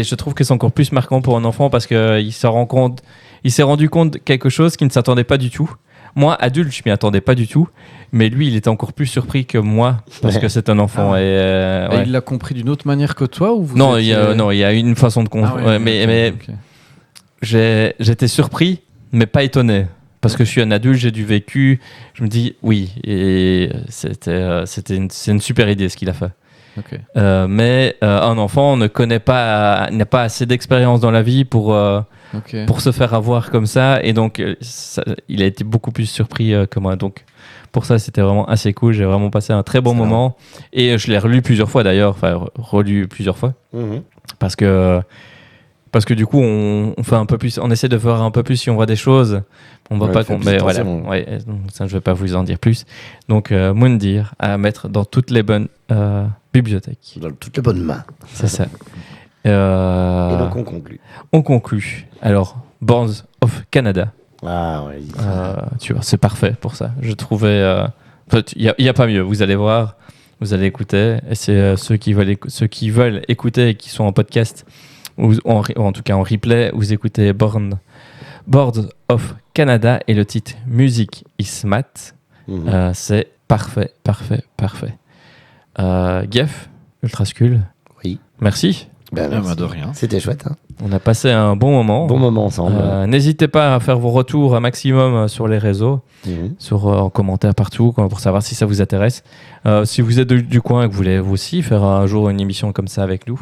[SPEAKER 2] je trouve que c'est encore plus marquant pour un enfant parce qu'il s'est rendu compte de quelque chose qu'il ne s'attendait pas du tout. Moi, adulte, je m'y attendais pas du tout. Mais lui, il était encore plus surpris que moi parce que c'est un enfant.
[SPEAKER 3] Et
[SPEAKER 2] Ouais.
[SPEAKER 3] il l'a compris d'une autre manière que toi ou vous
[SPEAKER 2] Non,
[SPEAKER 3] étiez-
[SPEAKER 2] il y a une façon de comprendre.
[SPEAKER 3] Ah ouais,
[SPEAKER 2] mais
[SPEAKER 3] ok.
[SPEAKER 2] j'étais surpris, mais pas étonné. Parce que je suis un adulte, j'ai du vécu. Je me dis, oui. Et c'est une super idée ce qu'il a fait.
[SPEAKER 3] Ok.
[SPEAKER 2] Mais un enfant n'a pas assez d'expérience dans la vie pour se faire avoir comme ça. Et donc, il a été beaucoup plus surpris que moi. Donc, pour ça, c'était vraiment assez cool. J'ai vraiment passé un très bon moment. Et je l'ai relu plusieurs fois d'ailleurs. Enfin, relu plusieurs fois.
[SPEAKER 1] Mhm.
[SPEAKER 2] Parce que du coup, on fait un peu plus, on essaie de voir un peu plus si on voit des choses. On voit
[SPEAKER 1] Ouais,
[SPEAKER 2] pas
[SPEAKER 1] fais
[SPEAKER 2] qu'on.
[SPEAKER 1] plus
[SPEAKER 2] Mais voilà,
[SPEAKER 1] attention.
[SPEAKER 2] ouais, donc ça, je vais pas vous en dire plus. Donc, Moundir à mettre dans toutes les bonnes bibliothèques.
[SPEAKER 1] Dans toutes les bonnes mains.
[SPEAKER 2] C'est ça.
[SPEAKER 1] Et donc on conclut.
[SPEAKER 2] On conclut. Alors, Boards of Canada.
[SPEAKER 1] Ah ouais.
[SPEAKER 2] Tu vois, c'est parfait pour ça. Je trouvais. Il y a pas mieux. Vous allez voir, vous allez écouter. Et c'est ceux qui veulent écouter et qui sont en podcast ou en tout cas en replay, vous écoutez Boards of Canada et le titre Music is Math.
[SPEAKER 1] Mhm.
[SPEAKER 2] C'est parfait. Geoff, Ultrascule.
[SPEAKER 1] Oui.
[SPEAKER 2] merci.
[SPEAKER 1] Ben,
[SPEAKER 3] Ah,
[SPEAKER 1] merci.
[SPEAKER 3] bah, de rien.
[SPEAKER 1] C'était chouette. Hein.
[SPEAKER 2] On a passé un bon moment.
[SPEAKER 1] Bon moment ensemble.
[SPEAKER 2] N'hésitez pas à faire vos retours un maximum sur les réseaux,
[SPEAKER 1] Mhm.
[SPEAKER 2] en commentaire partout, pour savoir si ça vous intéresse. Si vous êtes du coin et que vous voulez vous aussi faire un jour une émission comme ça avec nous,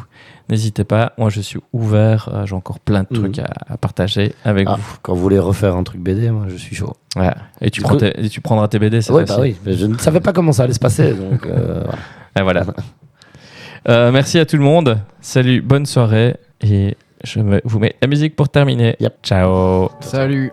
[SPEAKER 2] n'hésitez pas. Moi, je suis ouvert. J'ai encore plein de trucs à partager avec
[SPEAKER 1] Ah,
[SPEAKER 2] vous.
[SPEAKER 1] quand vous voulez refaire un truc BD, moi je suis chaud.
[SPEAKER 2] Voilà. Et tu
[SPEAKER 1] Du coup-
[SPEAKER 2] prendras tes BD, c'est
[SPEAKER 1] Ouais,
[SPEAKER 2] facile.
[SPEAKER 1] bah oui. Mais je ne savais pas comment ça allait se passer. Donc,
[SPEAKER 2] Et voilà. Merci à tout le monde. Salut, bonne soirée. Et vous mets la musique pour terminer.
[SPEAKER 1] Yep.
[SPEAKER 2] Ciao.
[SPEAKER 3] Salut.